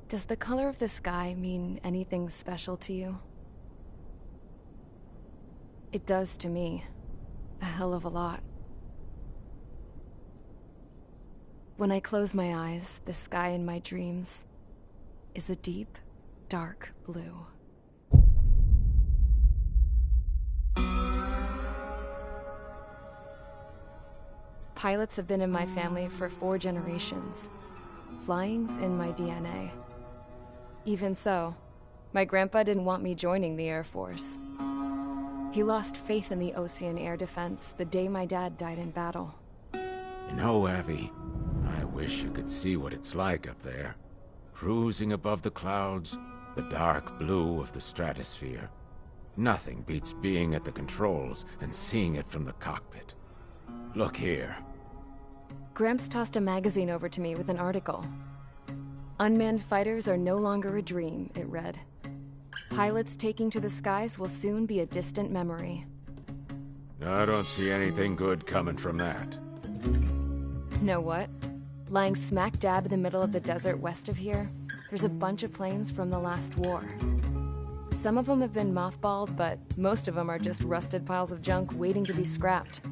Does the color of the sky mean anything special to you? It does to me. A hell of a lot. When I close my eyes, the sky in my dreams is a deep, dark blue. Pilots have been in my family for 4 generations. Flying's in my DNA. Even so, my grandpa didn't want me joining the Air Force. He lost faith in the Ocean Air Defense the day my dad died in battle. You know, Abby, I wish you could see what it's like up there. Cruising above the clouds, the dark blue of the stratosphere. Nothing beats being at the controls and seeing it from the cockpit. Look here. Gramps tossed a magazine over to me with an article. Unmanned fighters are no longer a dream, it read. Pilots taking to the skies will soon be a distant memory. I don't see anything good coming from that. Know what? Lying smack dab in the middle of the desert west of here, there's a bunch of planes from the last war. Some of them have been mothballed, but most of them are just rusted piles of junk waiting to be scrapped.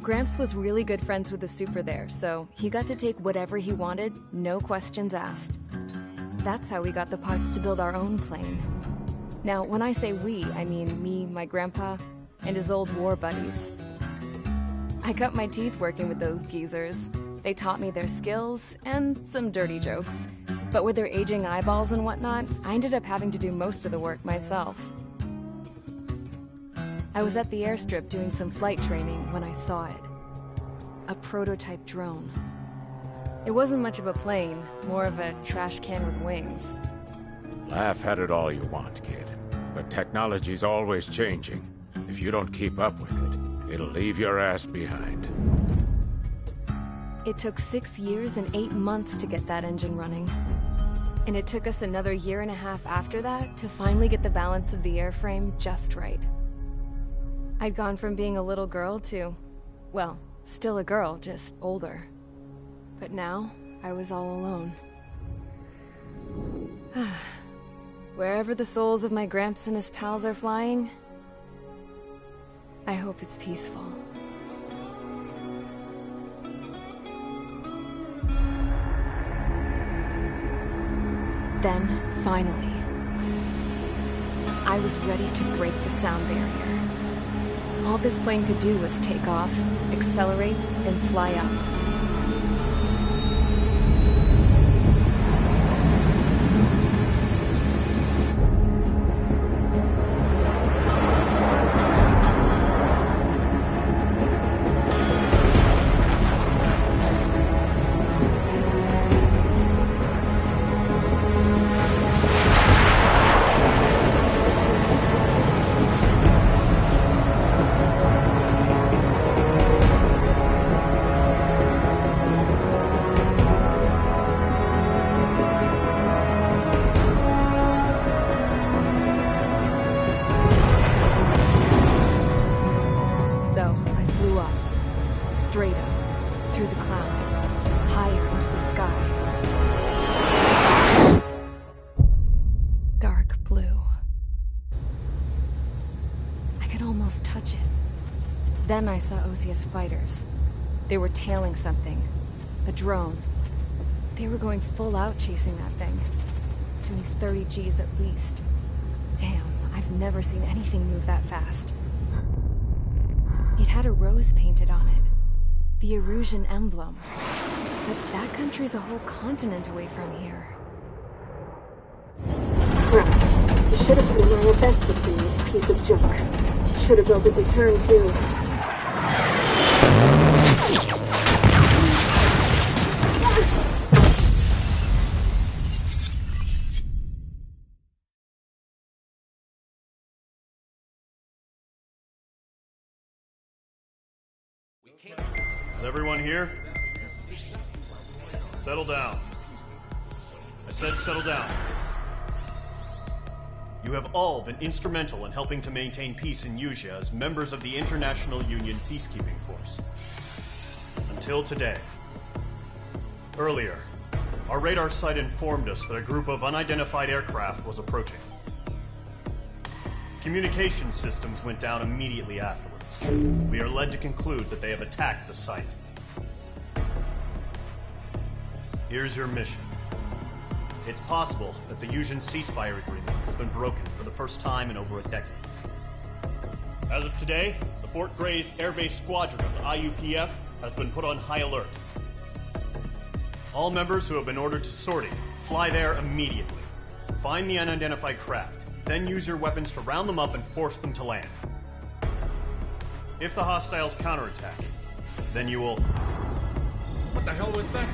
Gramps was really good friends with the super there, so he got to take whatever he wanted, no questions asked. That's how we got the parts to build our own plane. Now, when I say we, I mean me, my grandpa, and his old war buddies. I cut my teeth working with those geezers. They taught me their skills, and some dirty jokes. But with their aging eyeballs and whatnot, I ended up having to do most of the work myself. I was at the airstrip doing some flight training when I saw it. A prototype drone. It wasn't much of a plane, more of a trash can with wings. Laugh at it all you want, kid. But technology's always changing. If you don't keep up with it, it'll leave your ass behind. It took 6 years and 8 months to get that engine running. And it took us another 1.5 years after that to finally get the balance of the airframe just right. I'd gone from being a little girl to, well, still a girl, just older. But now, I was all alone. Wherever the souls of my Gramps and his pals are flying, I hope it's peaceful. Then, finally, I was ready to break the sound barrier. All this plane could do was take off, accelerate, and fly up. Straight up, through the clouds, higher into the sky. Dark blue. I could almost touch it. Then I saw Osius fighters. They were tailing something. A drone. They were going full out chasing that thing. Doing 30 Gs at least. Damn, I've never seen anything move that fast. It had a rose painted on it. The Erusian emblem. But that country's a whole continent away from here. Crap. You should have been where your best would be, you piece of junk. Should have built a return too. Is everyone here? Settle down. I said settle down. You have all been instrumental in helping to maintain peace in Usea as members of the International Union Peacekeeping Force. Until today. Earlier, Our radar site informed us that a group of unidentified aircraft was approaching. Communication systems went down immediately afterwards. We are led to conclude that they have attacked the site. Here's your mission. It's possible that the Yuuzhan ceasefire agreement has been broken for the first time in over a decade. As of today, the Fort Gray's Air Base Squadron of the IUPF has been put on high alert. All members who have been ordered to sortie, fly there immediately. Find the unidentified craft, then use your weapons to round them up and force them to land. If the hostiles counterattack, then you will... What the hell was that?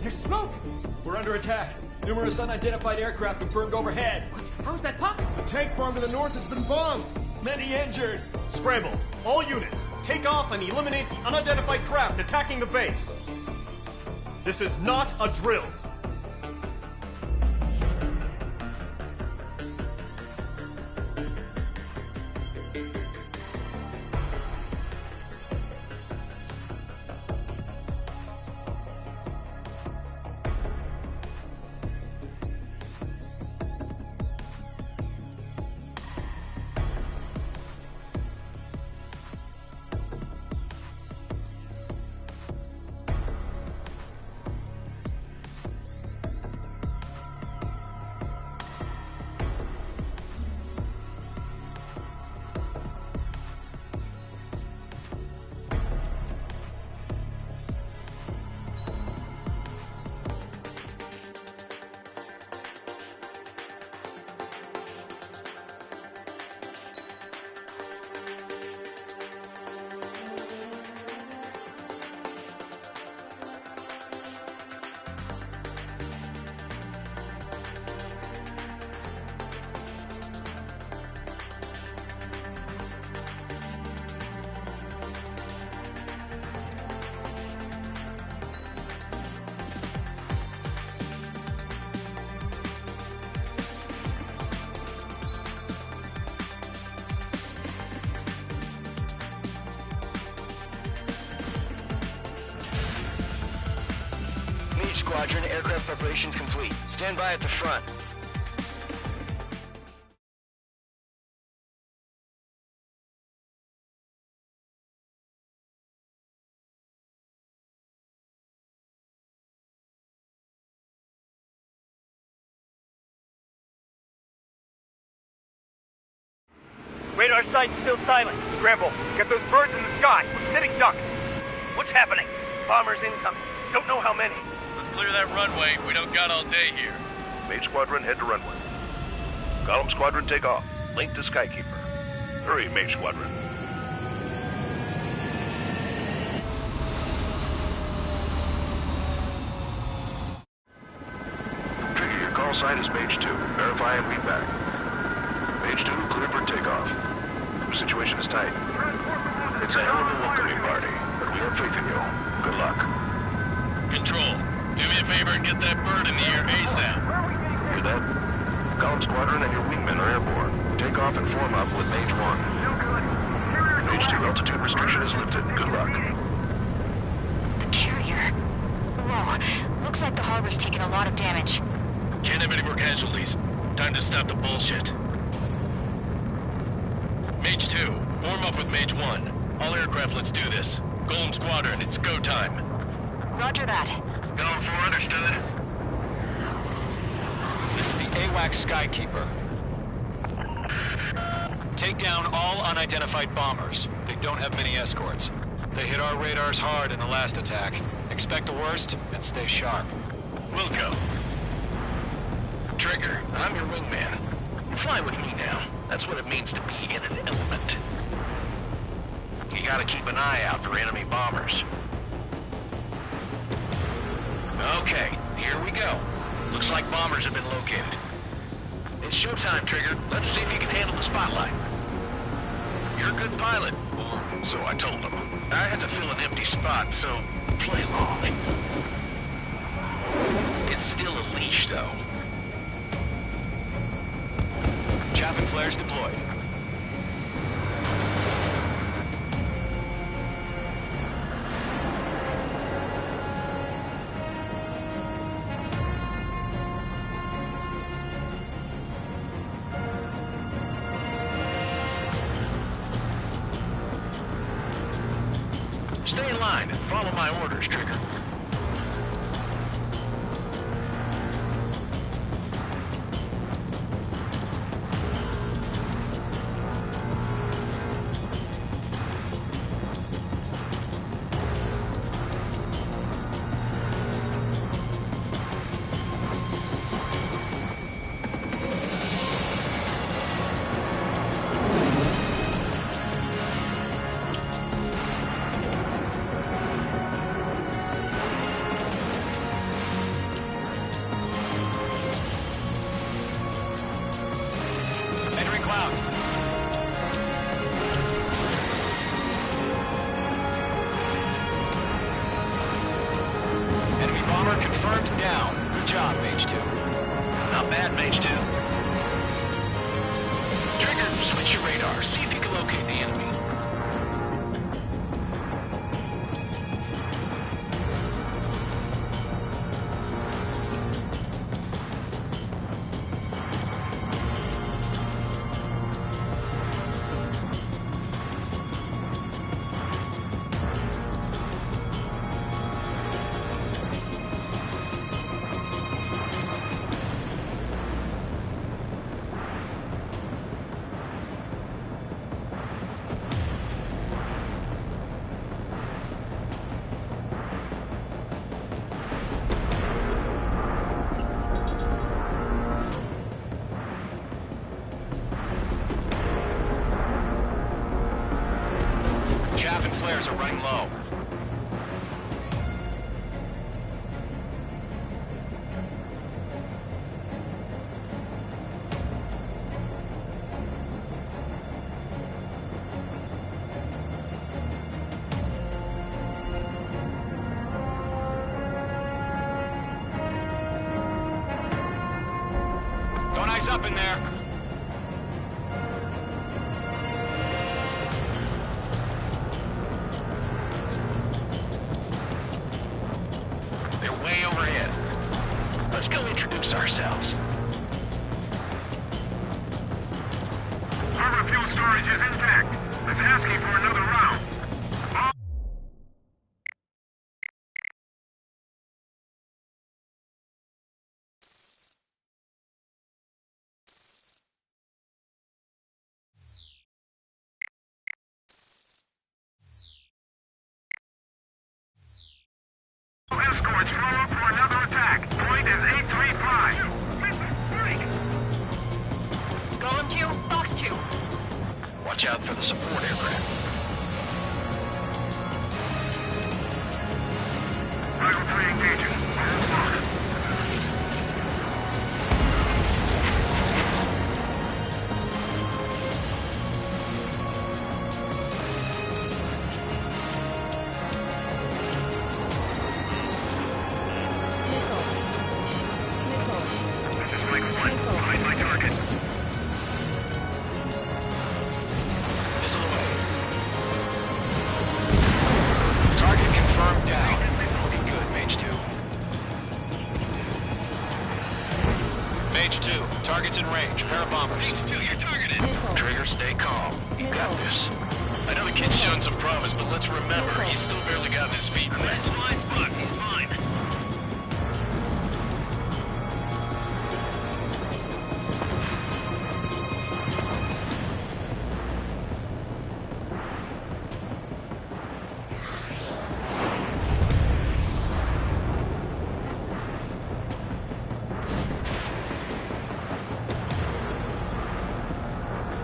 There's smoke! We're under attack. Numerous unidentified aircraft have burned overhead. What? How is that possible? A tank farm to the north has been bombed! Many injured! Scramble! All units, take off and eliminate the unidentified craft attacking the base! This is not a drill! Squadron, aircraft preparations complete. Stand by at the front. Radar site's still silent. Scramble. Get those birds in the sky. We're sitting ducks. What's happening? Bombers incoming. Don't know how many. Clear that runway. We don't got all day here. Mage Squadron, head to runway. Column Squadron, take off. Link to Skykeeper. Hurry, Mage Squadron. Trigger, your call sign is Mage 2. Verify and read back. Mage 2, clear for takeoff. The situation is tight. It's a hell of a welcoming party, but we have faith in you. Good luck. Control. Do me a favor and get that bird in the air ASAP. Hear that? Column Squadron and your wingmen are airborne. Take off and form up with Mage 1. Mage 2, altitude restriction is lifted. Good luck. The carrier. Whoa. Looks like the harbor's taken a lot of damage. Can't have any more casualties. Time to stop the bullshit. Mage 2, form up with Mage 1. All aircraft, let's do this. Golem Squadron, it's go time. Roger that. Going for understood. This is the AWACS Skykeeper. Take down all unidentified bombers. They don't have many escorts. They hit our radars hard in the last attack. Expect the worst and stay sharp. Wilco. Trigger, I'm your wingman. Fly with me now. That's what it means to be in an element. You gotta keep an eye out for enemy bombers. Okay, here we go. Looks like bombers have been located. It's showtime, Trigger. Let's see if you can handle the spotlight. You're a good pilot, or so I told them. I had to fill an empty spot, so play along. It's still a leash, though. Chaff and flares deployed. Stay in line and follow my orders, Trigger. Confirmed down. Good job, Mage 2. Not bad, Mage 2. Trigger, switch your radar. See if you can locate the enemy. Chaff and flares are running low. Don't ice up in there. Way overhead. Let's go introduce ourselves. Harbor fuel storage is intact. It's asking for another round. Escorts flow up for another attack. Point is 835. Golem 2, Fox 2. Watch out for the support aircraft. Rifle 3 engaging. All fire. Missile away. Target confirmed down. Looking good, Mage 2. Mage 2, target's in range. Pair of bombers. Mage 2, you're targeted. Trigger, stay calm. You got this. I know the kid's shown some promise, but let's remember, he's still barely gotten his feet wet. That's my spot. He's fine.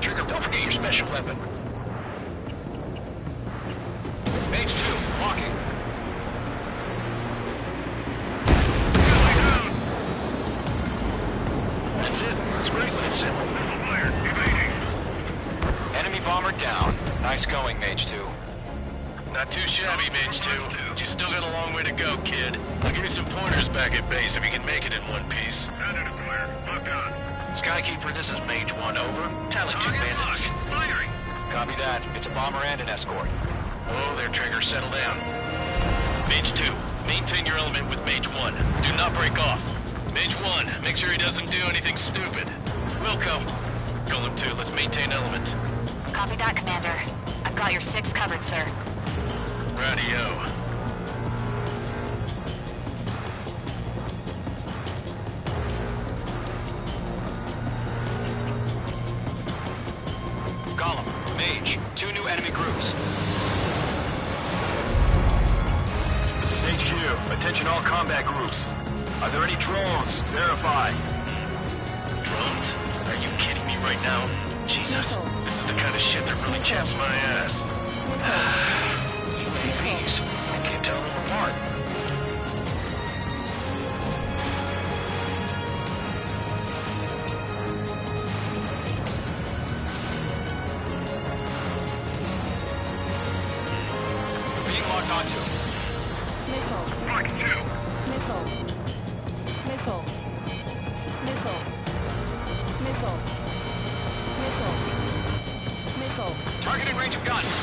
Trigger, don't forget your special weapon. Mage 2, walking. That's it. It's great when it's simple. Enemy bomber down. Nice going, Mage 2. Not too shabby, Mage 2. You still got a long way to go, kid. I'll give you some pointers back at base if you can make it in one piece. Skykeeper, this is Mage 1, over. Tally 2 bandits. Firing. Copy that. It's a bomber and an escort. Oh, there, Trigger. Settle down. Mage 2, maintain your element with Mage 1. Do not break off. Mage 1, make sure he doesn't do anything stupid. Wilco. Golem 2, let's maintain element. Copy that, Commander. I've got your 6 covered, sir. Radio. Golem, Mage, 2 new enemy groups. This is HQ. Attention all combat groups. Are there any drones? Verify. Drones? Are you kidding me right now? Jesus, this is the kind of shit that really chaps my ass. UAVs. I can't tell them apart. Being locked onto. Missile. Mark 2. Missile. Missile. Missile. Missile. Missile. Missile. Targeting range of guns.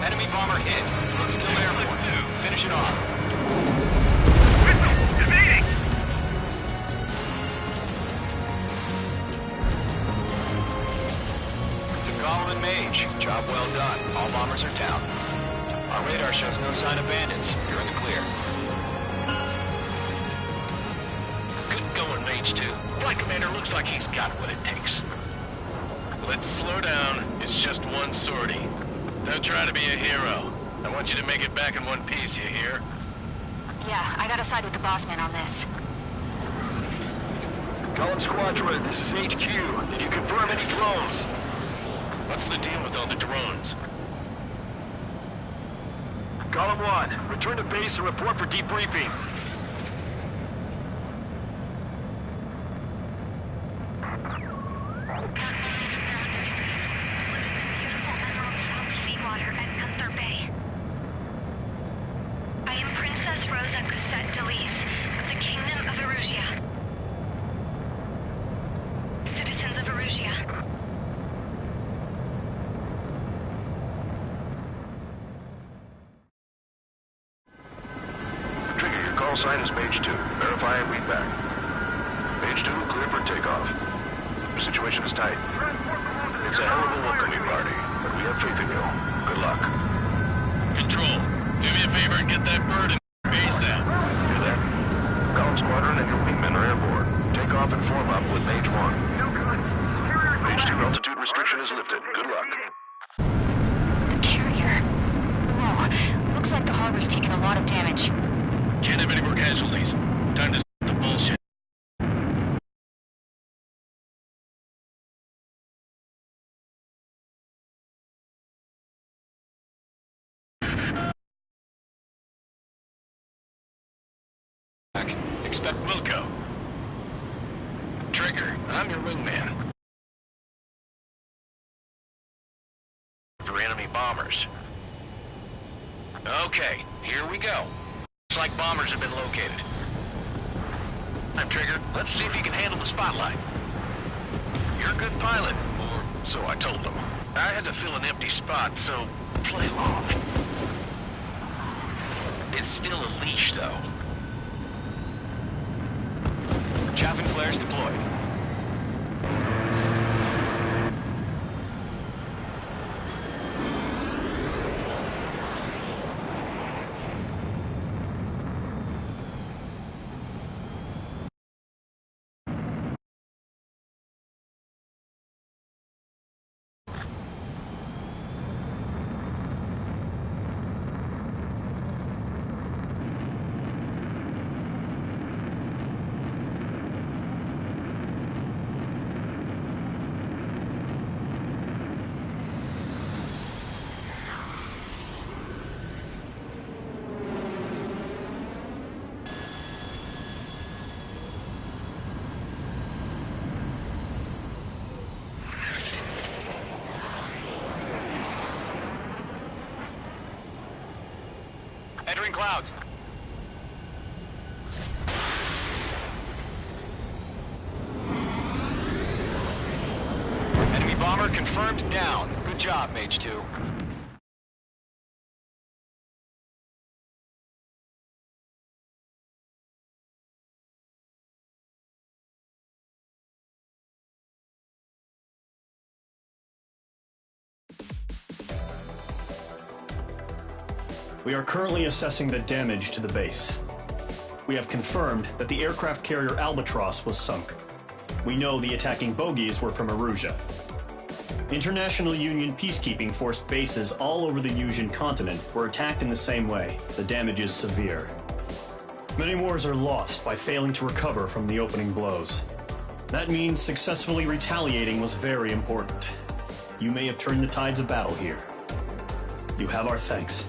Enemy bomber hit. It's still airborne. Finish it off. Job well done. All bombers are down. Our radar shows no sign of bandits. You're in the clear. Good going, Mage 2. Flight Commander looks like he's got what it takes. Let's slow down. It's just one sortie. Don't try to be a hero. I want you to make it back in one piece, you hear? Yeah, I gotta side with the boss man on this. Column Squadron, this is HQ. Did you confirm any drones? What's the deal with all the drones? Column 1, return to base and report for debriefing. Call sign is Mage 2. Verify and read back. Mage 2, clear for takeoff. The situation is tight. It's a hell of a welcoming party, but we have faith in you. Good luck. Control, do me a favor and get that bird in base out. Hear that? Column Squadron and your wingmen are airborne. Take off and form up with Mage 1. Mage 2 altitude restriction is lifted. Good luck. The carrier. Whoa, looks like the harbor's taken a lot of damage. Can't have any more casualties. Time to stop the bullshit. Expect Wilco. Trigger, I'm your wingman. For enemy bombers. Okay, here we go. Looks like bombers have been located. I'm Trigger. Let's see if you can handle the spotlight. You're a good pilot, or so I told them. I had to fill an empty spot, so play along. It's still a leash, though. chaff and flares deployed. Entering clouds. Enemy bomber confirmed down. Good job, Mage 2. We are currently assessing the damage to the base. We have confirmed that the aircraft carrier Albatross was sunk. We know the attacking bogies were from Erusia. International Union peacekeeping force bases all over the Yusian continent were attacked in the same way. The damage is severe. Many wars are lost by failing to recover from the opening blows. That means successfully retaliating was very important. You may have turned the tides of battle here. You have our thanks.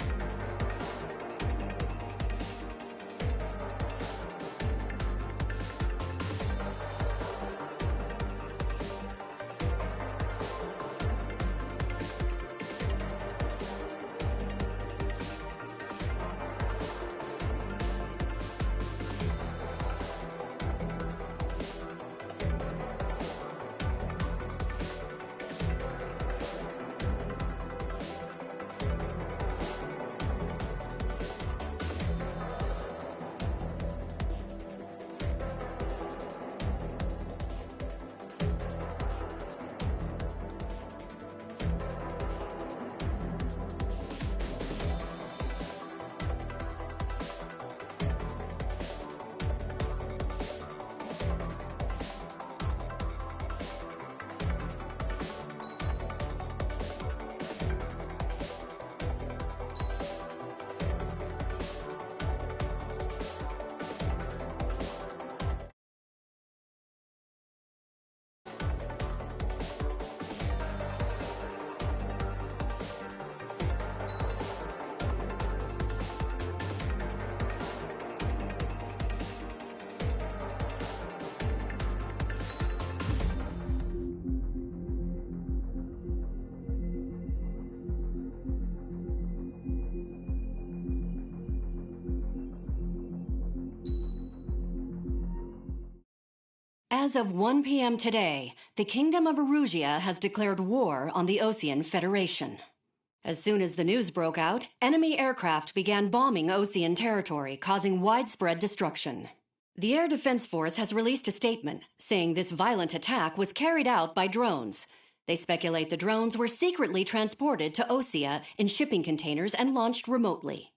As of 1 p.m. today, the Kingdom of Erusia has declared war on the Osean Federation. As soon as the news broke out, enemy aircraft began bombing Osean territory, causing widespread destruction. The Air Defense Force has released a statement saying this violent attack was carried out by drones. They speculate the drones were secretly transported to Osea in shipping containers and launched remotely.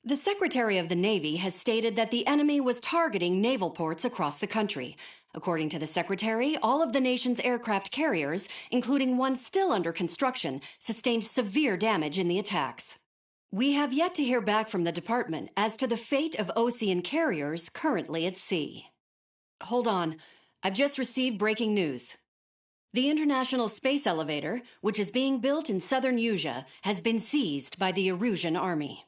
The Secretary of the Navy has stated that the enemy was targeting naval ports across the country. According to the Secretary, all of the nation's aircraft carriers, including one still under construction, sustained severe damage in the attacks. We have yet to hear back from the department as to the fate of Osean carriers currently at sea. Hold on. I've just received breaking news. The International Space Elevator, which is being built in southern Usea, has been seized by the Erusian army.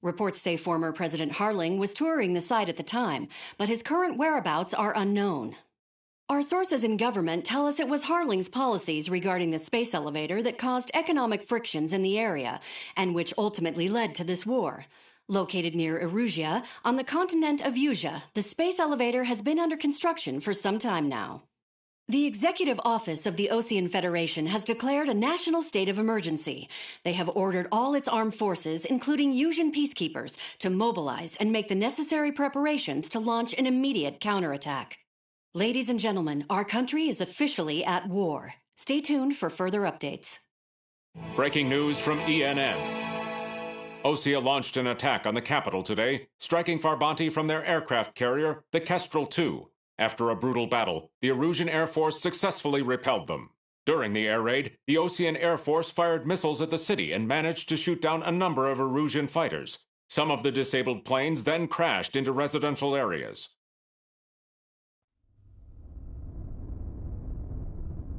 Reports say former President Harling was touring the site at the time, but his current whereabouts are unknown. Our sources in government tell us it was Harling's policies regarding the space elevator that caused economic frictions in the area, and which ultimately led to this war. Located near Erusia, on the continent of Usea, the space elevator has been under construction for some time now. The Executive Office of the Osean Federation has declared a national state of emergency. They have ordered all its armed forces, including Usian peacekeepers, to mobilize and make the necessary preparations to launch an immediate counterattack. Ladies and gentlemen, our country is officially at war. Stay tuned for further updates. Breaking news from ENN. Osea launched an attack on the capital today, striking Farbanti from their aircraft carrier, the Kestrel II. After a brutal battle, the Erusian Air Force successfully repelled them. During the air raid, the Osean Air Force fired missiles at the city and managed to shoot down a number of Erusian fighters. Some of the disabled planes then crashed into residential areas.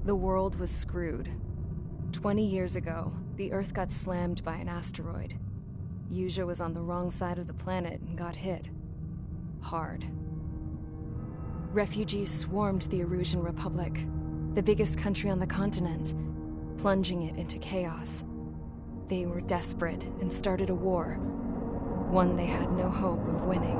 The world was screwed. 20 years ago, the Earth got slammed by an asteroid. Usea was on the wrong side of the planet and got hit. Hard. Refugees swarmed the Erusian Republic, the biggest country on the continent, plunging it into chaos. They were desperate and started a war, one they had no hope of winning.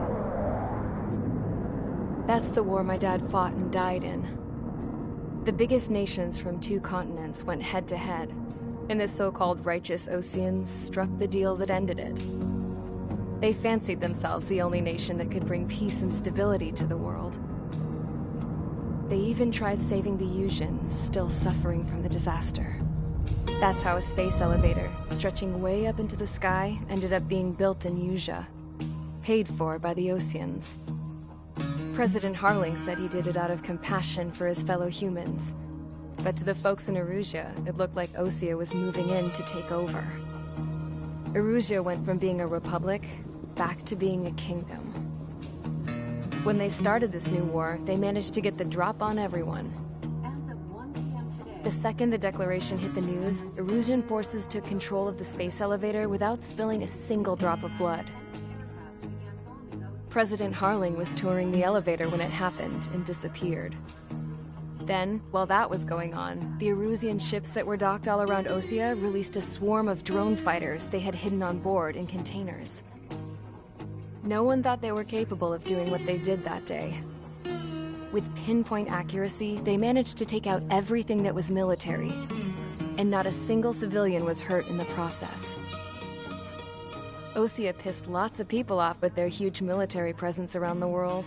That's the war my dad fought and died in. The biggest nations from 2 continents went head-to-head, and the so-called righteous Oseans struck the deal that ended it. They fancied themselves the only nation that could bring peace and stability to the world. They even tried saving the Usians, still suffering from the disaster. That's how a space elevator, stretching way up into the sky, ended up being built in Usea, paid for by the Oseans. President Harling said he did it out of compassion for his fellow humans, but to the folks in Erusia, it looked like Osea was moving in to take over. Erusia went from being a republic back to being a kingdom. When they started this new war, they managed to get the drop on everyone. The second the declaration hit the news, Erusian forces took control of the space elevator without spilling a single drop of blood. President Harling was touring the elevator when it happened and disappeared. Then, while that was going on, the Erusian ships that were docked all around Osea released a swarm of drone fighters they had hidden on board in containers. No one thought they were capable of doing what they did that day. With pinpoint accuracy, they managed to take out everything that was military, and not a single civilian was hurt in the process. Osea pissed lots of people off with their huge military presence around the world.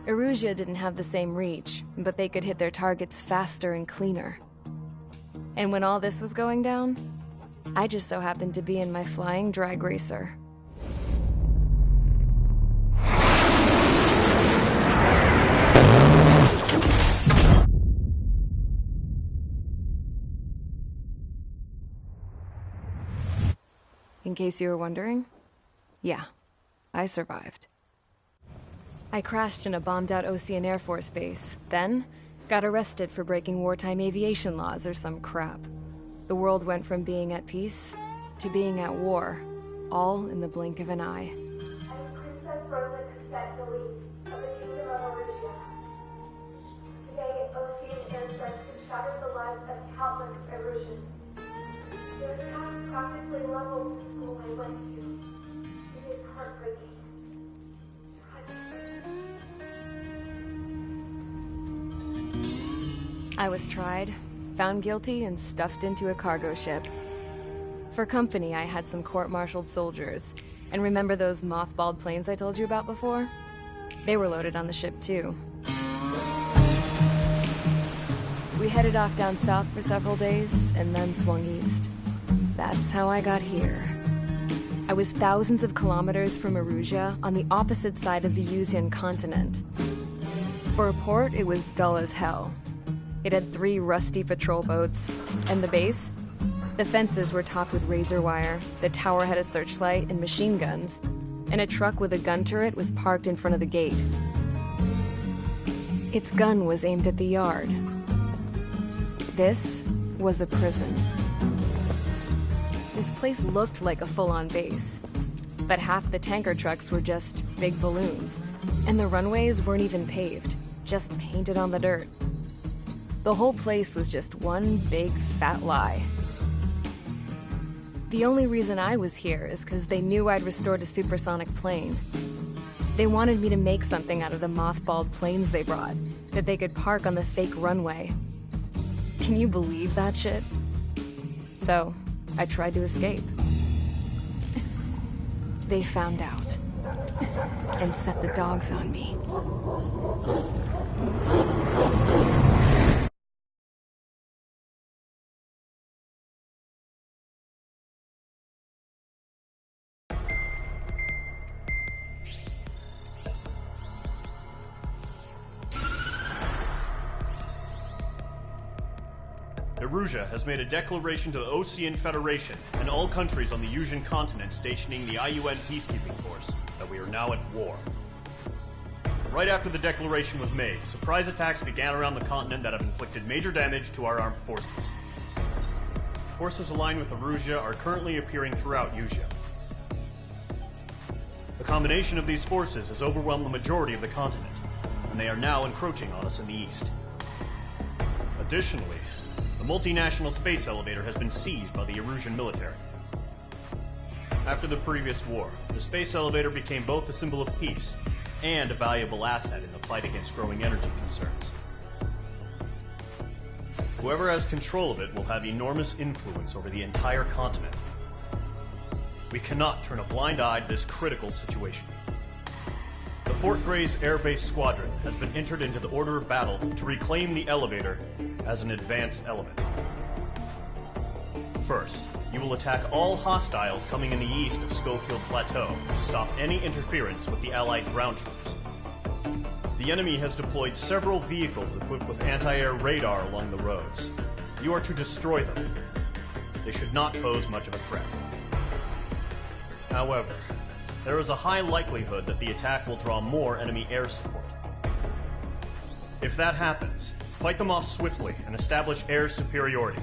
Erusia didn't have the same reach, but they could hit their targets faster and cleaner. And when all this was going down, I just so happened to be in my flying drag racer. In case you were wondering, yeah, I survived. I crashed in a bombed-out Osean Air Force base, then got arrested for breaking wartime aviation laws or some crap. The world went from being at peace to being at war, all in the blink of an eye. Princess Rosa Cassette Delise of the Kingdom of Erusia. Today, Osean airstrikes have shattered the lives of countless Erusians. Their attacks practically leveled the school I went to. It is heartbreaking. I was tried, found guilty, and stuffed into a cargo ship. For company, I had some court-martialed soldiers. And remember those mothballed planes I told you about before? They were loaded on the ship, too. We headed off down south for several days, and then swung east. That's how I got here. I was thousands of kilometers from Erusia, on the opposite side of the Yuzian continent. For a port, it was dull as hell. It had 3 rusty patrol boats, and the base? The fences were topped with razor wire, the tower had a searchlight and machine guns, and a truck with a gun turret was parked in front of the gate. Its gun was aimed at the yard. This was a prison. This place looked like a full-on base, but half the tanker trucks were just big balloons, and the runways weren't even paved, just painted on the dirt. The whole place was just one big fat lie. The only reason I was here is because they knew I'd restored a supersonic plane. They wanted me to make something out of the mothballed planes they brought, that they could park on the fake runway. Can you believe that shit? So, I tried to escape. They found out, and set the dogs on me. Erusia has made a declaration to the Osean Federation and all countries on the Yuzian continent stationing the IUN peacekeeping force that we are now at war. Right after the declaration was made, surprise attacks began around the continent that have inflicted major damage to our armed forces. Forces aligned with Erusia are currently appearing throughout Yusia. The combination of these forces has overwhelmed the majority of the continent, and they are now encroaching on us in the east. Additionally, the multinational space elevator has been seized by the Erusian military. After the previous war, the space elevator became both a symbol of peace and a valuable asset in the fight against growing energy concerns. Whoever has control of it will have enormous influence over the entire continent. We cannot turn a blind eye to this critical situation. The Fort Gray's Air Base Squadron has been entered into the order of battle to reclaim the elevator as an advance element. First, you will attack all hostiles coming in the east of Schofield Plateau to stop any interference with the Allied ground troops. The enemy has deployed several vehicles equipped with anti-air radar along the roads. You are to destroy them. They should not pose much of a threat. However, there is a high likelihood that the attack will draw more enemy air support. If that happens, fight them off swiftly and establish air superiority.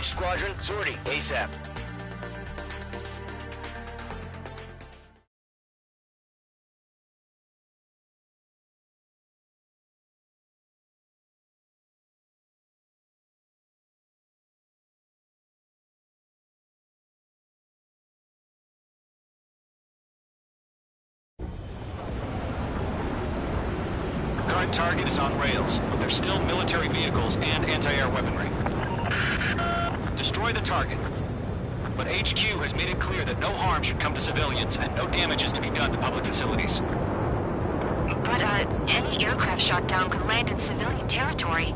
Engage squadron. Sortie, ASAP. Current target is on rails, but there's still military vehicles and anti-air weaponry. Destroy the target. But HQ has made it clear that no harm should come to civilians and no damage is to be done to public facilities. But, any aircraft shot down could land in civilian territory.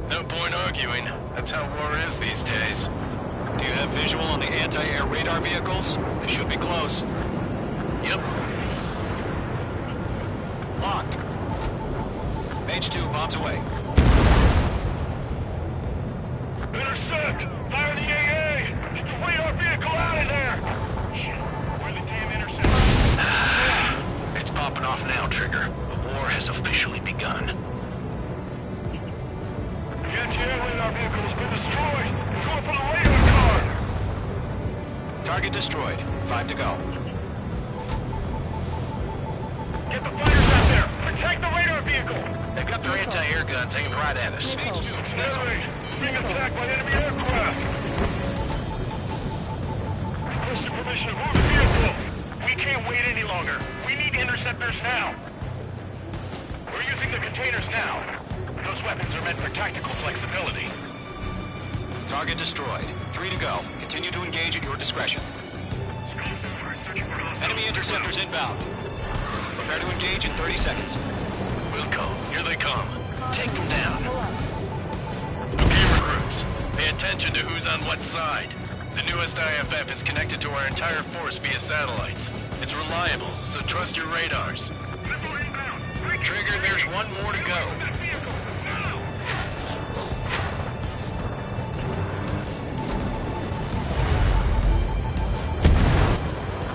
No point arguing. That's how war is these days. Do you have visual on the anti-air radar vehicles? They should be close. Yep. Locked. Mage 2, bombs away. Intercept! Fire the AA! Get the radar vehicle out of there! Where the damn intercept? It's popping off now, Trigger. The war has officially begun. The anti-air radar vehicle has been destroyed! Go for the radar car! Target destroyed. 5 to go. Get the fighters out there! Protect the radar vehicle! They've got their anti-air guns aimed right at us. Mage 2, Missile! Being attacked by enemy aircraft! Requesting permission to move the vehicle! We can't wait any longer. We need interceptors now. We're using the containers now. Those weapons are meant for tactical flexibility. Target destroyed. 3 to go. Continue to engage at your discretion. Enemy interceptors inbound. Prepare to engage in 30 seconds. Wilco, here they come. Take them down. Okay, recruits. Pay attention to who's on what side. The newest IFF is connected to our entire force via satellites. It's reliable, so trust your radars. Trigger, there's one more to go.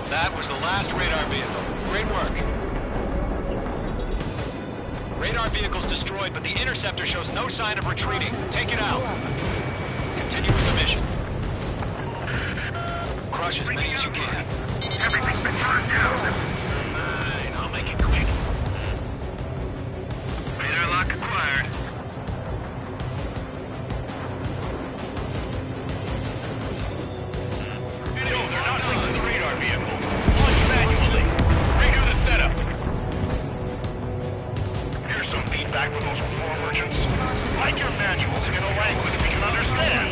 That was the last radar vehicle. Great work. Radar vehicle's destroyed, but the interceptor shows no sign of retreating. Take it out. Continue with the mission. Crush as many as you can. Everything's been turned down. Fine, I'll make it quick. Radar lock acquired. No, they're not linking the radar vehicle. Launch manually. Redo the setup. Here's some feedback from those war merchants. Write your manuals in a language we can understand.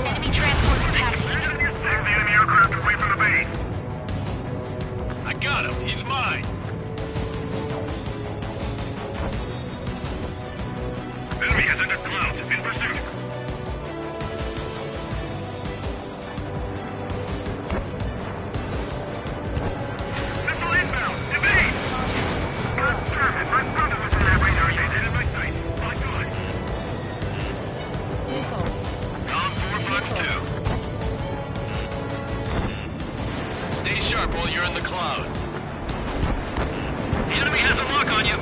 Enemy transports taxi. Move the enemy aircraft away from the base. I got him. He's mine. Enemy has entered clouds. In pursuit. Missile inbound. Evade! God damn it. My brother was in that radar station in my sight. My God. Column 4+2. Stay sharp while you're in the clouds. The enemy has a lock on you.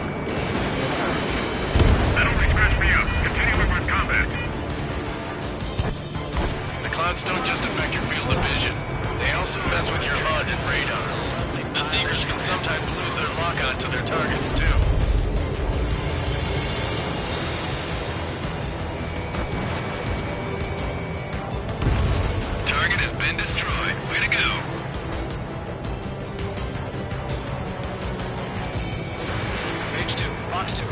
That only scratched me up. Continue with combat. The clouds don't just affect your field of vision. They also mess with your HUD and radar. The Seekers can sometimes lose their lockout to their targets, too. Target has been destroyed. Way to go. Mage 2, box 2.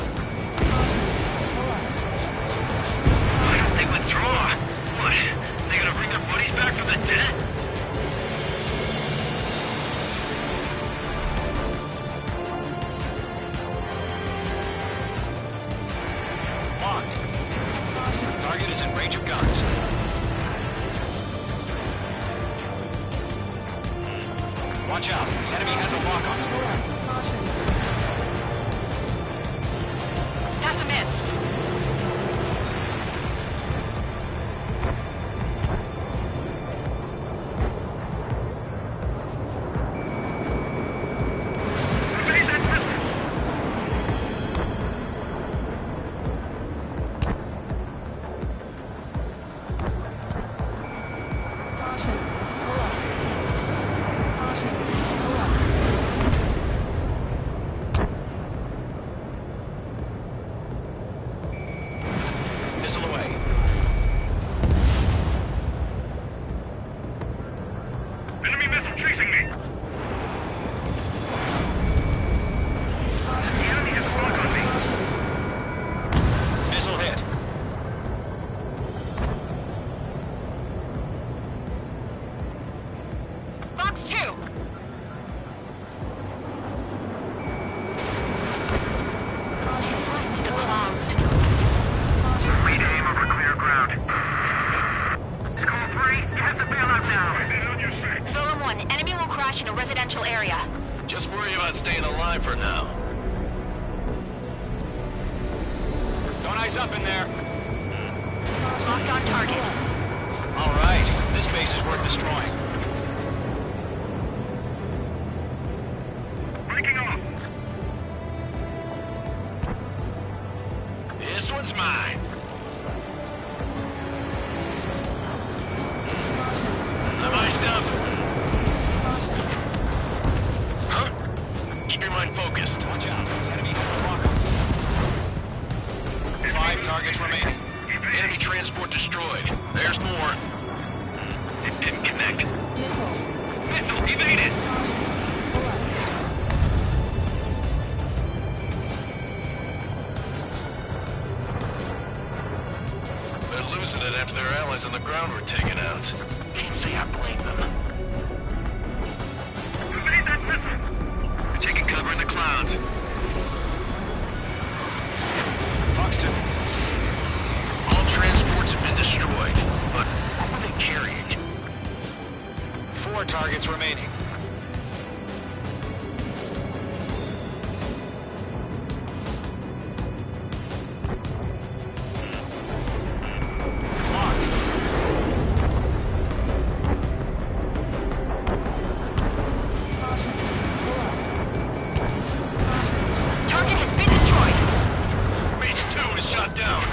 I don't think withdraw. What? They gonna bring their buddies back from the dead? Locked. Target is in range of guns. Watch out. Enemy has a lock on them. That's a miss. Evade that missile! 2! The clouds. Lead aim over clear ground. Call 3, you have to bail out now. On your 6. Golem 1, enemy will crash in a residential area. Just worry about staying alive for now. Don't eyes up in there. Locked on target. All right, this base is worth destroying. Breaking off. This one's mine. I'm iced up. Huh? Keep your mind focused. Watch out. Enemy has a locker. 5 targets remaining. Enemy transport destroyed. There's more. It didn't connect. Missile evaded. They're losing it after their allies on the ground were taken out. Can't say I blame them. Evade that missile. They're taking cover in the clouds. Fox 2. All transports have been destroyed, but what were they carrying? 4 targets remaining. Locked. Target has been destroyed. Mage 2 is shot down.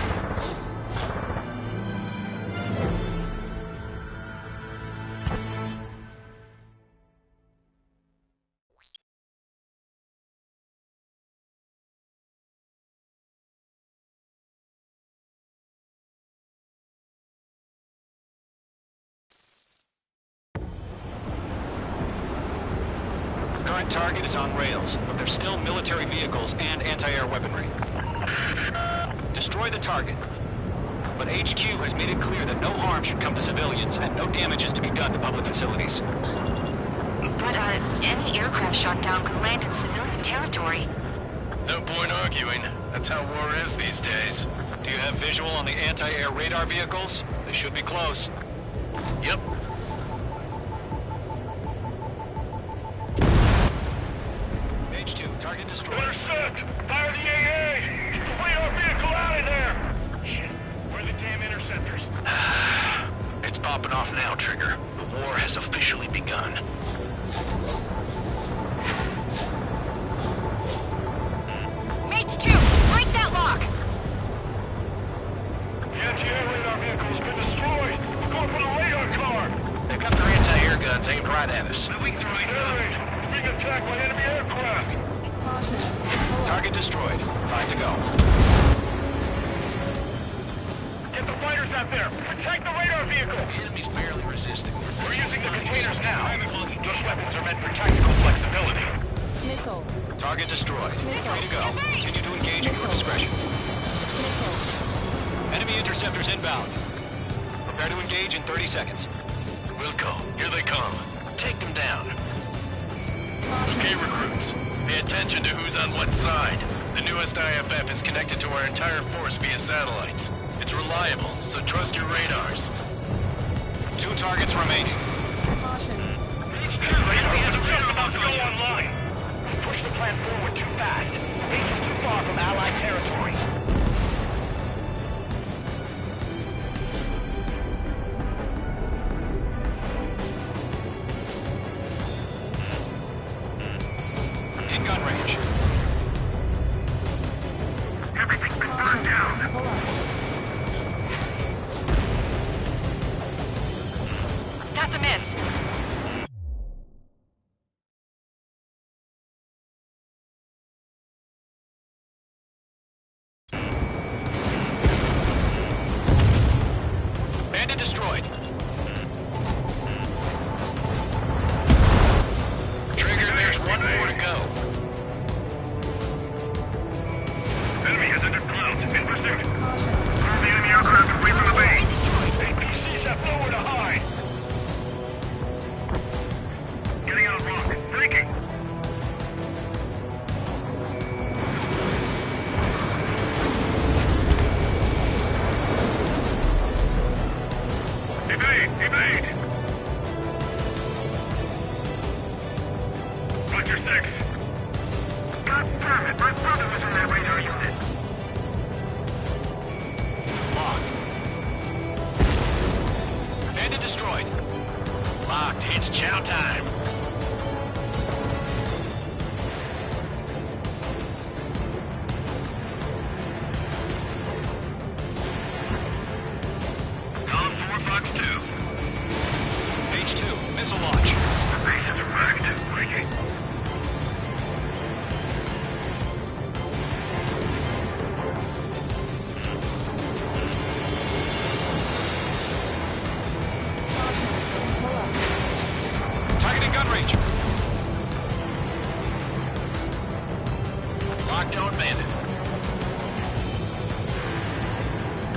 Current target is on rails, but there's still military vehicles and anti-air weaponry. Destroy the target. But HQ has made it clear that no harm should come to civilians and no damage is to be done to public facilities. But, any aircraft shot down could land in civilian territory. No point arguing. That's how war is these days. Do you have visual on the anti-air radar vehicles? They should be close. Yep. H2, target destroyed. Intercept! Fire the AA! Get the radar vehicle out of there! Shit, where are the damn interceptors? It's popping off now, Trigger. The war has officially begun. Mates 2, break that lock! The anti-air radar vehicle's been destroyed! We're going for the radar car! They've got their anti-air guns aimed right at us. My wings are right now. Being attacked by enemy aircraft! Target destroyed. 5 to go. Get the fighters out there! Protect the radar vehicle! The enemy's barely resisting this. We're using the containers now. Those weapons are meant for tactical flexibility. Target destroyed. 3 to go. Continue to engage at your discretion. Enemy interceptors inbound. Prepare to engage in 30 seconds. Wilco, here they come. Take them down. Okay, recruits. Pay attention to who's on what side. The newest IFF is connected to our entire force via satellites. It's reliable, so trust your radars. 2 targets remaining. Radar is just about to go online. We pushed the plan forward too fast. Base is too far from Allied territory. In gun range. Everything's been burned down. That's a miss. Bandit destroyed. Trigger, there's one more to go. Enemy has entered clouds. In pursuit. Move the enemy aircraft away from the base. APCs have nowhere to hide. Evade! Roger 6. God damn it, my brother was in that radar unit. Locked. Bandit destroyed. Locked, it's chow time. Column 4, Fox 2. H2, missile launch. The base is erect. Breaking. Targeting gun range. Locked on Bandit.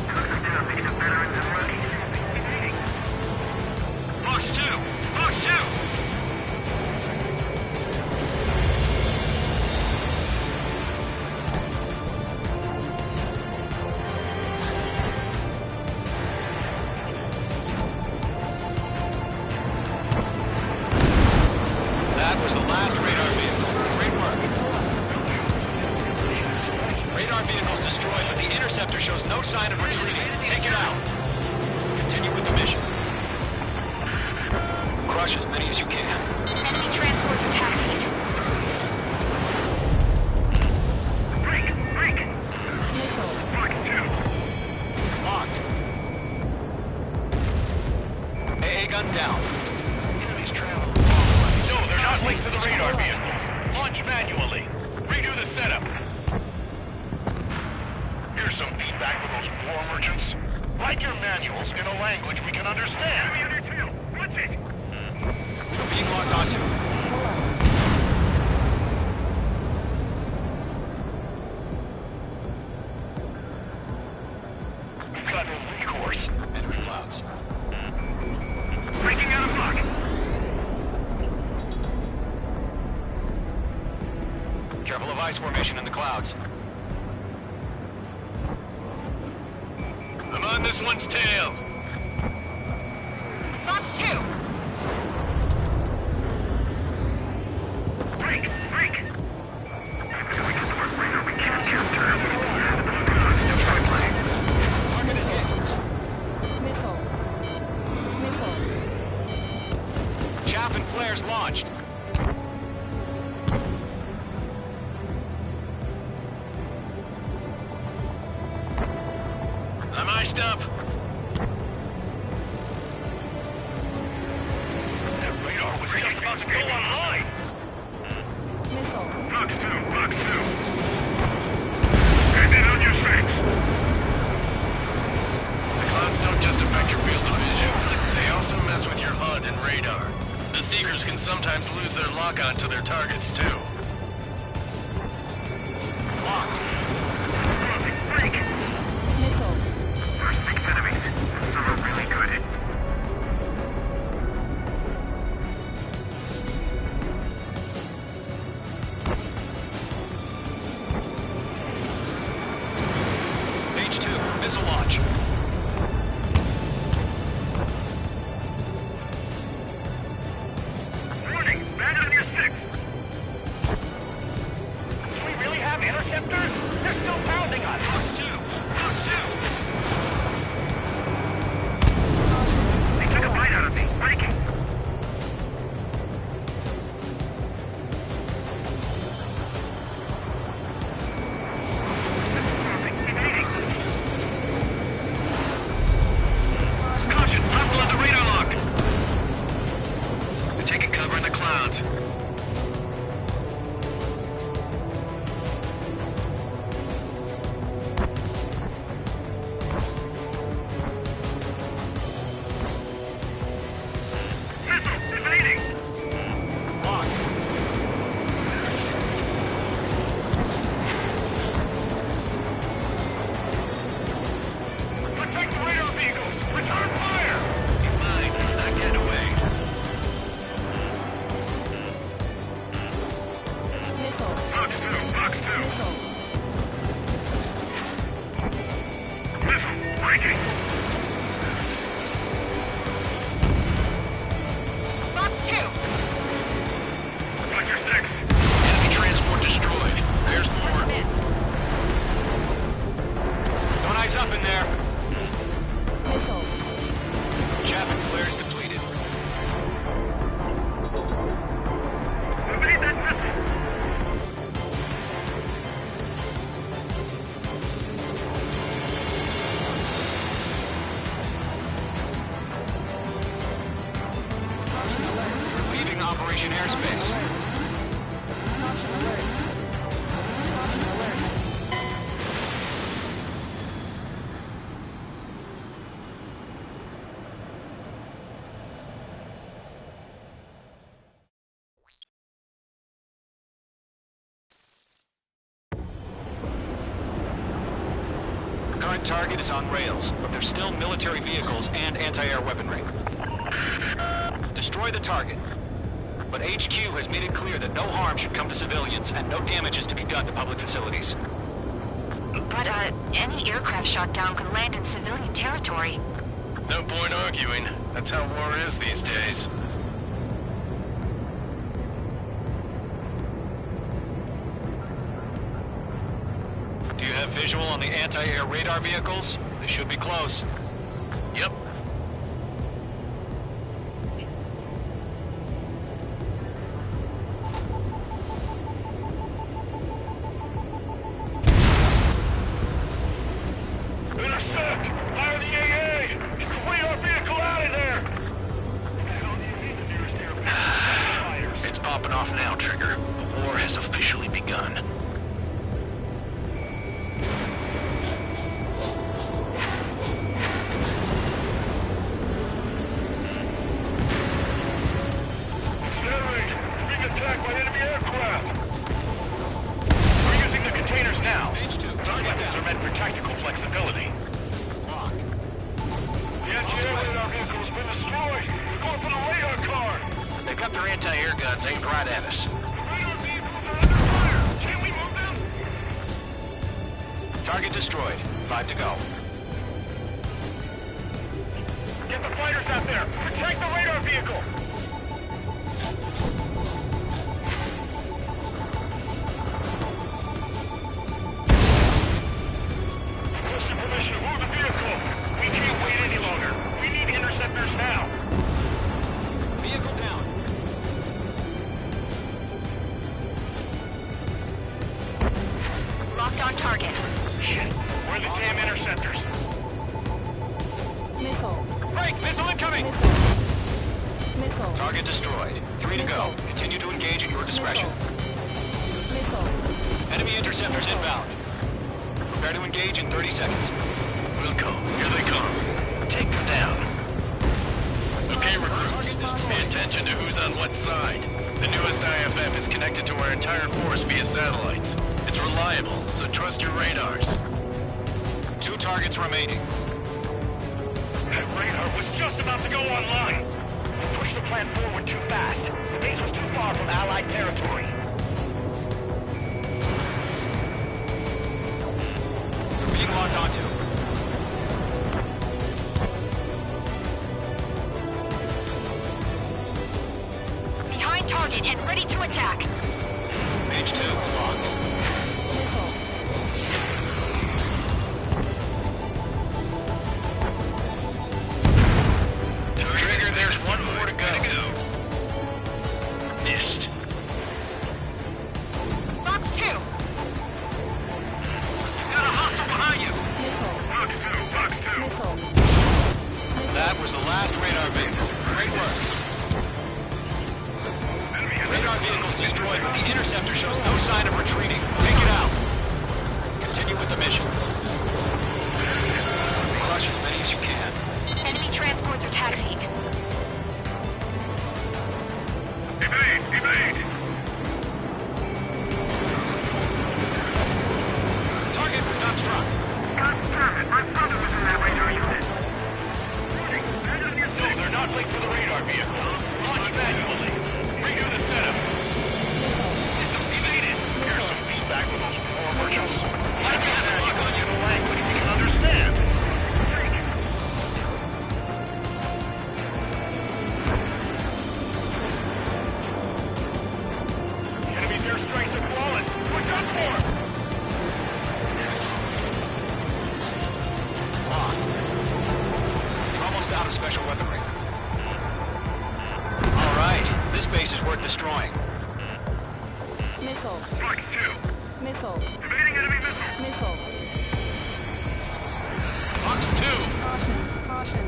Cut them down, these are veterans and rookies. Evading. Fox 2! Fox 2! That was the last radar vehicle. Great work. Radar vehicle's destroyed, but the interceptor shows no sign of retreating. Take it out. Continue with the mission. Crush as many as you can. Enemy transports are taxiing. Break! Break! Fox 2! Locked. AA gun down. Enemies traveling. No, they're not linked to the radar vehicles. Launch manually. Redo the setup. Here's some feedback for those war merchants. Write your manuals in a language we can understand. Enemy under tail. Watch it. Being locked onto. We've got no recourse. Enemy clouds. Breaking out of luck. Careful of ice formation in the clouds. I'm on this one's tail. Fox 2! Break! Break! Target is hit. Chaff and flares launched. I'm iced up. That radar was just about to go online. Fox 2, Fox 2. Bandit on your 6. The clouds don't just affect your field of vision. They also mess with your HUD and radar. The Seekers can sometimes lose their lock-on to their targets, too. Locked. Break! First 6 enemies. Some are really good. H2, missile launch. Warning! Bandit on your 6. Federation airspace. Current target is on rails, but there's still military vehicles and anti-air weaponry. Destroy the target. But HQ has made it clear that no harm should come to civilians and no damage is to be done to public facilities. But, any aircraft shot down could land in civilian territory. No point arguing. That's how war is these days. Do you have visual on the anti-air radar vehicles? They should be close. Yep. Intercept! Fire the AA! Get the radar vehicle out of there! It's popping off now, Trigger. The war has officially begun. Anti-air guns aimed right at us. Target destroyed. 5 to go. Get the fighters out there! Protect the radar vehicle! Requesting permission to move the vehicle! We can't wait any longer! We need interceptors now! Vehicle down. Locked on target. Shit! Where are the damn interceptors? Missile. Break! Missile incoming! Missile. Target destroyed. 3 to go. Continue to engage at your discretion. Missile. Enemy interceptors inbound. Prepare to engage in 30 seconds. Wilco, here they come. Take them down. Okay, recruits. Pay attention to who's on what side. The newest IFF is connected to our entire force via satellites. It's reliable, so trust your radars. 2 targets remaining. That radar was just about to go online. We pushed the plan forward too fast. The base was too far from Allied territory. They're being locked onto. Behind target and ready to attack. Page 2 locked. Trigger, there's one more to go. Missed. Box 2. Got a hostile behind you! Box 2! That was the last radar vehicle. Great work. Radar vehicle's destroyed, but the interceptor shows no sign of retreating. Take it out. Continue with the mission. Crush as many as you can. Enemy transports are taxiing. Evade! Evade! Target was not struck. God damn it! My brother was in that radar unit! No, they're not linked to the radar vehicle. Launch manually. Redo the setup. Evade it! Here's some feedback with those poor merchants. Like this lock on you in language we can understand. Enemy's airstrikes are flawless. We're done for! Locked. You're almost out of special weaponry. All right, this base is worth destroying. Missile. Box 2. Missile. Evading enemy missile. Missile. Box 2. Caution. Caution.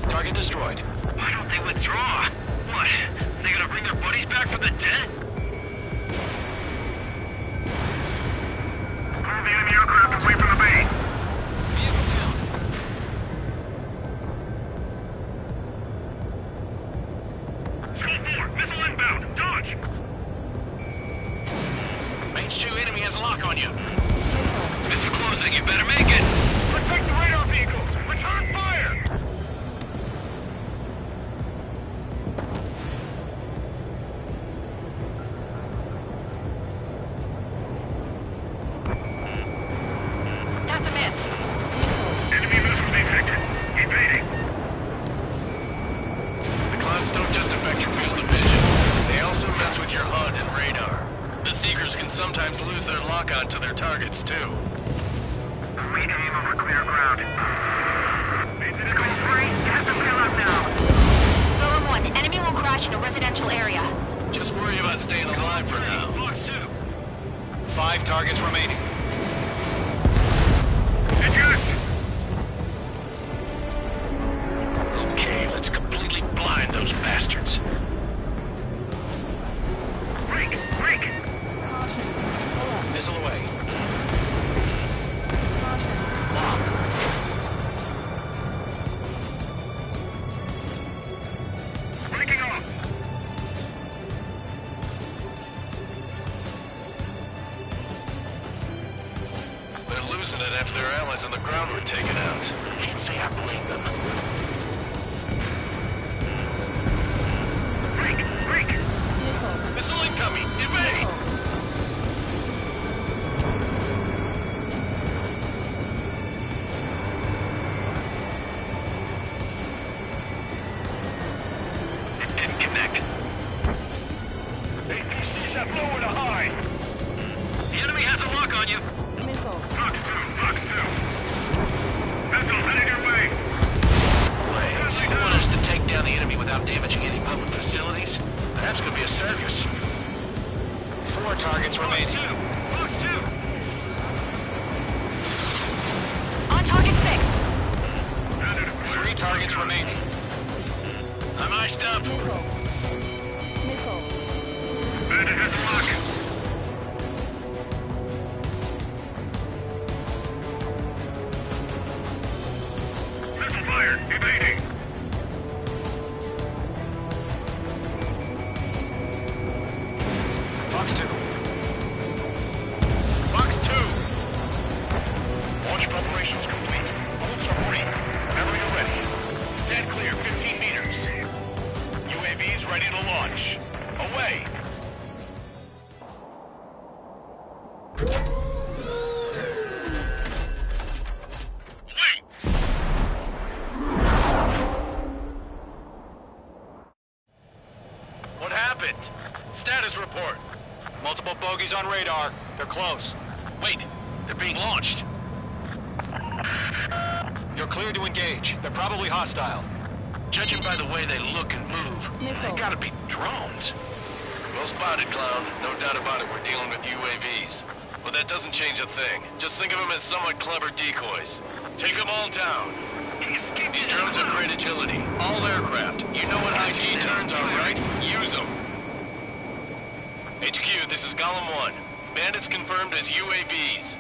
Target destroyed. Why don't they withdraw? What What? They gonna bring their buddies back from the dead? Move the enemy aircraft away from the base. Vehicle 4, missile inbound. Dodge! Mage 2 enemy has a lock on you. Missile closing, you better make it! Protect the radar vehicles! Return fire! That's a miss. Enemy missile detected. Evading. The clouds don't just affect your field of vision. They also mess with your HUD and radar. The Seekers can sometimes lose their lock-on to their targets, too. We aim over clear ground. Vehicle 3, has to fill up now. Golem 1, enemy will crash in a residential area. Just worry about staying alive for now. Fox 2. 5 targets remaining. Eject! Okay, let's completely blind those bastards. Break! Break! Missile away. Breaking off! They're losing it after their allies on the ground were taken out. Can't say I blame them. Break! Break! Missile incoming! Evade! It didn't connect. APCs have nowhere to hide. The enemy has a lock on you. Fox 2, Fox 2. Missile headed your way. Wait, so you want us to take down the enemy without damaging any public facilities? That's gonna be a circus. 4 targets remaining. Fox 2. On target 6. 3 targets remaining. I'm iced up. Bandit has a lock. Missile fired. Evading. Fox 2. Fox 2! Launch preparations complete. Bolts are free. Whenever you're ready. Stand clear 15 meters. UAVs ready to launch. Away! Wait! What happened? Status report. Multiple bogeys on radar. They're close. Wait, they're being launched. You're cleared to engage. They're probably hostile. Judging by the way they look and move, they gotta be drones. Well spotted, Clown. No doubt about it, we're dealing with UAVs. But that doesn't change a thing. Just think of them as somewhat clever decoys. Take them all down. These drones have great agility. All aircraft. You know what high G turns are, right? Use them. HQ, this is Golem 1. Bandits confirmed as UAVs.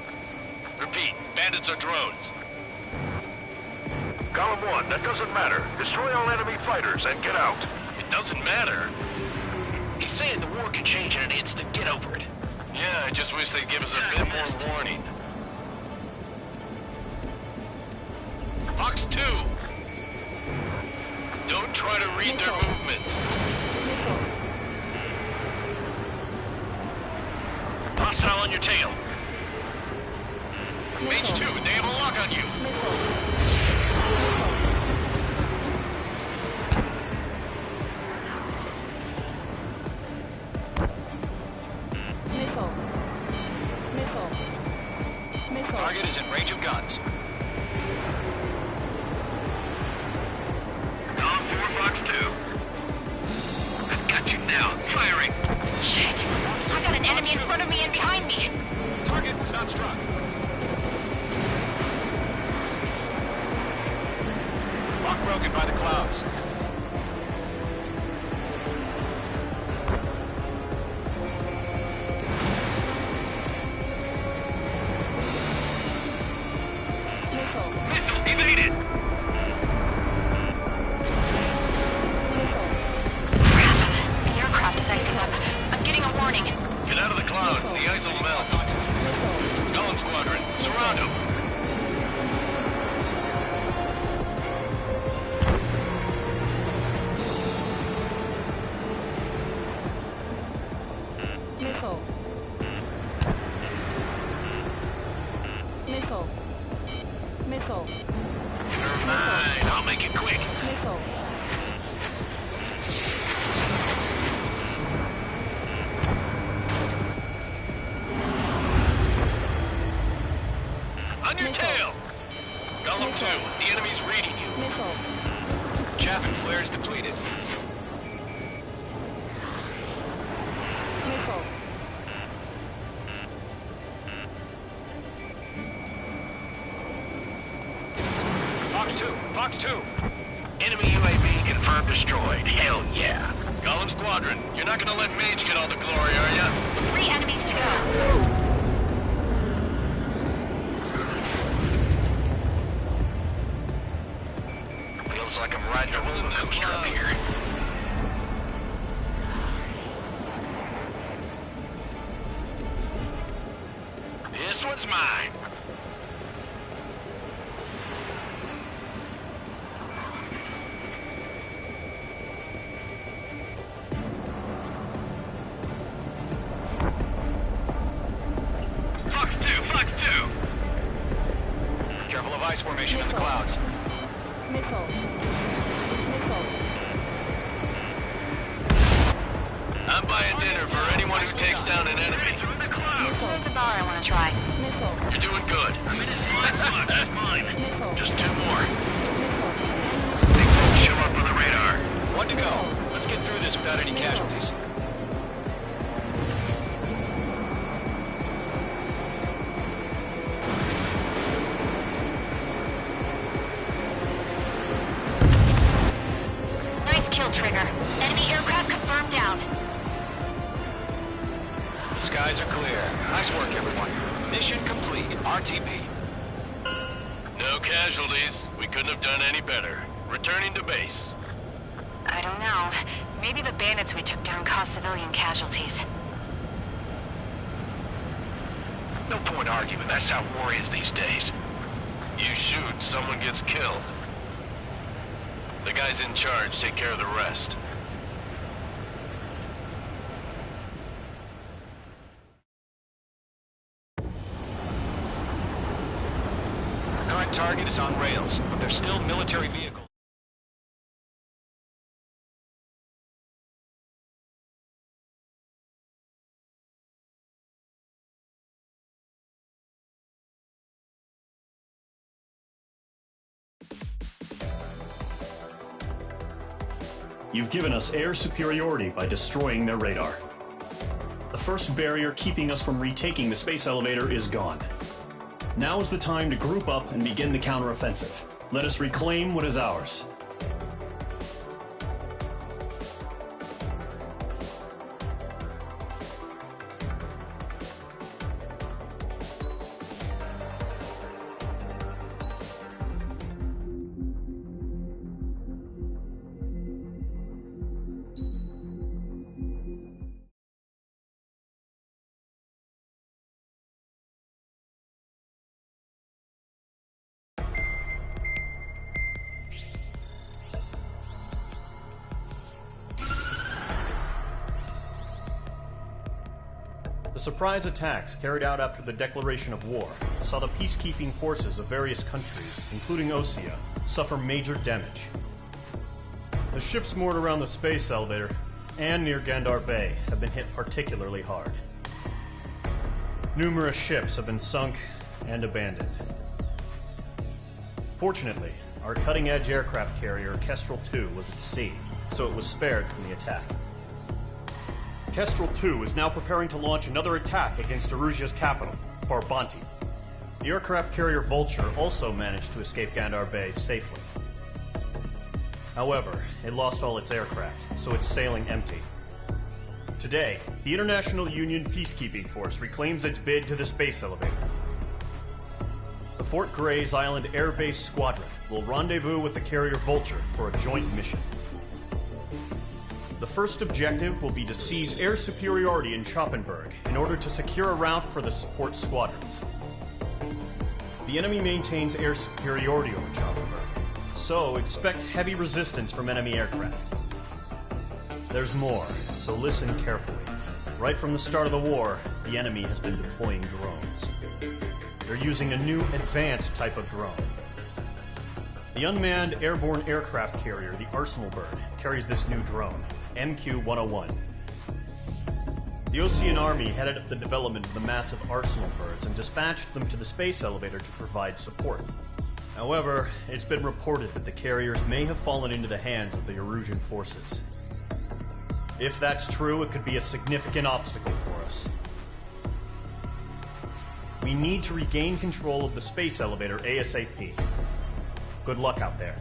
Repeat, bandits are drones. Golem 1, that doesn't matter. Destroy all enemy fighters and get out. It doesn't matter. He's saying the war can change in an instant. Get over it. Yeah, I just wish they'd give us a bit more warning. Fox 2! Don't try to read their movements. Hostile on your tail. Mage 2, they have a lock on you. Target is in range of guns. Golem 4, Fox 2. I've got you now. Firing. Shit! I got an enemy in front of me and behind me. Target was not struck. Lock broken by the clouds. flares depleted. Nickel. Fox 2! Fox 2! Enemy UAV confirmed destroyed. Hell yeah. Golem Squadron, you're not gonna let Mage get all the glory, are ya? 3 enemies to go. Feels like I'm riding a roller coaster up here. This one's mine. Fox 2! Careful of ice formation in the clouds. Nickel. Nickel. I'm buying dinner for anyone who takes down an enemy. There's a bar I want to try. Nickel. You're doing good. That's mine. Nickel. Just 2 more. Big folks show up on the radar. 1 to go. Let's get through this without any casualties. Nice kill, Trigger. Enemy aircraft confirmed down. The skies are clear. Nice work, everyone. Mission complete. RTB. No casualties. We couldn't have done any better. Returning to base. I don't know. Maybe the bandits we took down caused civilian casualties. No point arguing. That's how war is these days. You shoot, someone gets killed. The guys in charge take care of the rest. Current target is on rails, but there's still military vehicles. You've given us air superiority by destroying their radar. The first barrier keeping us from retaking the space elevator is gone. Now is the time to group up and begin the counteroffensive. Let us reclaim what is ours. The surprise attacks carried out after the declaration of war saw the peacekeeping forces of various countries, including Osea, suffer major damage. The ships moored around the space elevator and near Gandar Bay have been hit particularly hard. Numerous ships have been sunk and abandoned. Fortunately, our cutting-edge aircraft carrier Kestrel II was at sea, so it was spared from the attack. Kestrel II is now preparing to launch another attack against Erusia's capital, Farbanti. The aircraft carrier Vulture also managed to escape Gandar Bay safely. However, it lost all its aircraft, so it's sailing empty. Today, the International Union Peacekeeping Force reclaims its bid to the space elevator. The Fort Grays Island Air Base Squadron will rendezvous with the carrier Vulture for a joint mission. The first objective will be to seize air superiority in Schoppenberg in order to secure a route for the support squadrons. The enemy maintains air superiority over Schoppenberg, so expect heavy resistance from enemy aircraft. There's more, so listen carefully. Right from the start of the war, the enemy has been deploying drones. They're using a new advanced type of drone. The unmanned airborne aircraft carrier, the Arsenal Bird, carries this new drone, MQ-101. The Osean Army headed up the development of the massive Arsenal Birds and dispatched them to the space elevator to provide support. However, it's been reported that the carriers may have fallen into the hands of the Erusian forces. If that's true, it could be a significant obstacle for us. We need to regain control of the space elevator ASAP. Good luck out there.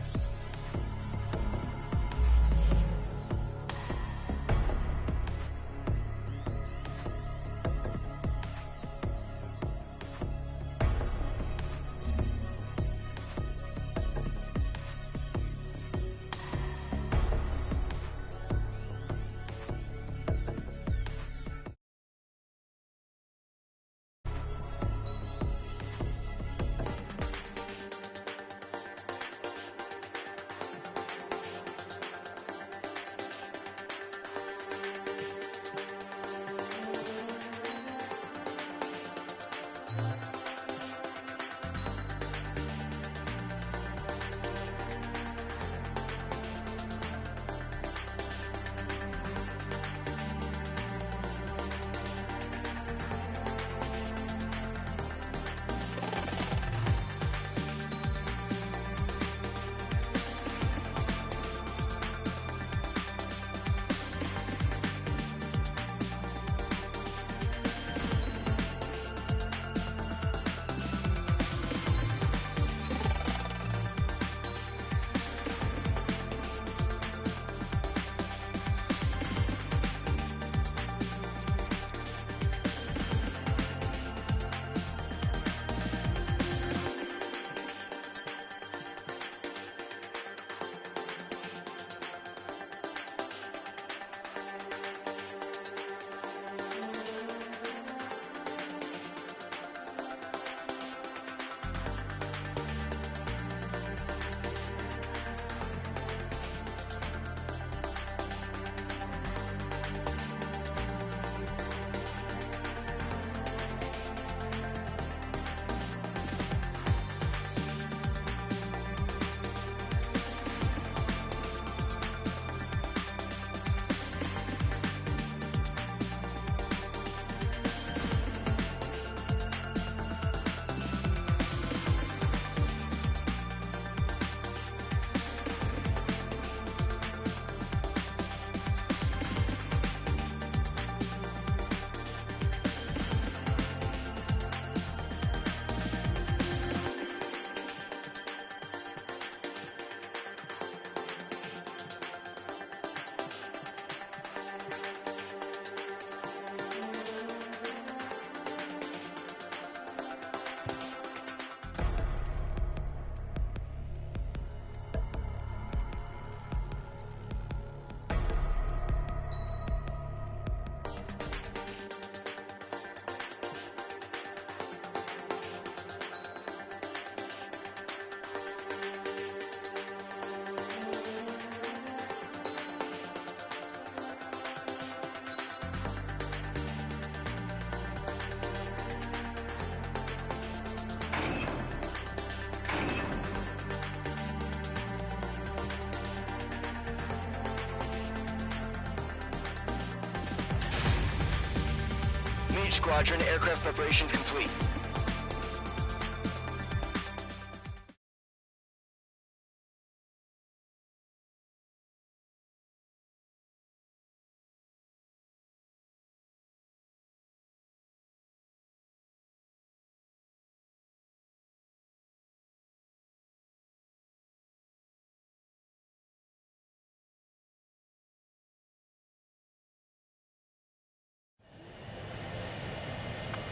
Squadron, aircraft preparations complete.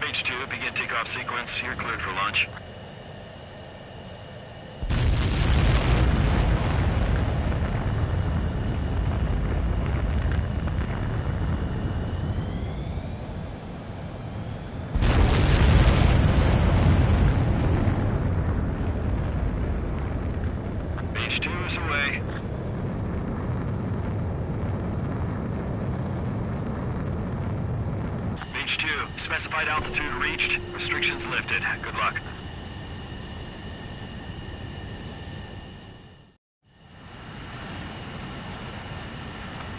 H2, begin takeoff sequence. You're cleared for launch. H2 is away. H2, specified altitude reached. Restrictions lifted. Good luck.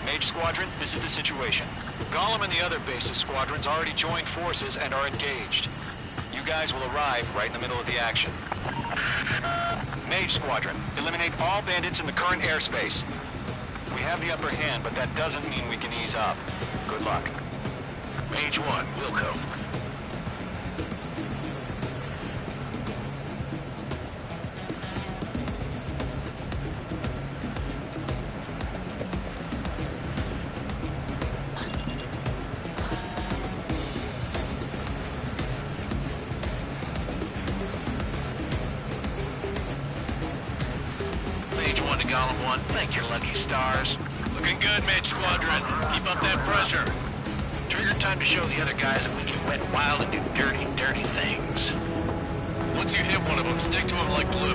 Mage Squadron, this is the situation. Gollum and the other base's squadrons already joined forces and are engaged. You guys will arrive right in the middle of the action. Mage Squadron, eliminate all bandits in the current airspace. We have the upper hand, but that doesn't mean we can ease up. Good luck. Mage 1, Wilco. Mage 1 to Golem 1, thank your lucky stars. Looking good, Mage Squadron. Keep up that pressure. Trigger time to show the other guys that we can wet wild and do dirty, dirty things. Once you hit one of them, stick to him like glue.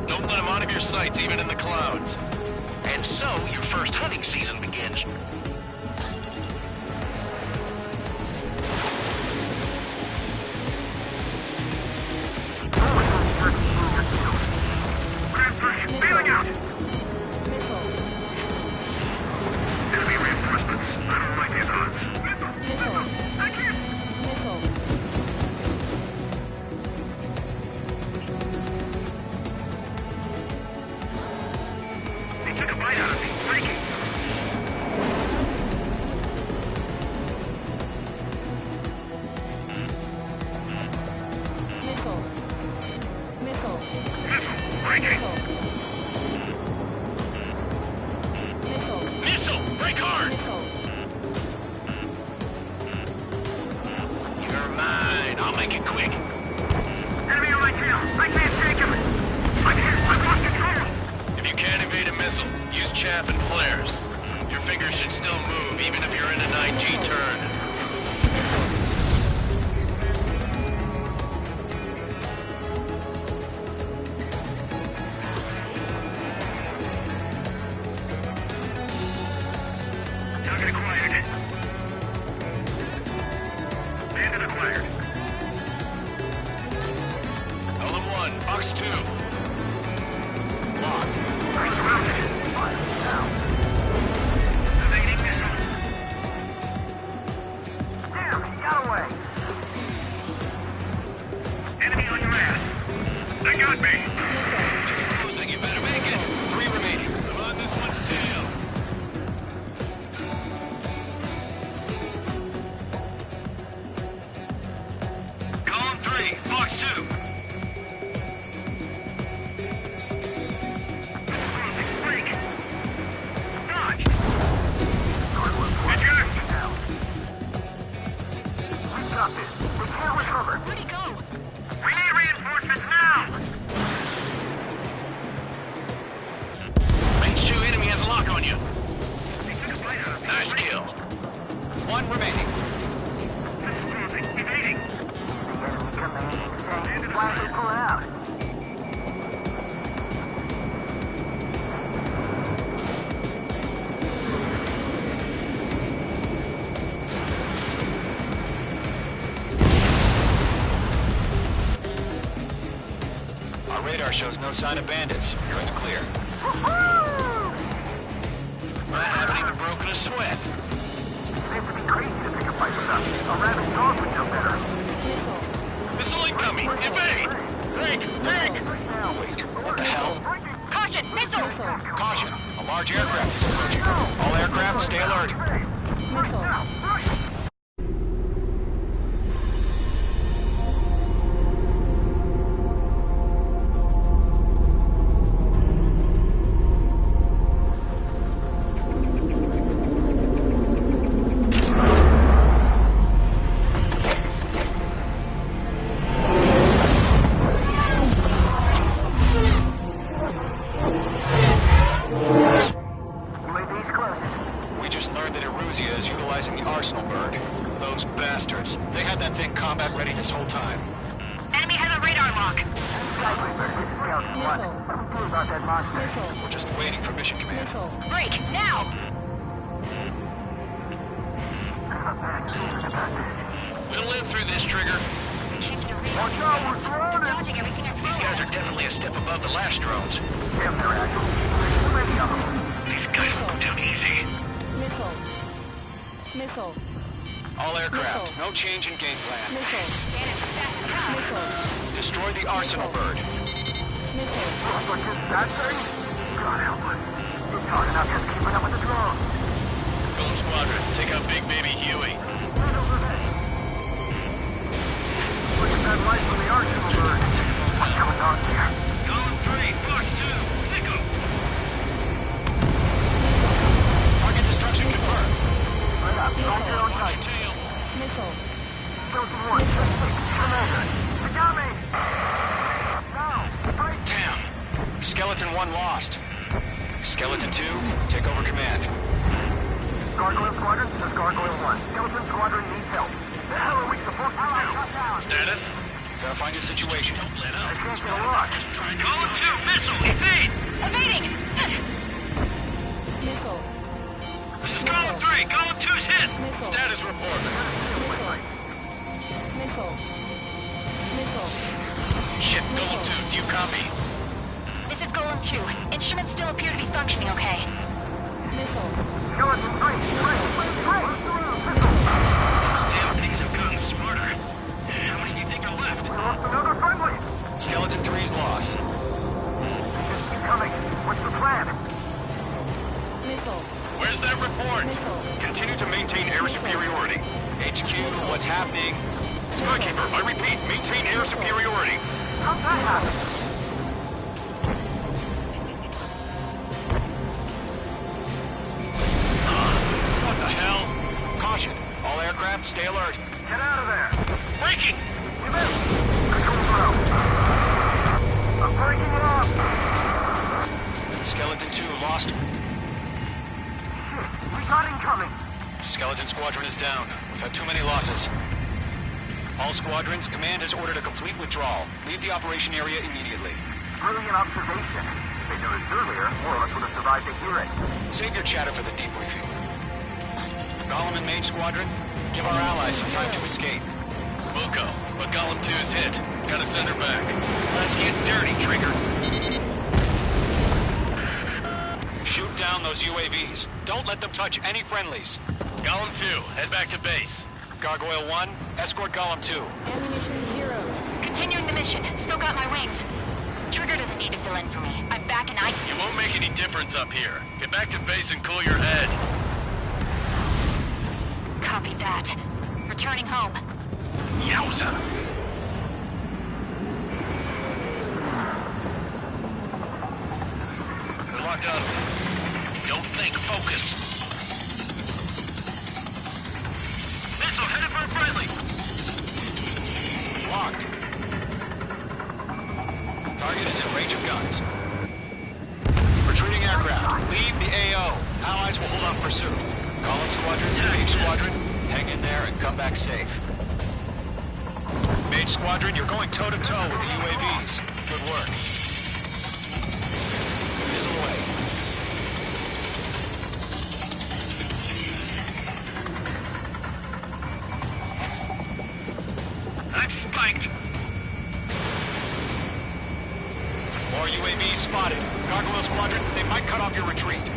Don't let him out of your sights, even in the clouds. And so, your first hunting season begins. Bailing out! Enemy reinforcements. I don't like these odds. I can't! They took a bite out of me. Breaking! Missile. Breaking! Missile! Break hard! You're mine. I'll make it quick. Enemy on my tail! I can't take him! I've lost control! If you can't evade a missile, use chaff and flares. Your fingers should still move, even if you're in a 9G turn. Target acquired. Bandit acquired. Golem 1, Box 2. Locked. Surrounded. Evading missile. Damn, he got away. Enemy on your ass. They got me. Closing, you better make it. 3 remaining. I'm on this one's tail. Column 3, Box 2. Break. Dodge. Eject. We got this. We can't recover. Where'd he go? We need reinforcements now. Mage 2 enemy has a lock on you. They took a bite out of me. Nice kill. 1 remaining. Evading. Why are they pulling out? Our radar shows no sign of bandits. You're in the clear. I haven't even broken a sweat. Seems to be crazy to pick a fight with us. A rabid dog would know better. Missile incoming! Evade! Break! Break! Wait, what the hell? Caution! Missile! Caution! A large aircraft is approaching. All aircraft, stay alert. We just learned that Eruzia is utilizing the Arsenal bird. Those bastards. They had that thing combat ready this whole time. Enemy has a radar lock. We're just waiting for mission command. Break, now! We'll live through this, Trigger. Watch out, we're surrounded! Dodging everything I throw. These guys are definitely a step above the last drones. Damn, they're actual. Too many of them. These guys will go down easy. Missile. All aircraft, no change in game plan. Missile. Bandits attack. Destroy the arsenal bird. What's that thing? God help us. It's hard enough just keeping up with the drone. Golem Squadron, take out Big Baby Huey. Right over there. Look at that light from the arsenal bird. What's going on here? Golem 3, Boss 2, pick 'em. Target destruction confirmed. Right up, back there on tight. Missile. Skeleton 1, Commander. You got me! Now, right. Damn. Skeleton 1 lost. Skeleton 2, take over command. Gargoyle Squadron, this is Gargoyle 1. Skeleton Squadron needs help. The hell are we supposed to do? Status? Verifying your situation. Don't let up. I can't get a lock. Just trying to... Golem 2, missile, evade! Evading! Missile. This is Golem 3, Golem 2's hit! Missile. Status report. Missile. Missile. Shit, Golem 2, do you copy? This is Golem 2. Instruments still appear to be functioning okay. Missile. Skeleton 3, Damn things have gotten smarter. How many do you think are left? We lost another friendly. Skeleton 3's lost. Keep coming. What's the plan? Missile. Where's that report? Missile. Continue to maintain air superiority. HQ, what's happening? Skykeeper, I repeat, maintain air superiority. How'd that happen? What the hell? Caution. All aircraft, stay alert. Get out of there. Breaking! You missed. Control throw. I'm breaking it off. Skeleton 2 lost. Shit, we got incoming. Skeleton Squadron is down. We've had too many losses. All squadrons, command has ordered a complete withdrawal. Leave the operation area immediately. Brilliant observation. If they noticed earlier, more of us would have survived to hear it. Save your chatter for the debriefing. Golem and Mage Squadron, give our allies some time to escape. We'll go, but Golem 2's hit. Gotta send her back. Let's get dirty, Trigger. Shoot down those UAVs. Don't let them touch any friendlies. Golem 2, head back to base. Gargoyle 1, escort Golem 2. Ammunition 0. Continuing the mission. Still got my wings. Trigger doesn't need to fill in for me. I'm back and You won't make any difference up here. Get back to base and cool your head. Copy that. Returning home. Yowza! We're locked up. Don't think, focus. Missile headed for a friendly. Locked. Target is in range of guns. Retreating aircraft. Leave the AO. Allies will hold off pursuit. Golem Squadron, Mage Squadron, hang in there and come back safe. Mage Squadron, you're going toe-to-toe with the UAVs. Good work. Missile away. I'm spiked. More UAVs spotted. Gargoyle Squadron, they might cut off your retreat.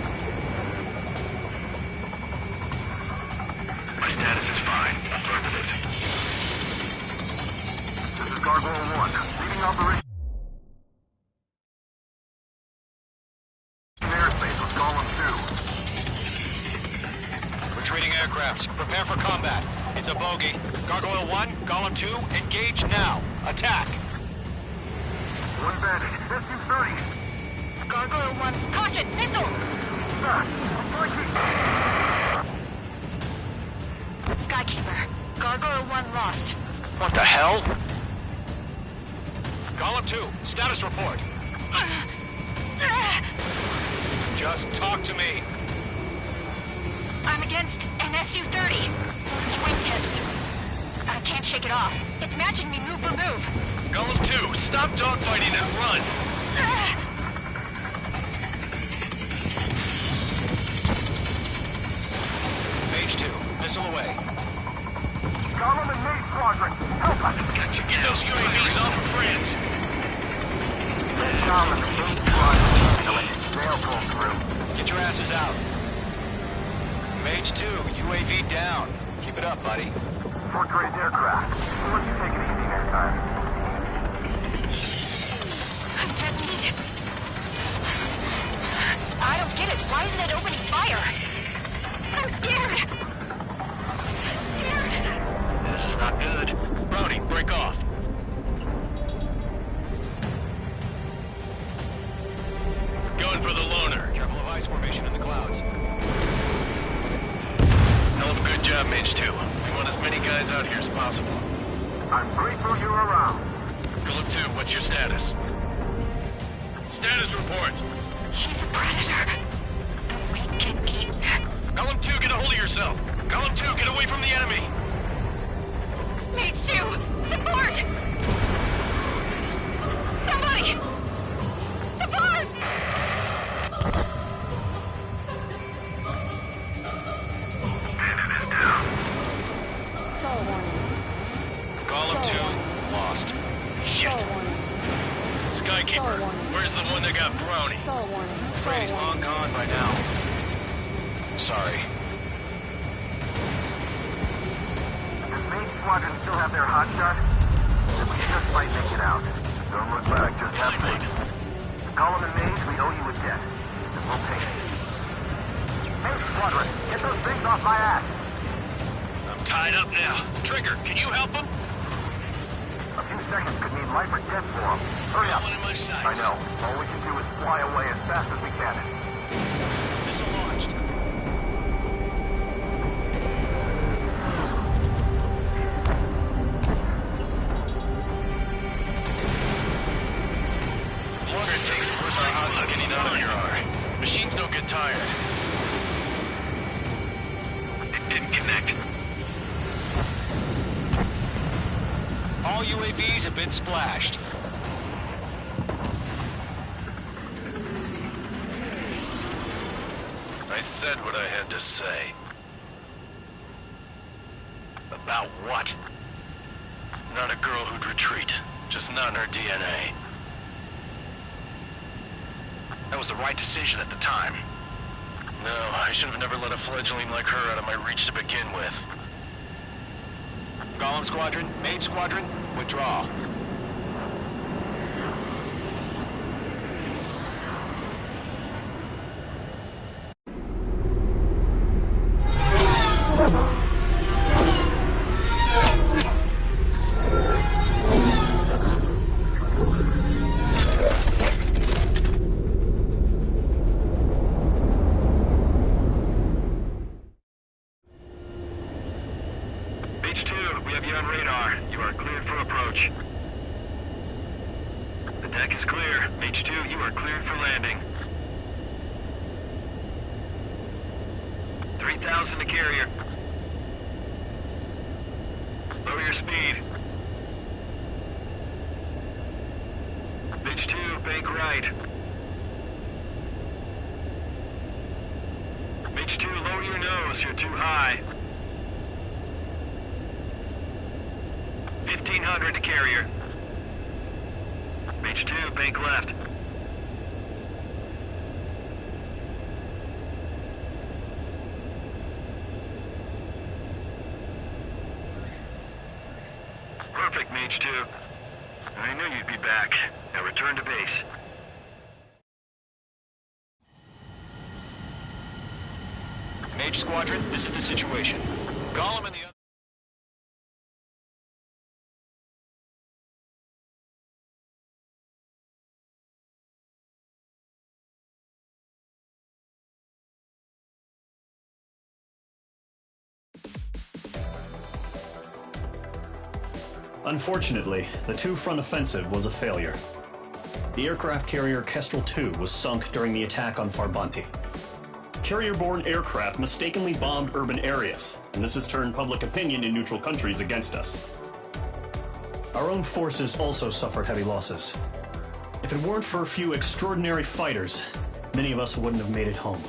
My status is fine. Affirmative. This is Gargoyle 1. Leading operation in airspace with Golem 2. Retreating aircrafts, prepare for combat. It's a bogey. Gargoyle 1, Golem 2, engage now. Attack. One bandit. SU-30. Gargoyle 1. Caution! Missile! Skykeeper. Gargoyle 1 lost. What the hell? Golem 2, status report. Just talk to me. I'm against an SU-30. Wingtips. I can't shake it off. It's matching me move for move. Golem 2, stop dogfighting and run. Mage 2, missile away. Golem and Mage Squadron, help us! Gotcha. Get those UAVs off of France. Golem and Mage Squadron, to let the trail pull through. Get your asses out. Mage 2, UAV down. Keep it up, buddy. Fort Gray's aircraft. We'll let you take it easy, man. time. I'm dead meat. I don't get it. Why isn't it opening fire? I'm scared. This is not good. Brody, break off. Going for the loner. Careful of ice formation in the clouds. Hell of a good job, Mage 2. We want as many guys out here as possible. I'm grateful you're around. Golem 2, what's your status? Status report. He's a predator. The weak can eat. Golem 2, get a hold of yourself. Golem 2, get away from the enemy. Mage 2, support! Somebody! Support! Golem 2, lost. Shit. Skykeeper, where's the one that got brownie? Afraid he's long gone by now. Sorry. Does main squadron still have their hotshot? We just might make it out. Don't look back, just have faith. Golem and Mage, we owe you a debt. And we'll pay it. Main squadron, get those things off my ass! I'm tied up now. Trigger, can you help him? A few seconds could mean life or death for them. Hurry up. One in my sights. I know. All we can do is fly away as fast as we can. Missile launched. The longer it takes, the worse our odds of getting out of here are. Machines don't get tired. It didn't connect. All UAVs have been splashed. I said what I had to say. About what? Not a girl who'd retreat. Just not in her DNA. That was the right decision at the time. No, I should have never let a fledgling like her out of my reach to begin with. Golem Squadron, Mage Squadron, withdraw. Beach 2, we have you on radar. You are cleared for approach. The deck is clear. Beach 2, you are cleared for landing. 3,000 to carrier. Lower your speed. Beach 2, bank right. Beach 2, lower your nose. You're too high. 1,500 to carrier. Beach 2, bank left. Perfect, Mage 2. I knew you'd be back. Now return to base. Mage Squadron, this is the situation. Golem and the other... Unfortunately, the two-front offensive was a failure. The aircraft carrier Kestrel II was sunk during the attack on Farbanti. Carrier-borne aircraft mistakenly bombed urban areas, and this has turned public opinion in neutral countries against us. Our own forces also suffered heavy losses. If it weren't for a few extraordinary fighters, many of us wouldn't have made it home.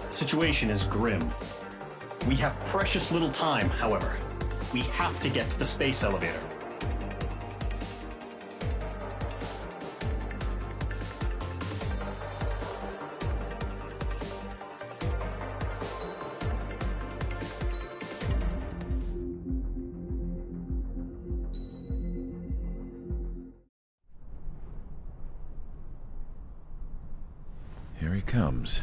The situation is grim. We have precious little time, however. We have to get to the space elevator. he comes.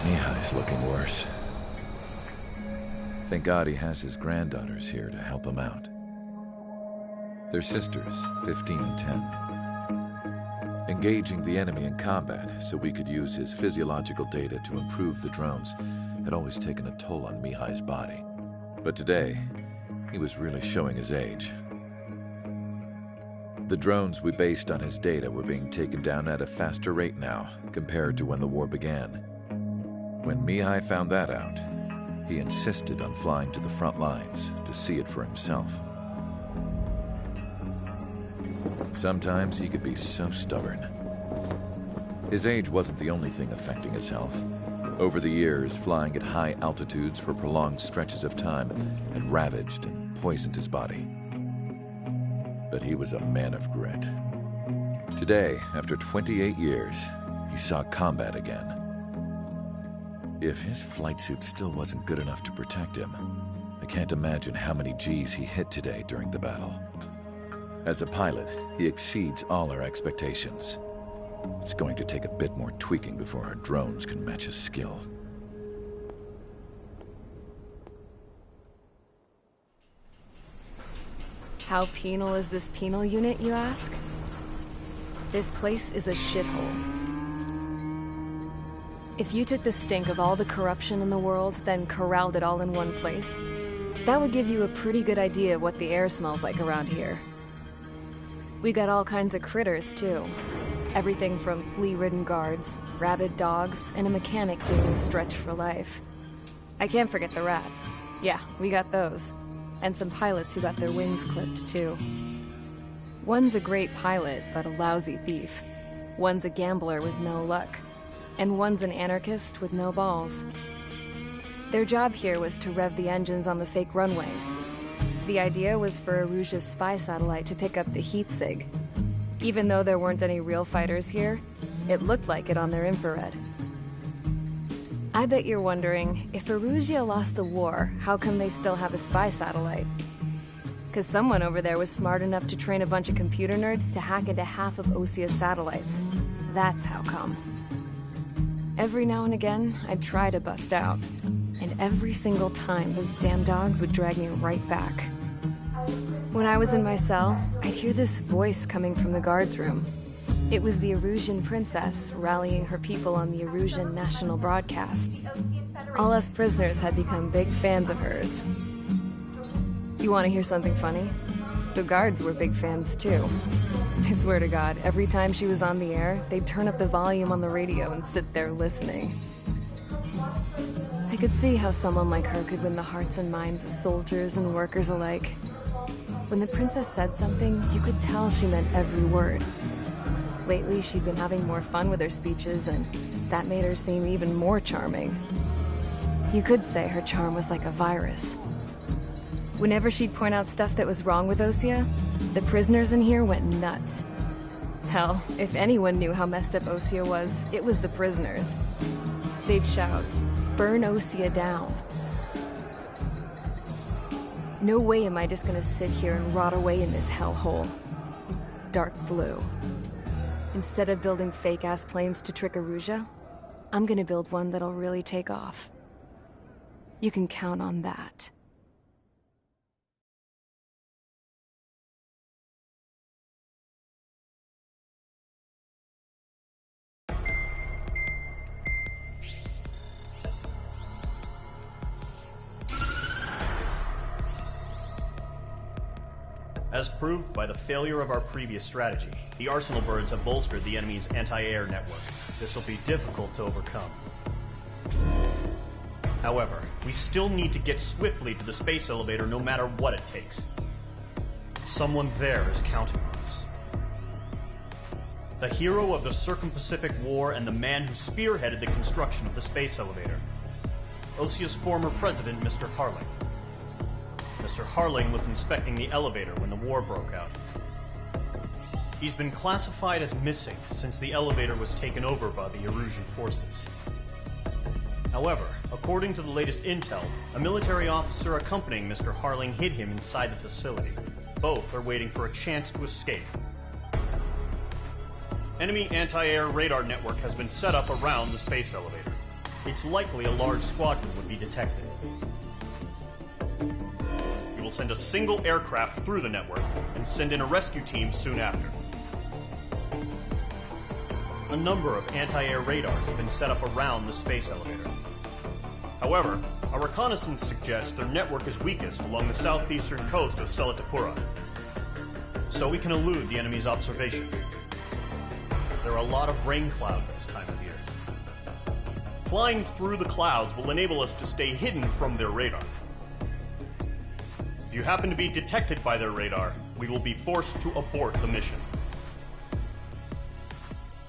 Mihai's looking worse. Thank God he has his granddaughters here to help him out. They're sisters, 15 and 10. Engaging the enemy in combat so we could use his physiological data to improve the drones had always taken a toll on Mihai's body. But today, he was really showing his age. The drones we based on his data were being taken down at a faster rate now compared to when the war began. When Mihai found that out, he insisted on flying to the front lines to see it for himself. Sometimes he could be so stubborn. His age wasn't the only thing affecting his health. Over the years, flying at high altitudes for prolonged stretches of time had ravaged and poisoned his body. But he was a man of grit. Today, after 28 years, he saw combat again. If his flight suit still wasn't good enough to protect him, I can't imagine how many G's he hit today during the battle. As a pilot, he exceeds all our expectations. It's going to take a bit more tweaking before our drones can match his skill. How penal is this penal unit, you ask? This place is a shithole. If you took the stink of all the corruption in the world, then corralled it all in one place, that would give you a pretty good idea of what the air smells like around here. We got all kinds of critters, too. Everything from flea-ridden guards, rabid dogs, and a mechanic doing a stretch for life. I can't forget the rats. Yeah, we got those. And some pilots who got their wings clipped, too. One's a great pilot, but a lousy thief. One's a gambler with no luck. And one's an anarchist with no balls. Their job here was to rev the engines on the fake runways. The idea was for Erusia's spy satellite to pick up the heat sig. Even though there weren't any real fighters here, it looked like it on their infrared. I bet you're wondering, if Erusia lost the war, how come they still have a spy satellite? Because someone over there was smart enough to train a bunch of computer nerds to hack into half of Osia's satellites. That's how come. Every now and again, I'd try to bust out. And every single time, those damn dogs would drag me right back. When I was in my cell, I'd hear this voice coming from the guards room. It was the Erusian princess rallying her people on the Erusian national broadcast. All us prisoners had become big fans of hers. You want to hear something funny? The guards were big fans too. I swear to God, every time she was on the air, they'd turn up the volume on the radio and sit there listening. I could see how someone like her could win the hearts and minds of soldiers and workers alike. When the princess said something, you could tell she meant every word. Lately, she'd been having more fun with her speeches, and that made her seem even more charming. You could say her charm was like a virus. Whenever she'd point out stuff that was wrong with Osia, the prisoners in here went nuts. Hell, if anyone knew how messed up Osia was, it was the prisoners. They'd shout, "Burn Osia down." No way am I just gonna sit here and rot away in this hellhole. Dark blue. Instead of building fake-ass planes to trick Erusia, I'm gonna build one that'll really take off. You can count on that. As proved by the failure of our previous strategy, the Arsenal birds have bolstered the enemy's anti-air network. This will be difficult to overcome. However, we still need to get swiftly to the space elevator no matter what it takes. Someone there is counting on us. The hero of the Circum-Pacific War and the man who spearheaded the construction of the space elevator. Osia's former president, Mr. Harling. Mr. Harling was inspecting the elevator when the war broke out. He's been classified as missing since the elevator was taken over by the Erusian forces. However, according to the latest intel, a military officer accompanying Mr. Harling hid him inside the facility. Both are waiting for a chance to escape. Enemy anti-air radar network has been set up around the space elevator. It's likely a large squadron would be detected. We will send a single aircraft through the network and send in a rescue team soon after. A number of anti-air radars have been set up around the space elevator. However, our reconnaissance suggests their network is weakest along the southeastern coast of Selatapura, so we can elude the enemy's observation. There are a lot of rain clouds this time of year. Flying through the clouds will enable us to stay hidden from their radar. If you happen to be detected by their radar, we will be forced to abort the mission.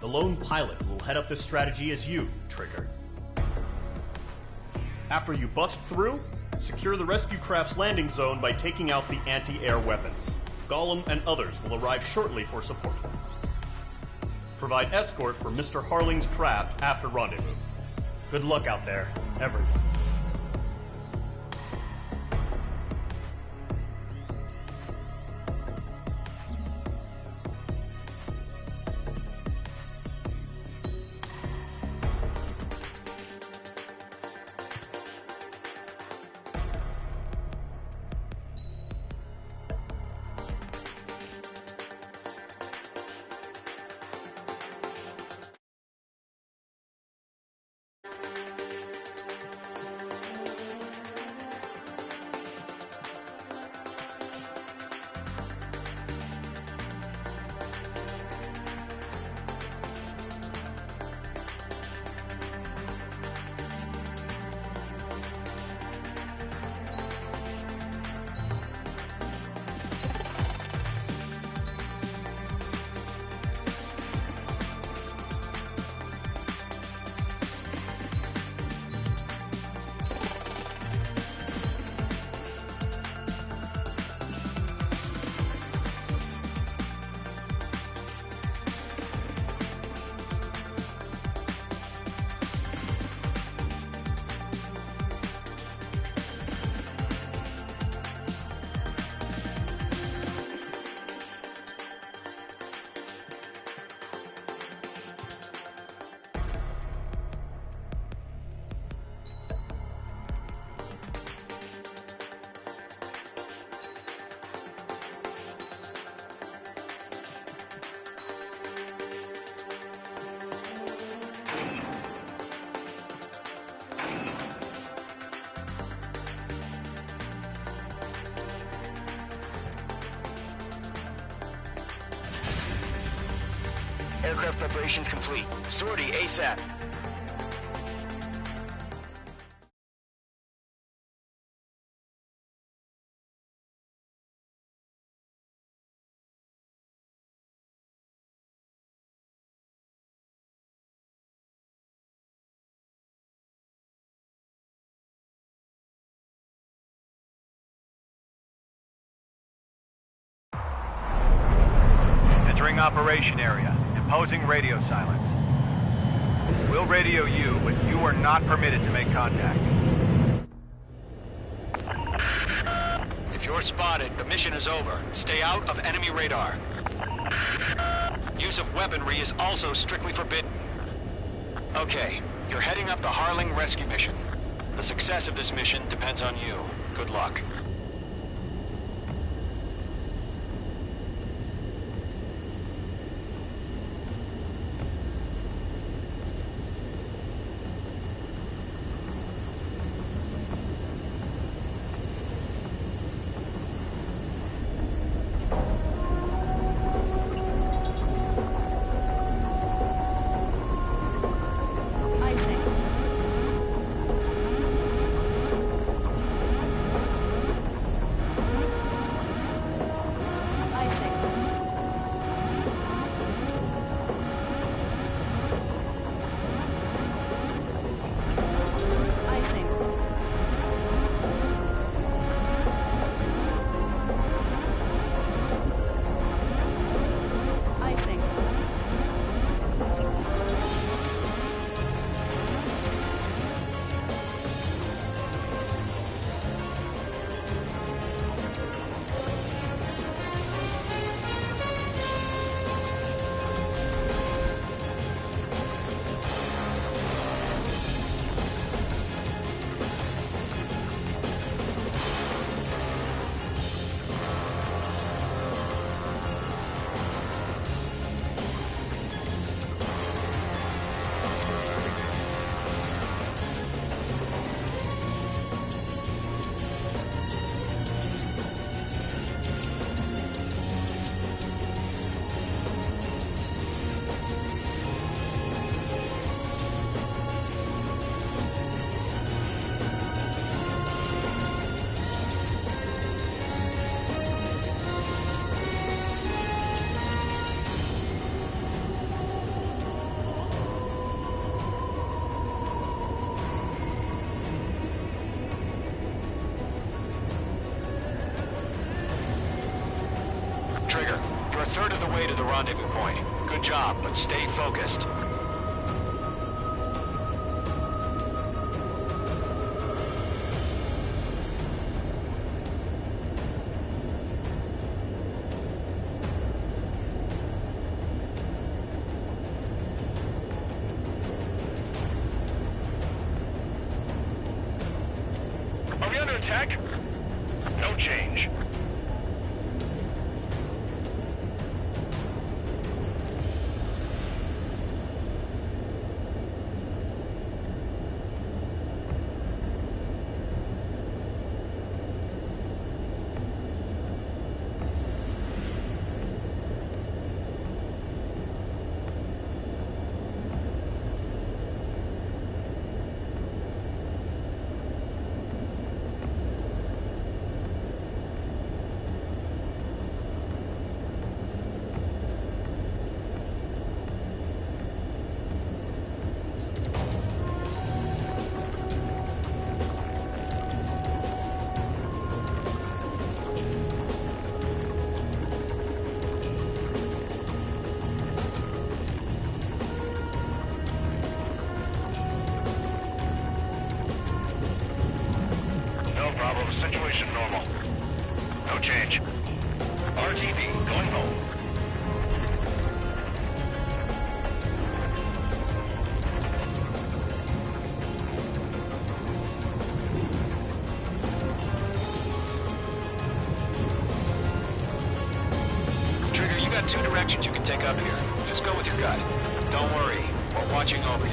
The lone pilot will head up this strategy as you, Trigger. After you bust through, secure the rescue craft's landing zone by taking out the anti-air weapons. Gollum and others will arrive shortly for support. Provide escort for Mr. Harling's craft after rendezvous. Good luck out there, everyone. Aircraft preparations complete. Sortie ASAP. Entering operation area. Imposing radio silence. We'll radio you, but you are not permitted to make contact. If you're spotted, the mission is over. Stay out of enemy radar. Use of weaponry is also strictly forbidden. Okay, you're heading up the Harling rescue mission. The success of this mission depends on you. Good luck. You're a third of the way to the rendezvous point. Good job, but stay focused. Are we under attack? No change. Bravo, situation normal. No change. RTB, going home. Trigger, you got two directions you can take up here. Just go with your gut. Don't worry, we're watching over you.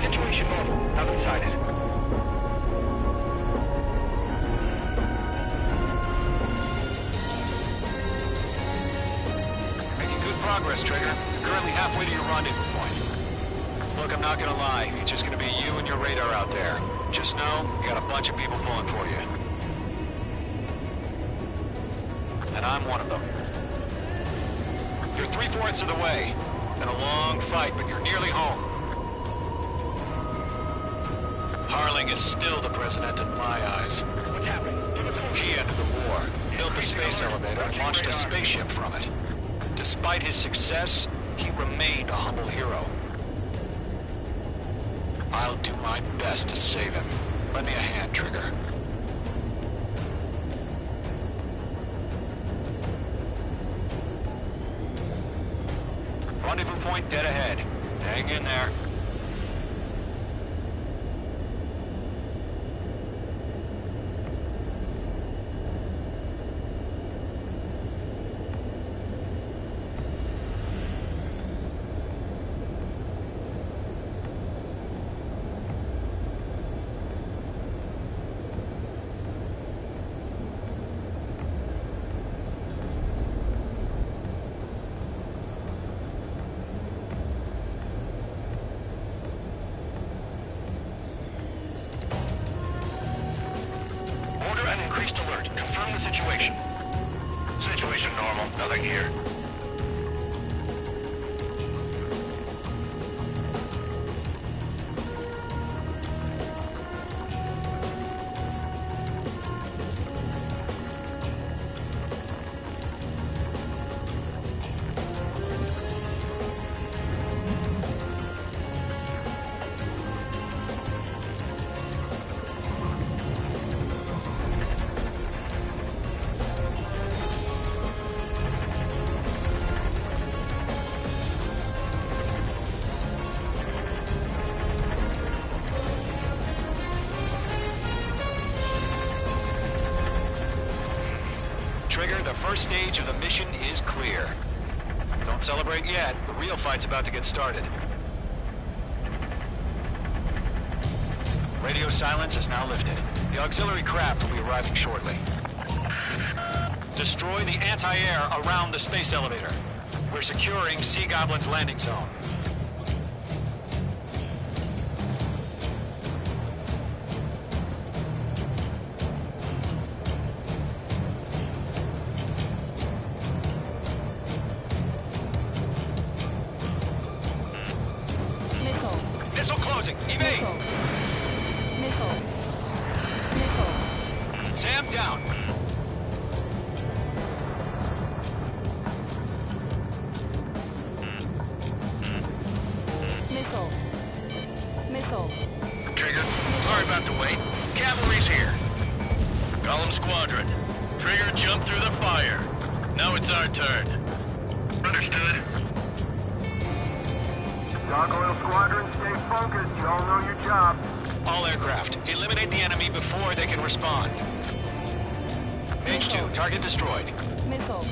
Situation normal. Nothing sighted. Making good progress, Trigger. You're currently halfway to your rendezvous point. Look, I'm not gonna lie. It's just gonna be you and your radar out there. Just know, you got a bunch of people pulling for you. And I'm one of them. You're 3/4 of the way. Been a long fight, but you're nearly home. Harling is still the president in my eyes. What's happening? He ended the war, built the space elevator, and launched a spaceship from it. Despite his success, he remained a humble hero. I'll do my best to save him. Lend me a hand, Trigger. Rendezvous point dead ahead. Hang in there. Order an increased alert. Confirm the situation. Situation normal. Nothing here. Trigger, the first stage of the mission is clear. Don't celebrate yet. The real fight's about to get started. Radio silence is now lifted. The auxiliary craft will be arriving shortly. Destroy the anti-air around the space elevator. We're securing Sea Goblin's landing zone. Missile closing. Evade. Missile. Sam down. Missile. Trigger, sorry about the wait. Cavalry's here. Golem Squadron. Trigger jumped through the fire. Now it's our turn. Understood. Gargoyle Squadron, stay focused. You all know your job. All aircraft, eliminate the enemy before they can respond. H2, target destroyed. Missile.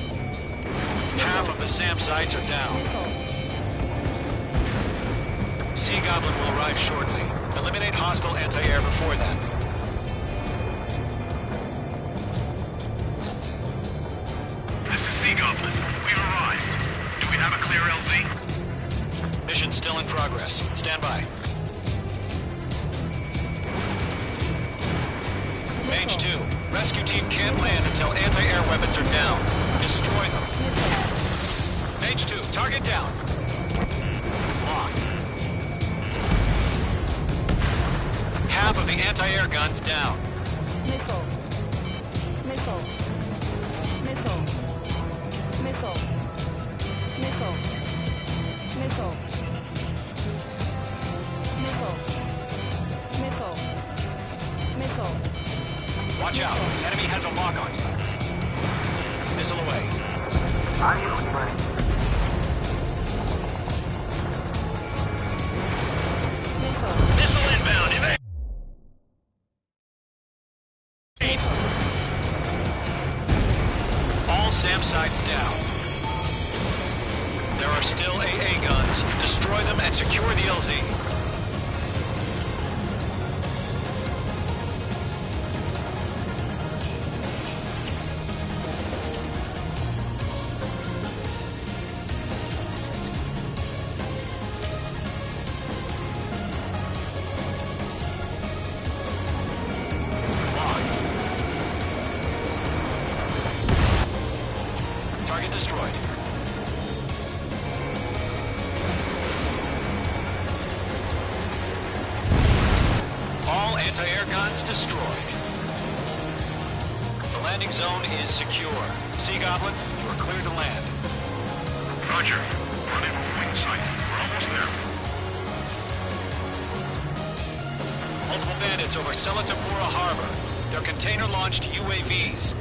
Half of the SAM sites are down. Sea Goblin will arrive shortly. Eliminate hostile anti-air before then. This is Sea Goblin. We've arrived. Do we have a clear LZ? Mission still in progress. Stand by. Mage 2, rescue team can't land until anti-air weapons are down. Destroy them. Mage 2, target down. Locked. Half of the anti-air guns down. Missile. Missile. Missile. Missile. Missile. Missile. Missile. Missile. Missile. Watch out. Enemy has a lock on you. Missile away. Adios, buddy. Missile inbound. Evade. All SAM sites down. There are still AA guns. Destroy them and secure the LZ. Target destroyed. All anti-air guns destroyed. The landing zone is secure. Sea Goblin, you are cleared to land. Roger. Rendezvous wing site. We're almost there. Multiple bandits over Selatapura Harbor. They're container-launched UAVs.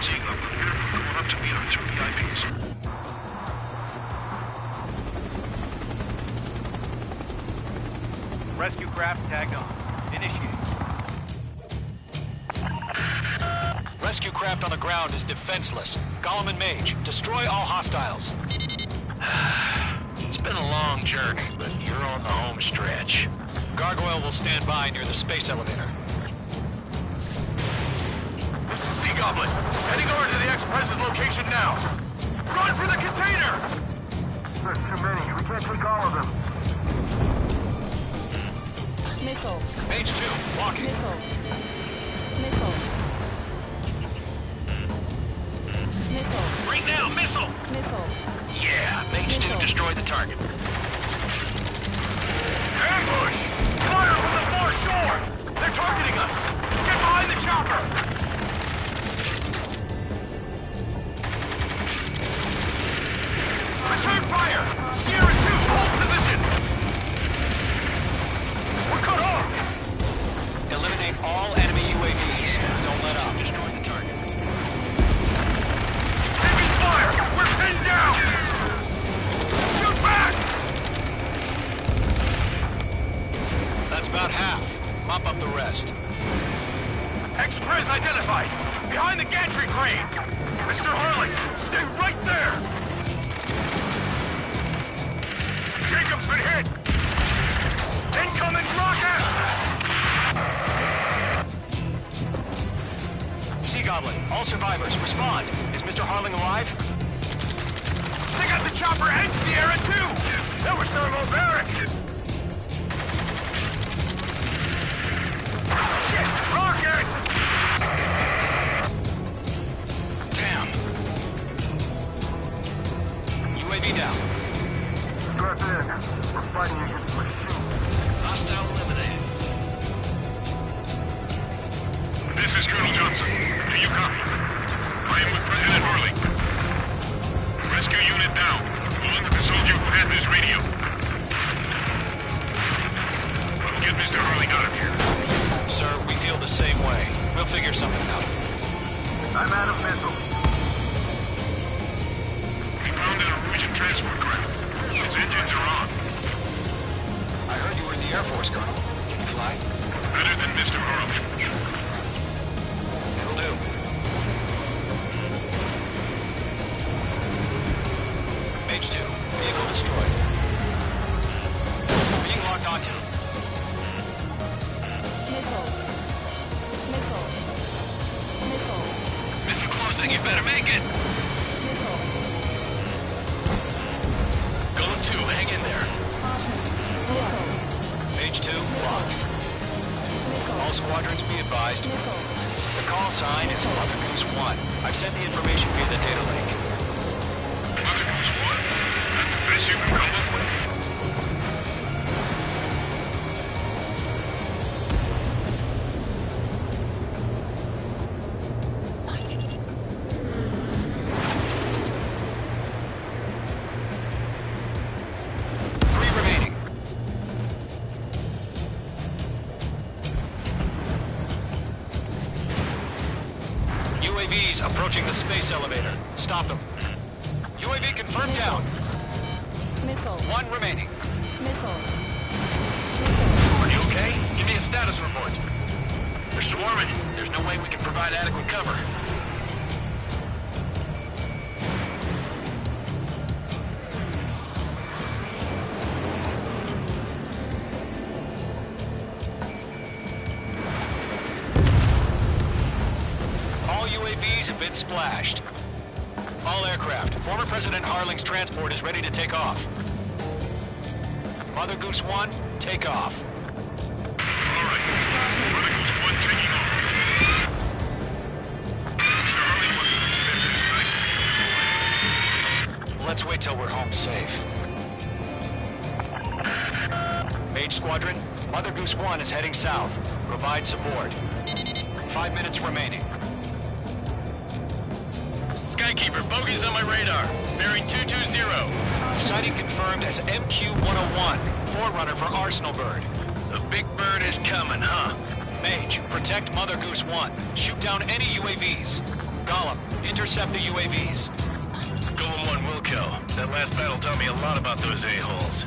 Sea Goblin here. Going up to meet our two VIPs. Rescue craft tagged on. Initiate. Rescue craft on the ground is defenseless. Golem and Mage, destroy all hostiles. It's been a long journey, but you're on the home stretch. Gargoyle will stand by near the space elevator. This is Sea Goblin. Heading over to the Express's location now. Run for the container! There's too many. We can't take all of them. Missile. Mage 2, walking. Missile. Missile. Missile. Right now, missile! Missile. Yeah, Mage 2 destroyed the target. Ambush! Fire from the far shore! They're targeting us! Get behind the chopper! Return fire! Sierra 2, hold position! We're cut off! Eliminate all enemy UAVs. Don't let up. Destroy the target. Taking fire! We're pinned down! Shoot back! That's about half. Mop up the rest. Express identified! Behind the gantry crane! Mr. Hurley, stay right there! Jacob's been hit! Incoming rocket! All survivors, respond. Is Mr. Harling alive? They got the chopper heading to the area too! That was thermobaric! Shit! Rocket! Damn. UAV down. Strap in. We're fighting against machines. Hostile eliminated. This is Colonel Johnson. Do you copy? I am with President Harling. Rescue unit down, along with the soldier who had this radio. We'll get Mr. Harling out of here. Sir, we feel the same way. We'll figure something out. I'm out of missiles. We found an Erusian transport craft. Its engines are on. I heard you were in the Air Force, Colonel. Can you fly? Better than Mr. Harling. It'll do. Mage 2, vehicle destroyed. Being locked onto. Missile closing, you better make it. Golem 2, hang in there. Mage 2, locked. All squadrons be advised. The call sign is Mother Goose 1. I've sent the information via the data link. Mother Goose 1? That's the best you can come up with. Three remaining. UAVs approaching the space elevator. Stop them. UAV confirmed down. One remaining. Are you okay? Give me a status report. They're swarming. There's no way we can provide adequate cover. All UAVs have been splashed. All aircraft. Former President Harling's transport is ready to take off. Mother Goose 1, take off. All right. Mother Goose 1 taking off. Mr. Harling wasn't expecting this. Let's wait till we're home safe. Mage Squadron, Mother Goose 1 is heading south. Provide support. 5 minutes remaining. Skykeeper, bogeys on my radar. Bearing 220. Sighting confirmed as MQ-101, forerunner for Arsenal Bird. The big bird is coming, huh? Mage, protect Mother Goose 1. Shoot down any UAVs. Gollum, intercept the UAVs. Golem 1 will kill. That last battle taught me a lot about those a-holes.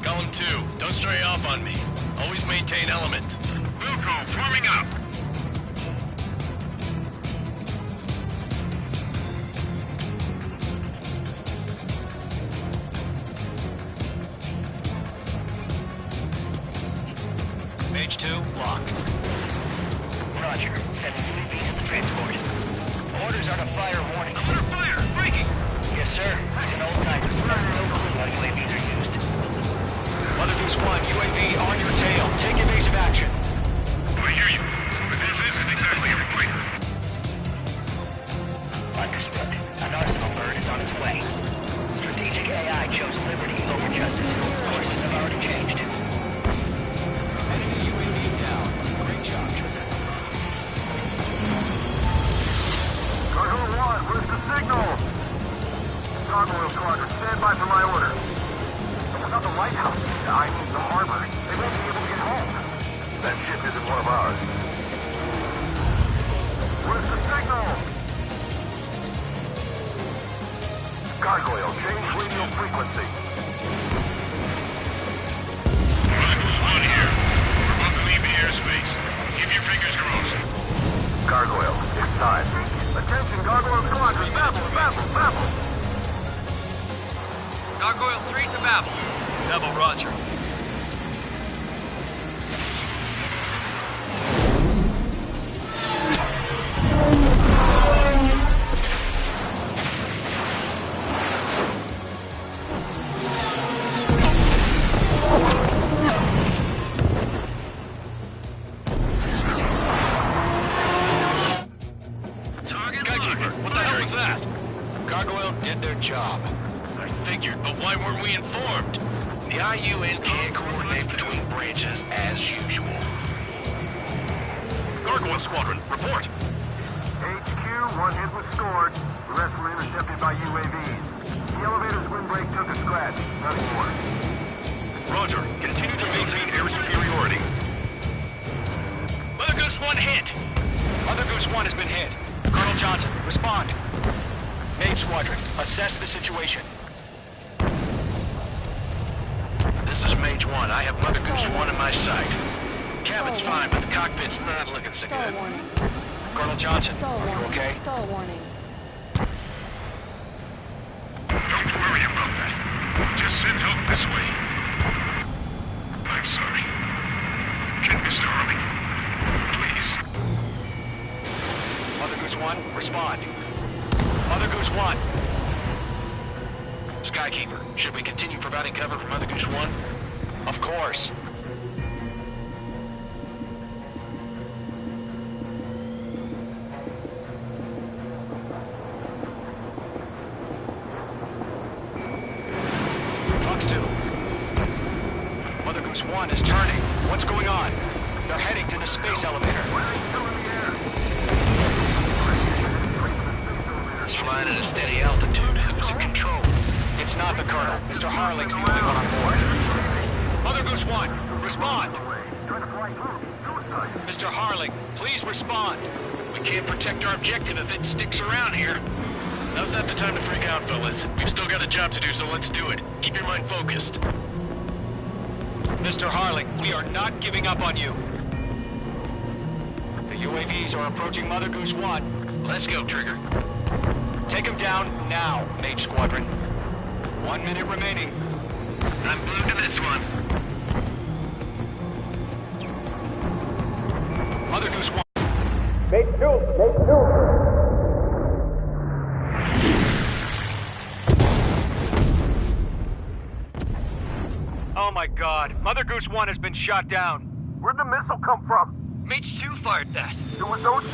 Golem 2, don't stray off on me. Always maintain element. Wilco, forming up. Mage 2, locked. Roger. Sending UAVs to the transport. Orders are to fire warning. I'm under fire! Breaking! Yes, sir. He's an old timer. No clue how UAVs are used. Mother Goose 1, UAV on your tail. Take evasive action. I hear you, but this isn't exactly a fight. Understood. An Arsenal Bird is on its way. Strategic AI chose liberty over justice. Courses have already changed. Enemy UAV down. Great job, Trigger. Cargo 1, where's the signal? Gargoyle Squadron, stand by for my order. Someone's on the lighthouse. I mean the harbor. They won't be able to get home. That ship isn't one of ours. Where's the signal? Gargoyle, change radio frequency. On here. We're about to leave the airspace. Keep your fingers crossed. Gargoyle, it's time. Attention, Gargoyle Squadron, babble. Gargoyle 3 to Babel. Babel, roger. job. I figured, but why weren't we informed? The IUN can't coordinate between branches as usual. Gargoyle Squadron, report. HQ, one hit was scored. The rest were intercepted by UAVs. The elevator's windbreak took a scratch. Nothing more. Roger. Continue to maintain air superiority. Mother Goose 1 hit. Mother Goose 1 has been hit. Colonel Johnson, respond. Mage Squadron, assess the situation. This is Mage 1. I have Mother Goose 1 in my sight. Cabin's fine, but the cockpit's not looking so good. Colonel Johnson, are you okay? Stall warning. Don't worry about that. Just send help this way. I'm sorry. Get Mr. Harling. Please. Mother Goose 1, respond. Mother Goose 1. Skykeeper, should we continue providing cover for Mother Goose 1? Of course. Fox 2. Mother Goose 1 is turning. What's going on? They're heading to the space elevator. It's flying at a steady altitude. Who's in control? It's not the Colonel. Mr. Harling's the only one on board. Mother Goose 1, respond! Mr. Harling, please respond! We can't protect our objective if it sticks around here. Now's not the time to freak out, fellas. We've still got a job to do, so let's do it. Keep your mind focused. Mr. Harling, we are not giving up on you. The UAVs are approaching Mother Goose 1. Let's go, Trigger. Take him down now, Mage Squadron. 1 minute remaining. I'm glued to this one. Mother Goose 1. Mate 2! Mate 2! Oh my god. Mother Goose 1 has been shot down. Where'd the missile come from? Mage 2 fired that. It was Ocean.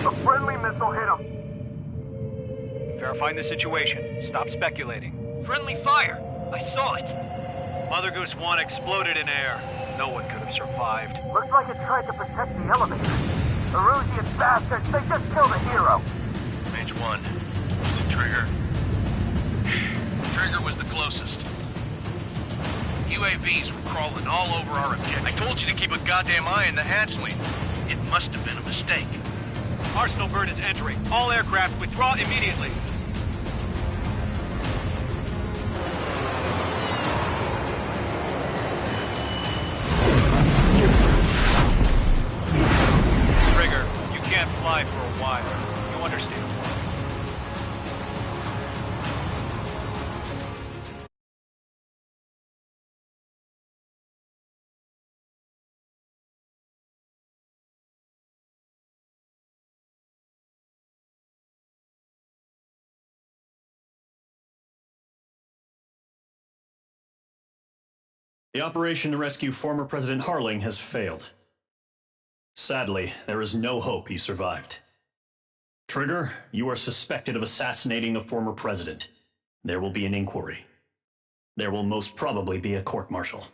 A friendly missile hit him. Verifying the situation. Stop speculating. Friendly fire. I saw it. Mother Goose 1 exploded in air. No one could have survived. Looks like it tried to protect the elevator. The Rusian bastards, they just killed a hero. Mage 1. Was it Trigger? Trigger was the closest. UAVs were crawling all over our objective. I told you to keep a goddamn eye on the hatchling. It must have been a mistake. Arsenal bird is entering. All aircraft withdraw immediately. Trigger, you can't fly for a while. You understand? The operation to rescue former President Harling has failed. Sadly, there is no hope he survived. Trigger, you are suspected of assassinating the former president. There will be an inquiry. There will most probably be a court-martial.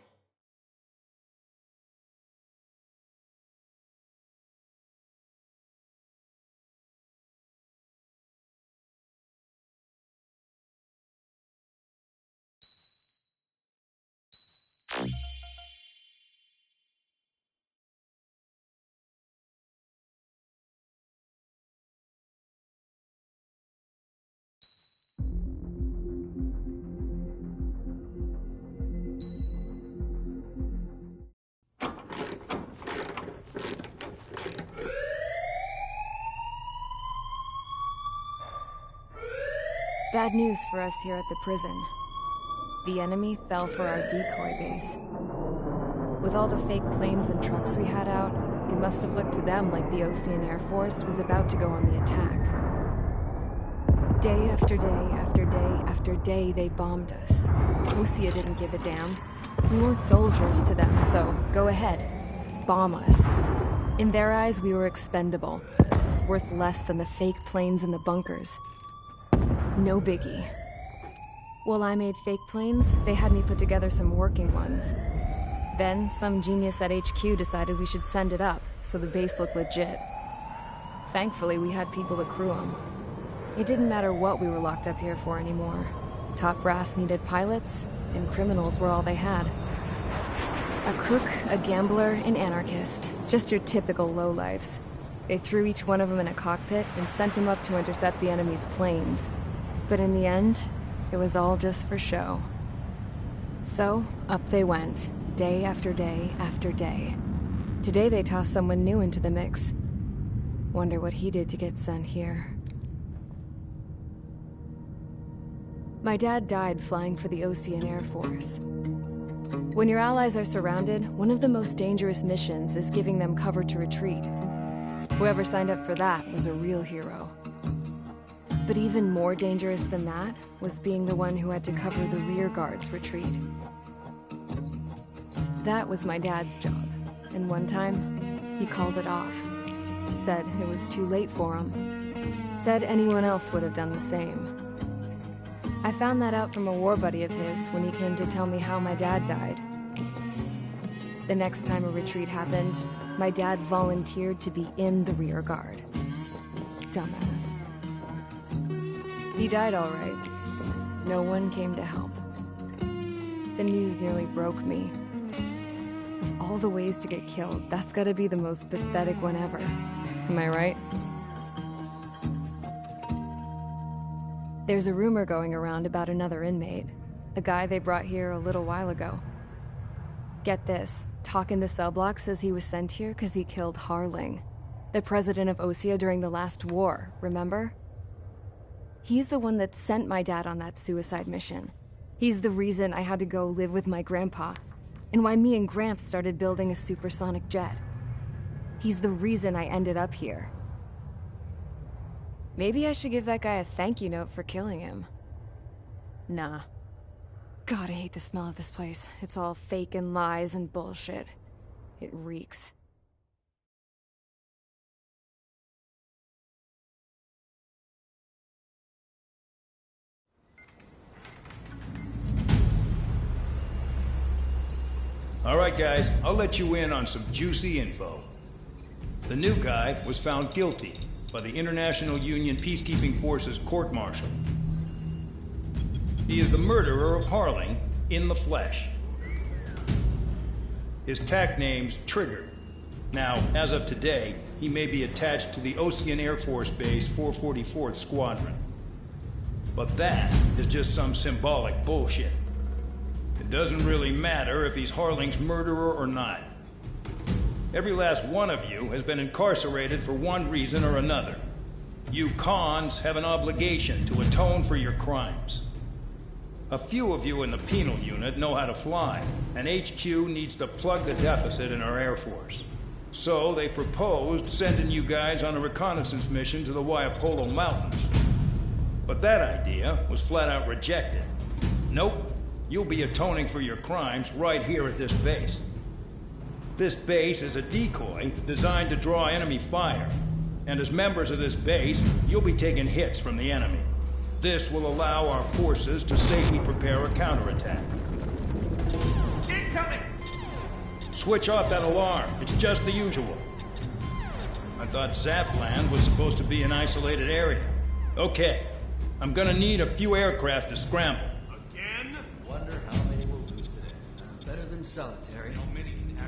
Bad news for us here at the prison. The enemy fell for our decoy base. With all the fake planes and trucks we had out, it must have looked to them like the Ocean Air Force was about to go on the attack. Day after day after day after day, they bombed us. Osea didn't give a damn. We weren't soldiers to them, so go ahead. Bomb us. In their eyes, we were expendable. Worth less than the fake planes in the bunkers. No biggie. While I made fake planes, they had me put together some working ones. Then, some genius at HQ decided we should send it up, so the base looked legit. Thankfully, we had people to crew them. It didn't matter what we were locked up here for anymore. Top brass needed pilots, and criminals were all they had. A crook, a gambler, an anarchist. Just your typical lowlifes. They threw each one of them in a cockpit and sent them up to intercept the enemy's planes. But in the end, it was all just for show. So, up they went, day after day after day. Today they tossed someone new into the mix. Wonder what he did to get sent here. My dad died flying for the Ocean Air Force. When your allies are surrounded, one of the most dangerous missions is giving them cover to retreat. Whoever signed up for that was a real hero. But even more dangerous than that was being the one who had to cover the rear guard's retreat. That was my dad's job, and one time, he called it off. Said it was too late for him. Said anyone else would have done the same. I found that out from a war buddy of his when he came to tell me how my dad died. The next time a retreat happened, my dad volunteered to be in the rear guard. Dumbass. He died all right. No one came to help. The news nearly broke me. Of all the ways to get killed, that's gotta be the most pathetic one ever. Am I right? There's a rumor going around about another inmate. A guy they brought here a little while ago. Get this, talk in the cell block says he was sent here because he killed Harling, the president of Osea during the last war, remember? He's the one that sent my dad on that suicide mission. He's the reason I had to go live with my grandpa, and why me and Gramps started building a supersonic jet. He's the reason I ended up here. Maybe I should give that guy a thank you note for killing him. Nah. God, I hate the smell of this place. It's all fake and lies and bullshit. It reeks. All right, guys, I'll let you in on some juicy info. The new guy was found guilty by the International Union Peacekeeping Forces court-martial. He is the murderer of Harling in the flesh. His TAC name's Trigger. Now, as of today, he may be attached to the Ocean Air Force Base 444th Squadron. But that is just some symbolic bullshit. It doesn't really matter if he's Harling's murderer or not. Every last one of you has been incarcerated for one reason or another. You cons have an obligation to atone for your crimes. A few of you in the penal unit know how to fly, and HQ needs to plug the deficit in our Air Force. So they proposed sending you guys on a reconnaissance mission to the Waiapolo Mountains. But that idea was flat out rejected. Nope. You'll be atoning for your crimes right here at this base. This base is a decoy designed to draw enemy fire. And as members of this base, you'll be taking hits from the enemy. This will allow our forces to safely prepare a counterattack. Incoming! Switch off that alarm. It's just the usual. I thought Zapland was supposed to be an isolated area. Okay. I'm gonna need a few aircraft to scramble. Wonder how many we'll lose today. Better than solitary.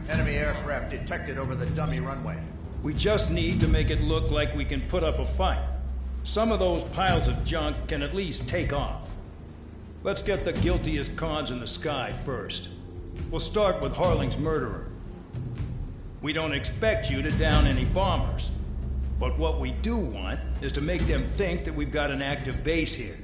Enemy aircraft detected over the dummy runway. We just need to make it look like we can put up a fight. Some of those piles of junk can at least take off. Let's get the guiltiest cons in the sky first. We'll start with Harling's murderer. We don't expect you to down any bombers. But what we do want is to make them think that we've got an active base here.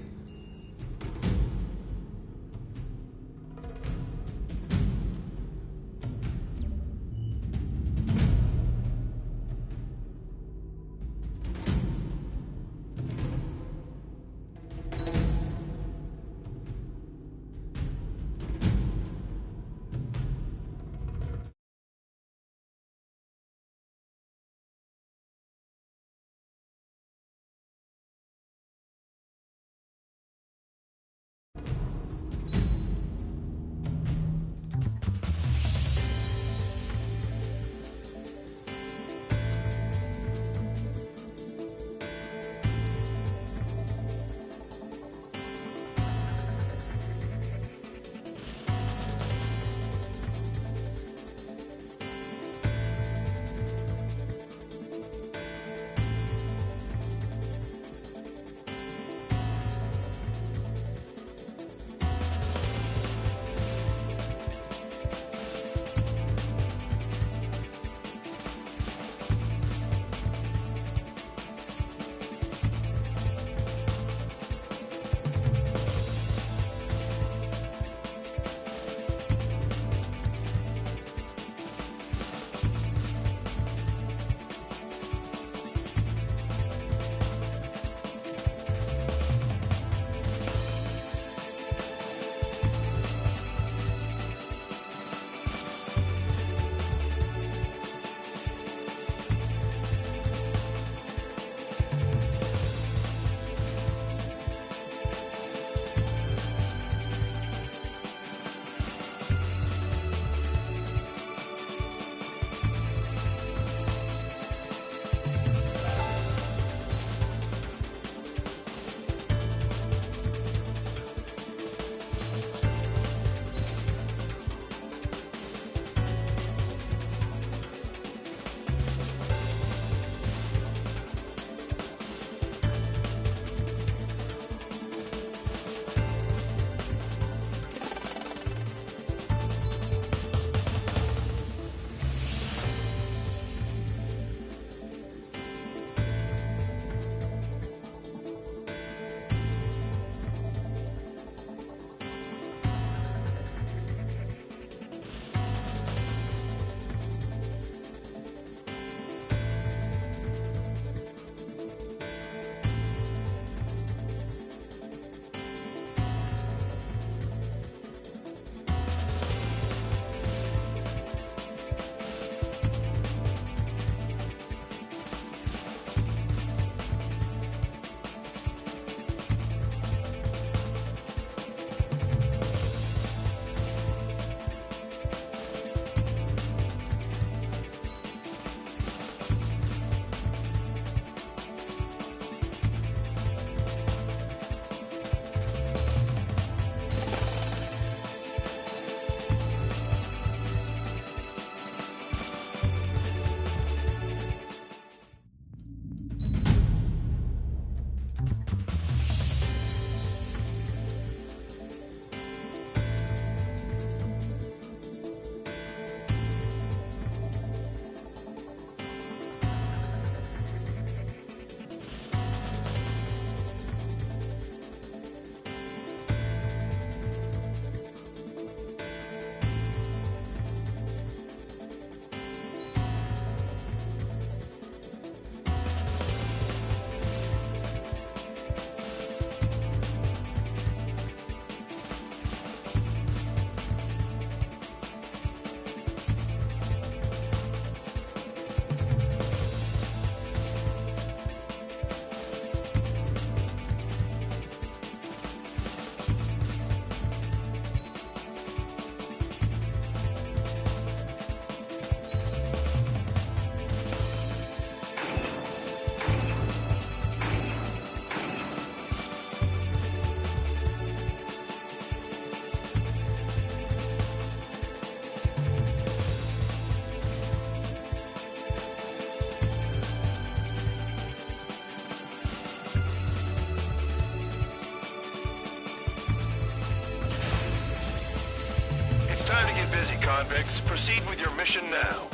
busy, convicts. Proceed with your mission now.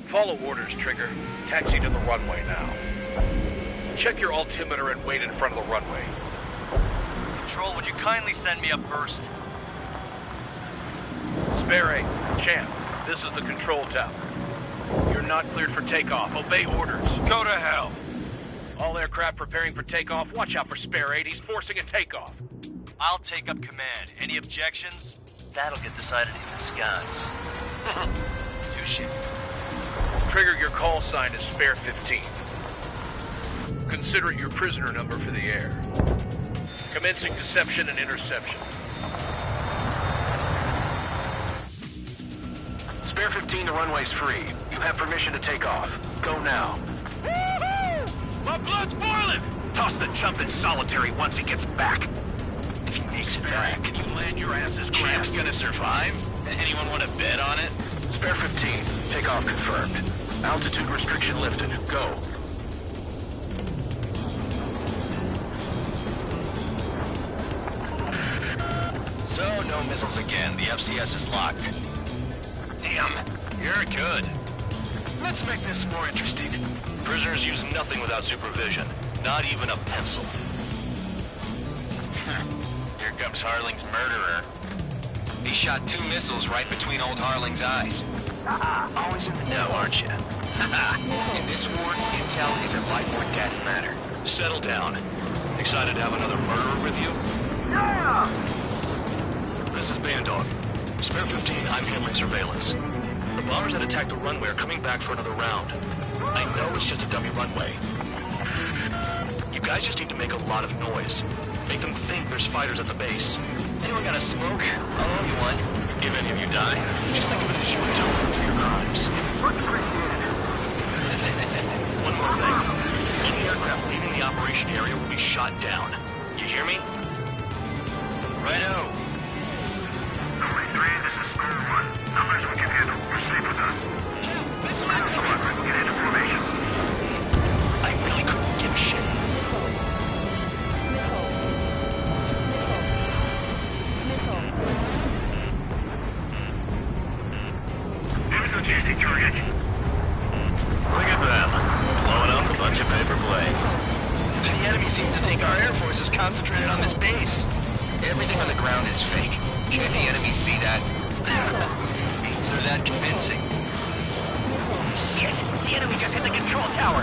Follow orders, Trigger. Taxi to the runway now. Check your altimeter and wait in front of the runway. Control, would you kindly send me up first? Spare 8, Champ, this is the control tower. You're not cleared for takeoff. Obey orders. Go to hell. All aircraft preparing for takeoff. Watch out for Spare 8. He's forcing a takeoff. I'll take up command. Any objections? That'll get decided in the skies. Touche. Trigger, your call sign is Spare 15. Consider it your prisoner number for the air. Commencing deception and interception. Spare 15, the runway's free. You have permission to take off. Go now. Woohoo! My blood's boiling! Toss the chump in solitary once he gets back. If he makes it Spare, back, can you land your asses Camp's gonna survive? Anyone want to bet on it? Spare 15, takeoff confirmed. Altitude restriction lifted. Go. So, no missiles again. The FCS is locked. Damn, you're good. Let's make this more interesting. Prisoners use nothing without supervision. Not even a pencil. Here comes Harling's murderer. He shot 2 missiles right between old Harling's eyes. Always in the know, aren't you? In this war, intel is a life or death matter. Settle down. Excited to have another murderer with you? Yeah! This is Bandog. Spare 15, I'm handling surveillance. The bombers that attacked the runway are coming back for another round. I know it's just a dummy runway. You guys just need to make a lot of noise. Make them think there's fighters at the base. Anyone got a smoke? I'll owe you one. If any of you die, just think of it as you atone for your crimes. One more thing. Any aircraft leaving the operation area will be shot down. You hear me? Righto. 3, this is School 1. Numbers we can handle. Proceed with us. This is Squadron, get into formation. I really couldn't give a shit. Here's logistic target. Look at them. Blowing up a bunch of paper planes. The enemy seems to think our Air Force is concentrated on this base. Everything on the ground is fake. Can the enemy see that? Means they're that convincing. Shit! The enemy just hit the control tower!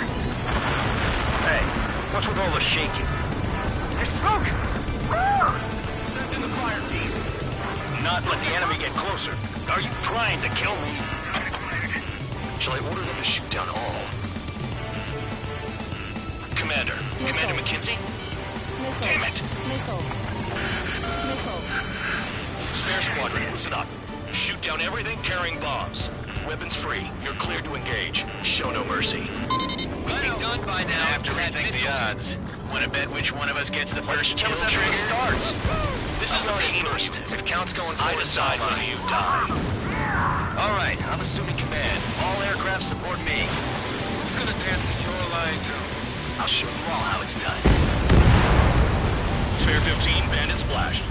Hey, what's with all the shaking? There's smoke! Send in the fire team. Not let the enemy get closer. Are you trying to kill me? Shall I order them to shoot down all? Commander McKinsey? Damn it! Spare squadron, listen up. Shoot down everything carrying bombs. Weapons free. You're cleared to engage. Show no mercy. We'll be done by now. After we think the odds. Want to bet which one of us gets the first kill Tell us trigger? after it starts. This is the main first. If count's going forward, I decide whether you die. All right, I'm assuming command. All aircraft support me. Who's gonna dance to your line too? I'll show you all how it's done. Spare 15, bandit splashed.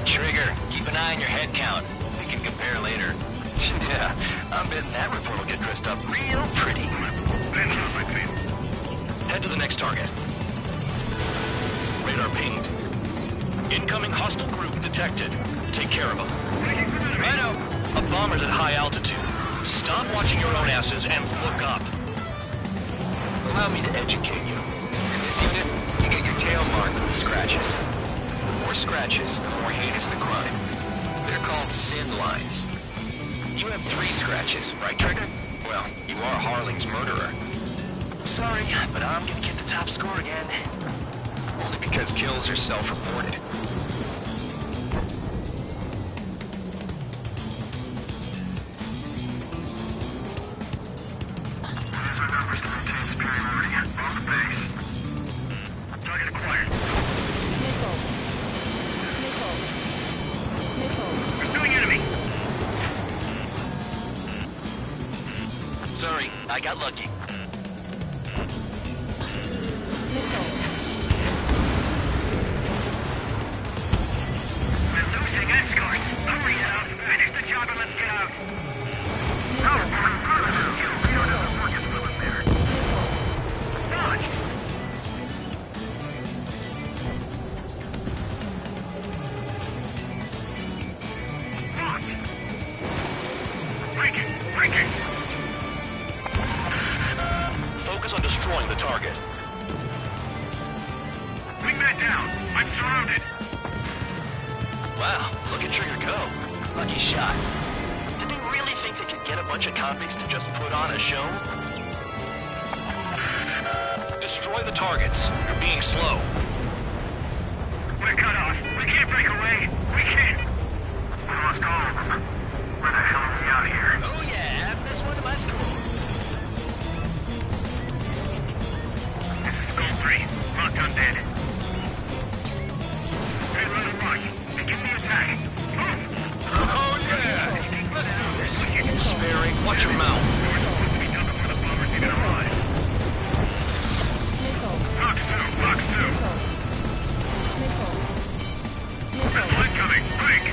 Trigger, keep an eye on your head count. We can compare later. Yeah, I'm betting that report will get dressed up real pretty. Head to the next target. Radar pinged. Incoming hostile group detected. Take care of them. Righto. A bomber's at high altitude. Stop watching your own asses and look up. Allow me to educate you. In this unit, you get your tail marked with scratches. The more scratches, the more heinous the crime. They're called sin lines. You have 3 scratches, right, Trigger? Well, you are Harling's murderer. Sorry, but I'm gonna get the top score again. Only because kills are self-reported. These are numbers to maintain. I got lucky. We're losing escorts. Hurry now. Finish the job and let's get out. No, we're in front of you. We don't have the focus moving there. Dodge. Break it! Break it! Focus on destroying the target. Bring that down! I'm surrounded! Wow, look at Trigger go. Lucky shot. Did they really think they could get a bunch of convicts to just put on a show? Destroy the targets. You're being slow. We're cut off. We can't break away. We can't. We lost all of them. Where the hell are we out here? Oh yeah, add this one to my score. This is School 3. Locked on bandit. Hey, run and rush. Begin the attack. Move! Oh yeah! Let's do this. Sparing, watch your mouth. We're supposed to be done before the bombers even arrive. Box 2, box 2. Missile incoming. Break!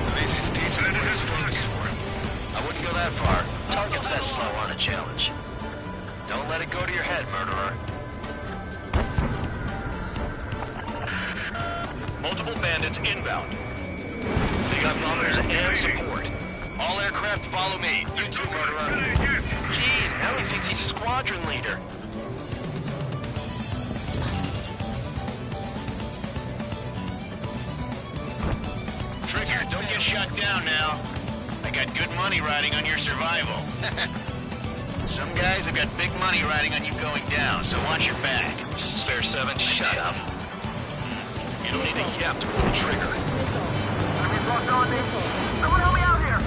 At least it's decent at what he's famous for. I wouldn't go that far. Targets that slow aren't a challenge. Don't let it go to your head, murderer. Multiple bandits inbound. They got bombers and support. All aircraft follow me. You too, murderer. Jeez, now he thinks he's squadron leader. Trigger, don't get shut down now. I got good money riding on your survival. Some guys have got big money riding on you going down, so watch your back. Spare 7, shut up. You don't need a yap to pull the trigger. Someone help me out here!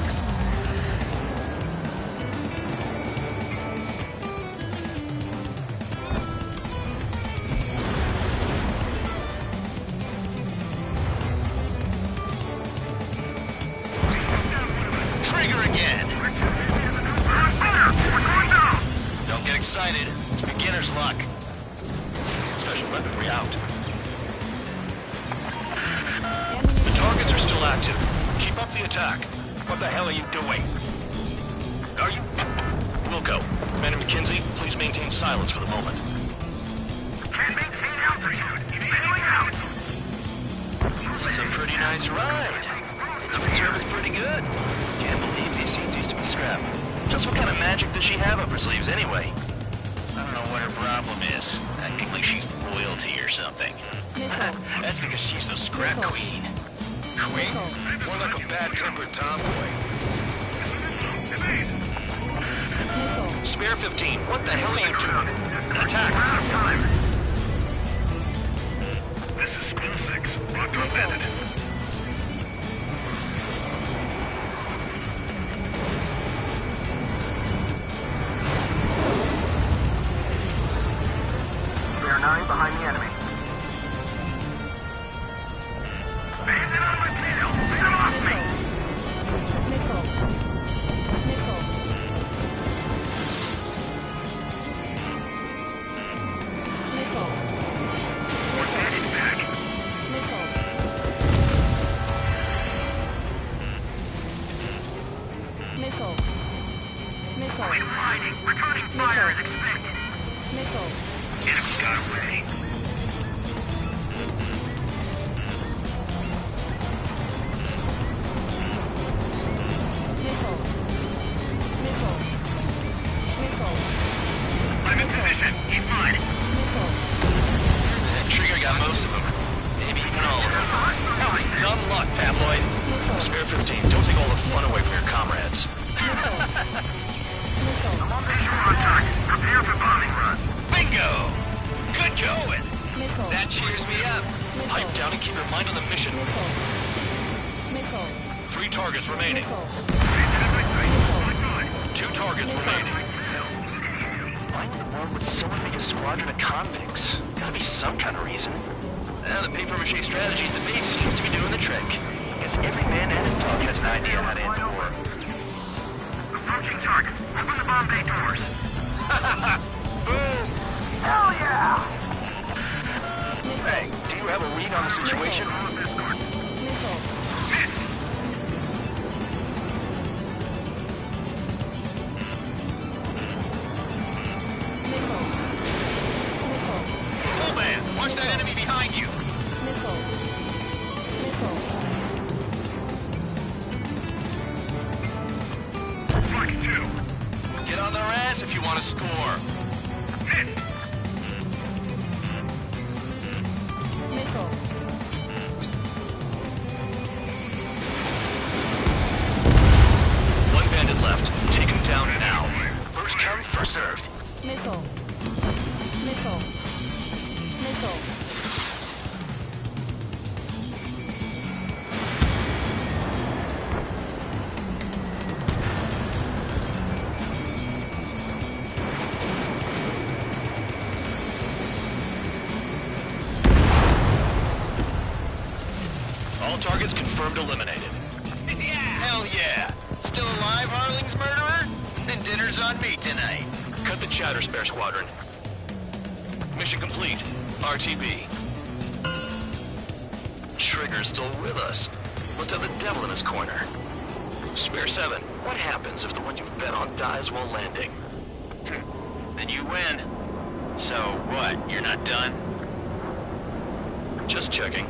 Trigger again! Don't get excited. It's beginner's luck. Special weaponry out. The targets are still active. Keep up the attack. What the hell are you doing? Are you... Wilco, Commander McKenzie, please maintain silence for the moment. Can't maintain altitude. Bailing out. This is a pretty nice ride. Intimate service pretty good. Can't believe these seats used to be scrapped. Just what kind of magic does she have up her sleeves anyway? I don't know what her problem is. Acting like she's royalty or something. That's because she's the scrap queen. Queen? More like a bad-tempered tomboy. Spare 15, what the hell are you doing? Attack! This is School 6. Locked on bandit. Spare 9 behind the enemy. Bandit on my tail! Get off me! More bandits back. Quit hiding. Returning fire is expected. Enemy got away. I'm in position. Keep mine. Trigger got most of them. Maybe even all of them. That was dumb luck, tabloid. Spare 15, don't take all the fun away from your comrades. I'm on visual contact. Prepare for bombing run. Bingo! Good going. That cheers me up. Pipe down and keep your mind on the mission. 3 targets remaining. 2 targets remaining. Why in the world would someone make a squadron of convicts? Gotta be some kind of reason. The papier-mâché strategies the base seems to be doing the trick. Guess every man and his dog has an idea how to end the war. Approaching target. Open the bomb bay doors. Boom! Hell yeah! Hey, do you have a read on the situation? Full man, watch that enemy behind you. Flank 2. Get on their ass if you want to score. Hit. One bandit left. Take him down now. First come, first served. Missile. Missile. Missile. All targets confirmed eliminated. Hell yeah. Still alive, Harling's murderer? Then dinner's on me tonight. Cut the chatter, Spare Squadron. Mission complete. RTB. Trigger's still with us. Must have the devil in his corner. Spare 7, what happens if the one you've bet on dies while landing? Then you win. So what, you're not done? Just checking.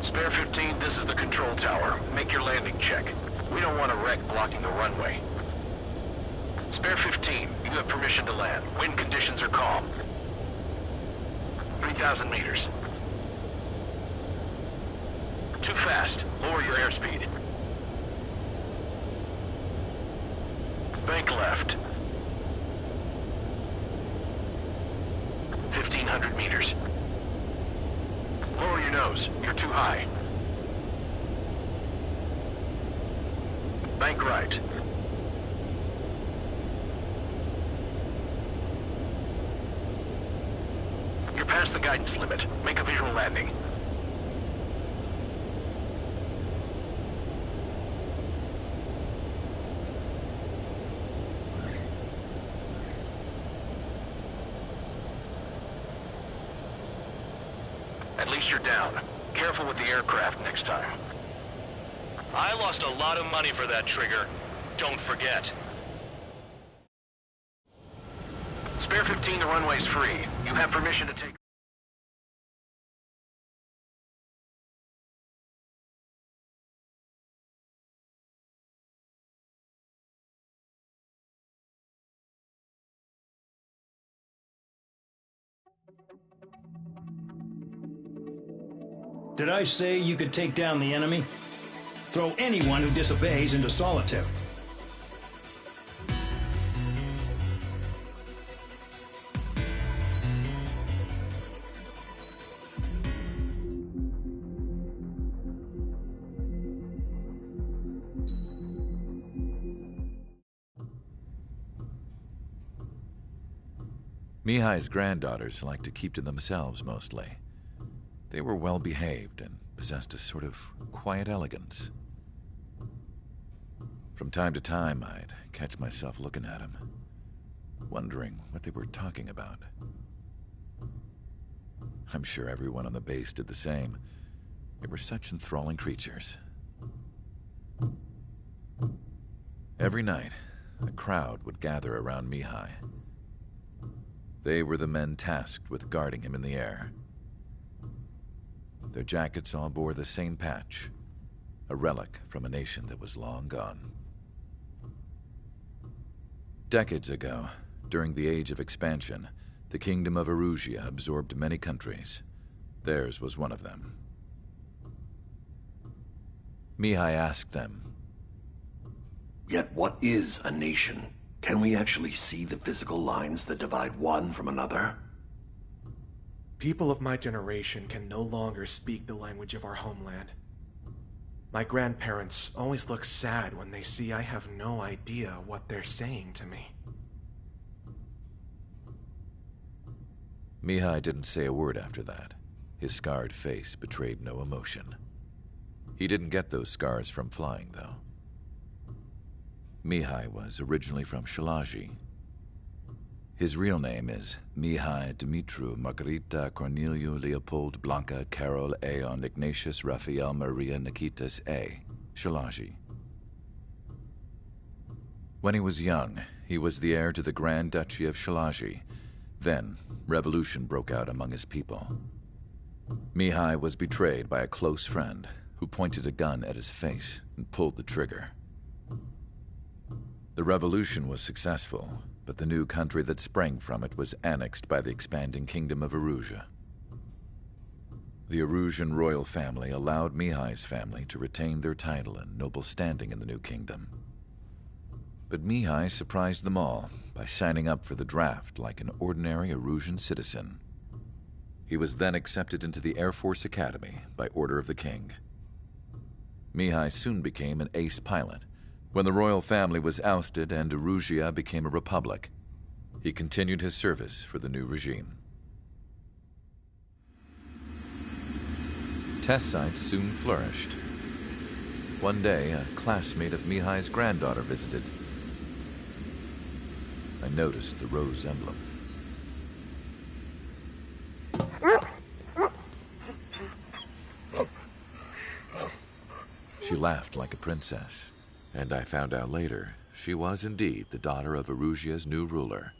Spare 15, this is the control tower. Make your landing check. We don't want a wreck blocking the runway. Spare 15, you have permission to land. Wind conditions are calm. 3,000 meters. Too fast. Lower your airspeed. Bank left. 1,500 meters. Lower your nose. You're too high. Bank right. You're past the guidance limit. Make a visual landing. At least you're down. Careful with the aircraft next time. I lost a lot of money for that trigger. Don't forget. Spare 15, the runway's free. You have permission to take... Did I say you could take down the enemy? Throw anyone who disobeys into solitary. Mihai's granddaughters liked to keep to themselves mostly. They were well behaved and possessed a sort of quiet elegance. From time to time, I'd catch myself looking at them, wondering what they were talking about. I'm sure everyone on the base did the same. They were such enthralling creatures. Every night, a crowd would gather around Mihai. They were the men tasked with guarding him in the air. Their jackets all bore the same patch, a relic from a nation that was long gone. Decades ago, during the Age of Expansion, the Kingdom of Erusia absorbed many countries. Theirs was one of them. Mihai asked them, "Yet what is a nation? Can we actually see the physical lines that divide one from another?" People of my generation can no longer speak the language of our homeland. My grandparents always look sad when they see I have no idea what they're saying to me. Mihai didn't say a word after that. His scarred face betrayed no emotion. He didn't get those scars from flying, though. Mihai was originally from Shalaji. His real name is Mihai Dumitru Margarita Corneliu Leopold Blanca Carol Aeon Ignatius Raphael Maria Nikitas A. Shalaji. When he was young, he was the heir to the Grand Duchy of Shalaji. Then, revolution broke out among his people. Mihai was betrayed by a close friend who pointed a gun at his face and pulled the trigger. The revolution was successful, but the new country that sprang from it was annexed by the expanding kingdom of Erusia. The Erusian royal family allowed Mihai's family to retain their title and noble standing in the new kingdom. But Mihai surprised them all by signing up for the draft like an ordinary Erusian citizen. He was then accepted into the Air Force Academy by order of the king. Mihai soon became an ace pilot. When the royal family was ousted and Erusia became a republic, he continued his service for the new regime. Test sites soon flourished. One day, a classmate of Mihai's granddaughter visited. I noticed the rose emblem. She laughed like a princess, and I found out later she was indeed the daughter of Erusia's new ruler.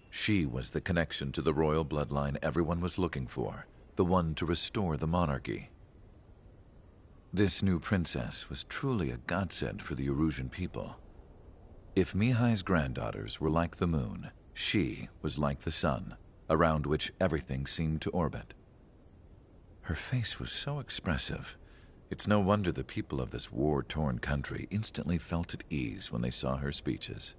She was the connection to the royal bloodline everyone was looking for, the one to restore the monarchy. This new princess was truly a godsend for the Erusian people. If Mihai's granddaughters were like the moon, she was like the sun, around which everything seemed to orbit. Her face was so expressive. It's no wonder the people of this war-torn country instantly felt at ease when they saw her speeches.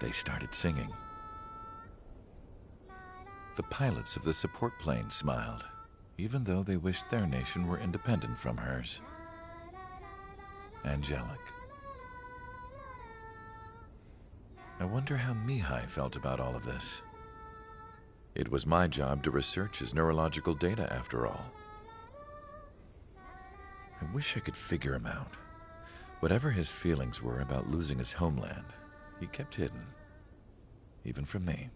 They started singing. The pilots of the support plane smiled, even though they wished their nation were independent from hers. Angelic. I wonder how Mihai felt about all of this. It was my job to research his neurological data, after all. I wish I could figure him out. Whatever his feelings were about losing his homeland, he kept hidden, even from me.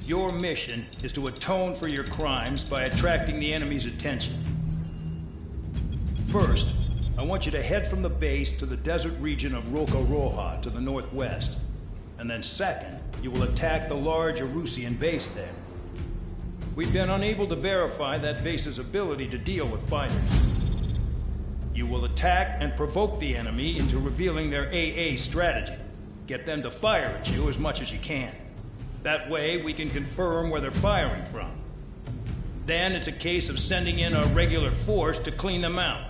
Your mission is to atone for your crimes by attracting the enemy's attention. First, I want you to head from the base to the desert region of Roca-Roja to the northwest. And then second, you will attack the large Erusian base there. We've been unable to verify that base's ability to deal with fighters. You will attack and provoke the enemy into revealing their AA strategy. Get them to fire at you as much as you can. That way, we can confirm where they're firing from. Then it's a case of sending in a regular force to clean them out.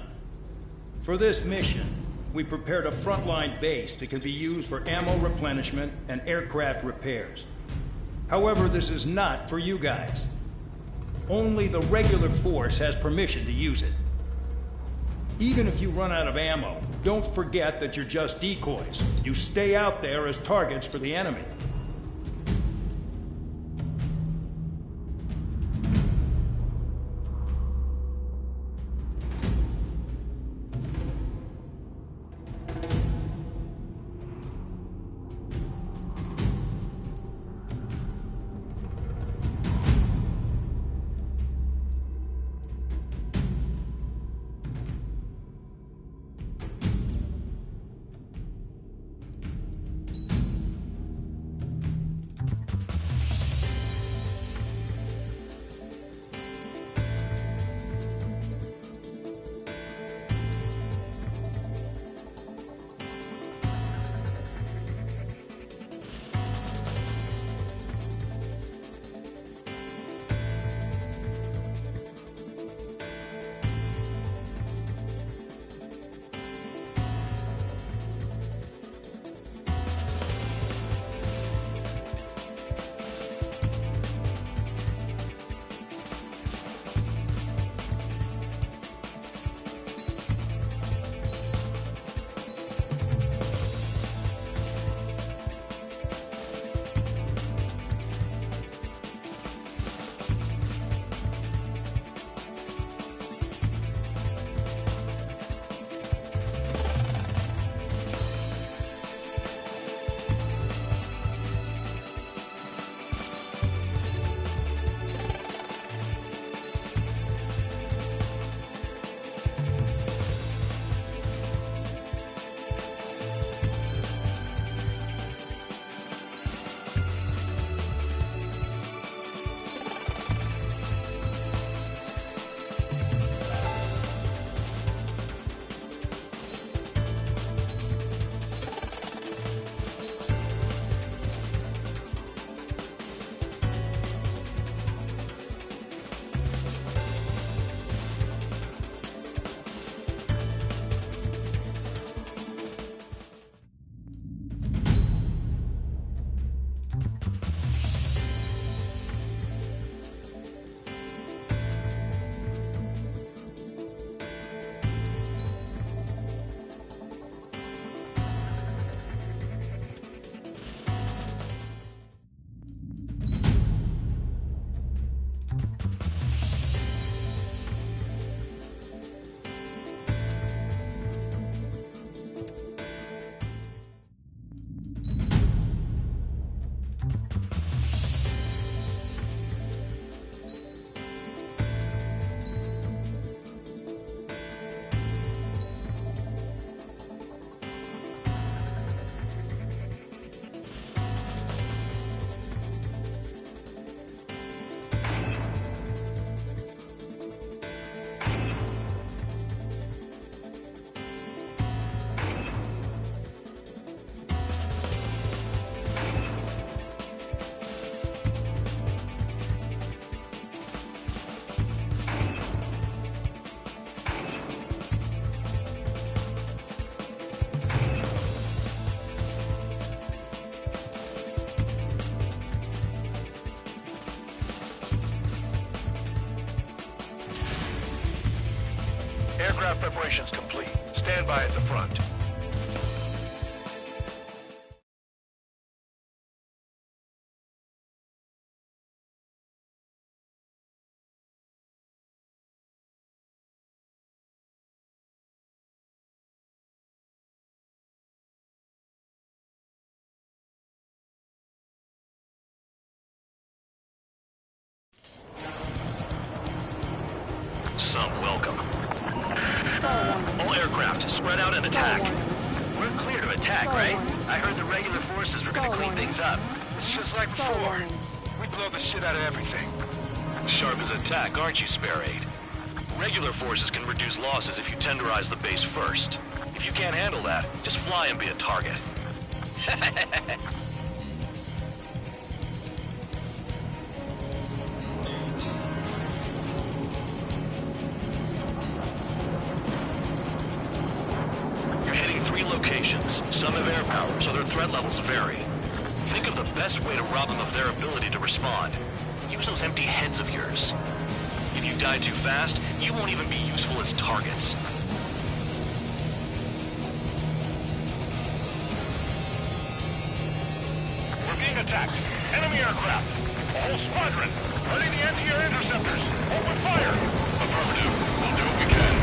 For this mission, we prepared a frontline base that can be used for ammo replenishment and aircraft repairs. However, this is not for you guys. Only the regular force has permission to use it. Even if you run out of ammo, don't forget that you're just decoys. You stay out there as targets for the enemy. Aircraft preparations complete. Stand by at the front. Some welcome. All aircraft, spread out and attack. We're clear to attack, right? I heard the regular forces were gonna clean things up. It's just like before. We blow the shit out of everything. Sharp as attack, aren't you, Spare 8? Regular forces can reduce losses if you tenderize the base first. If you can't handle that, just fly and be a target. You're hitting 3 locations. Some have air power, so their threat levels vary. Think of the best way to rob them of their ability to respond. Use those empty heads of yours. If you die too fast, you won't even be useful as targets. We're being attacked. Enemy aircraft. A whole squadron. Ready the anti-air interceptors. Open fire. Affirmative. We'll do what we can.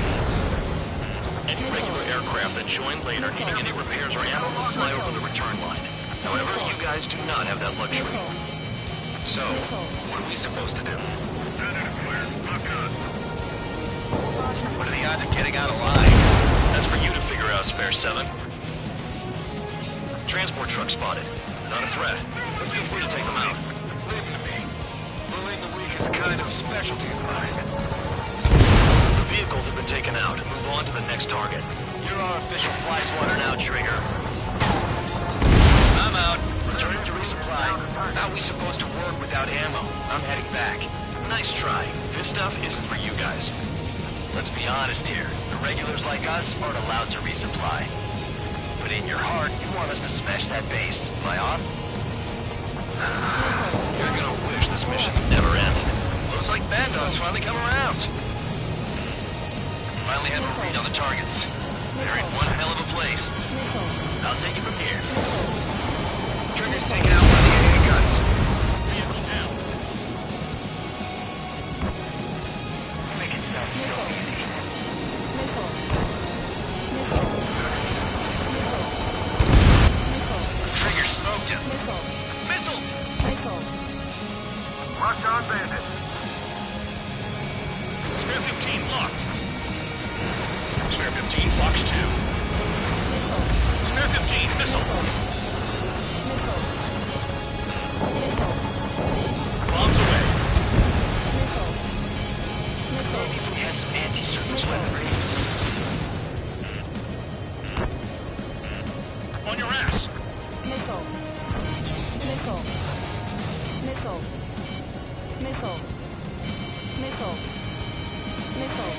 Any regular aircraft that join later needing any repairs or ammo will fly over the return line. However, you guys do not have that luxury. So, what are we supposed to do? What are the odds of getting out alive? That's for you to figure out, Spare 7. Transport truck spotted. Not a threat, but feel free to take them out. Leave them to me. Bullying the weak is a kind of specialty of mine. The vehicles have been taken out. Move on to the next target. You're our official fly swatter now, Trigger. I'm out. Returning to resupply. How are we supposed to work without ammo? I'm heading back. Nice try. This stuff isn't for you guys. Let's be honest here. The regulars like us aren't allowed to resupply. But in your heart, you want us to smash that base. Am I off? You're gonna wish this mission never ended. Looks like Bad Dog's finally come around. Finally have a read on the targets. They're in one hell of a place. I'll take it from here. Trigger's taking out one of the AA guns. Vehicle down. Make it sound so easy. Trigger smoked him. Missile! Rush on bandit. Spare 15 locked. Spare 15 Fox 2. Spare 15 missile. Bombs away. Maybe if we had some anti-surface weaponry. On your ass. Missile. Missile. Missile. Missile. Missile. Missile.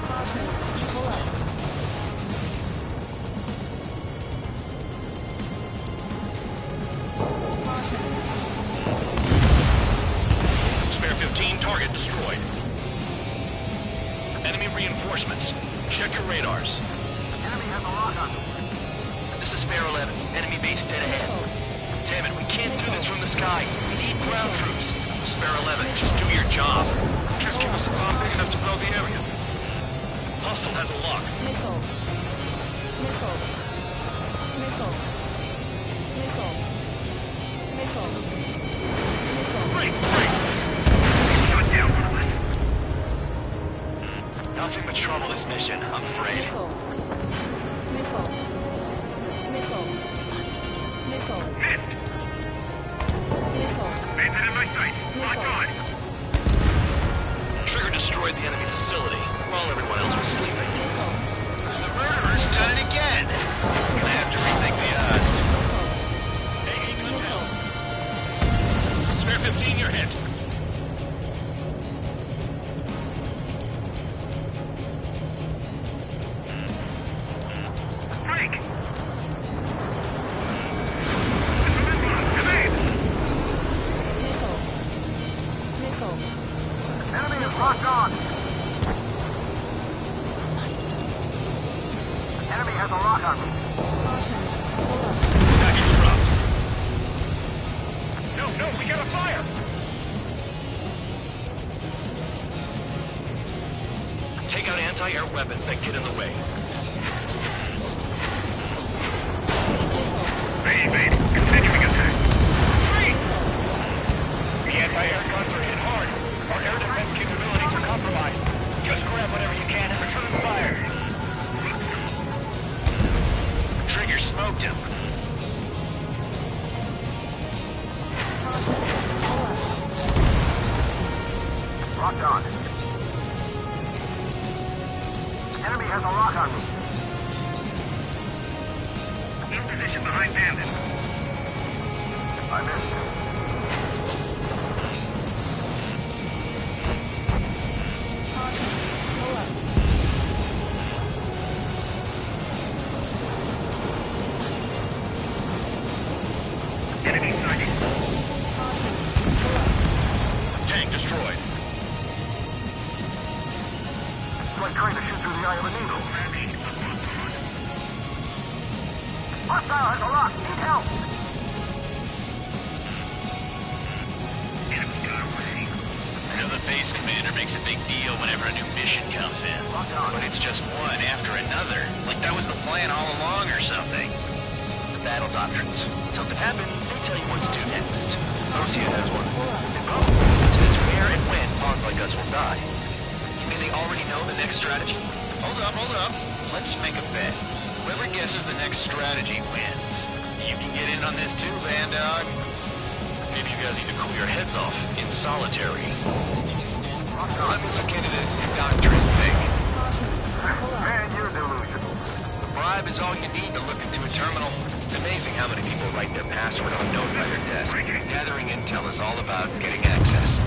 Caution. Pull up. Spare 15 target destroyed. Enemy reinforcements. Check your radars. Enemy has a lock on them. This is Spare 11. Enemy base dead ahead. Damn it, we can't do this from the sky. We need ground troops. Spare 11, just do your job. Just give us a bomb big enough to blow the area. Hostile has a lock. Missile. Missile. Missile. Missile. Missile. Missile. Break, break. Shut down one of us. Nothing but trouble this mission, I'm afraid. Missile. Missile. Missile. Missile. Missed. Missile. Bandit in my sight. Lock on. Trigger destroyed the enemy facility while everyone else was sleeping. The murderer's done it again. Gonna have to rethink the odds. AA gun down. Spare 15, you're hit. anti-air weapons that get in the way. Evade. Continuing attack. Freeze! The anti-air guns are hit hard. Our air defense capabilities are compromised. Just grab whatever you can and return fire. Trigger smoked him. Locked on. Enemy has a lock on me. In position behind bandit. I missed. Enemy sighting. Tank destroyed. It's like trying to shoot through the eye of a needle. Hostile has a lock. Need help. I know the base commander makes a big deal whenever a new mission comes in. But it's just one after another. Like that was the plan all along or something. The battle doctrines. Something happens, they tell you what to do next. Ocean has one. It says where and when pawns like us will die. You mean they already know the next strategy? Hold up. Let's make a bet. Whoever guesses the next strategy wins. You can get in on this too, Van Dog. Maybe you guys need to cool your heads off in solitary. Let me look into this doctrine thing. Man, you're delusional. The bribe is all you need to look into a terminal. It's amazing how many people write their password on a note by their desk. Gathering intel is all about getting access.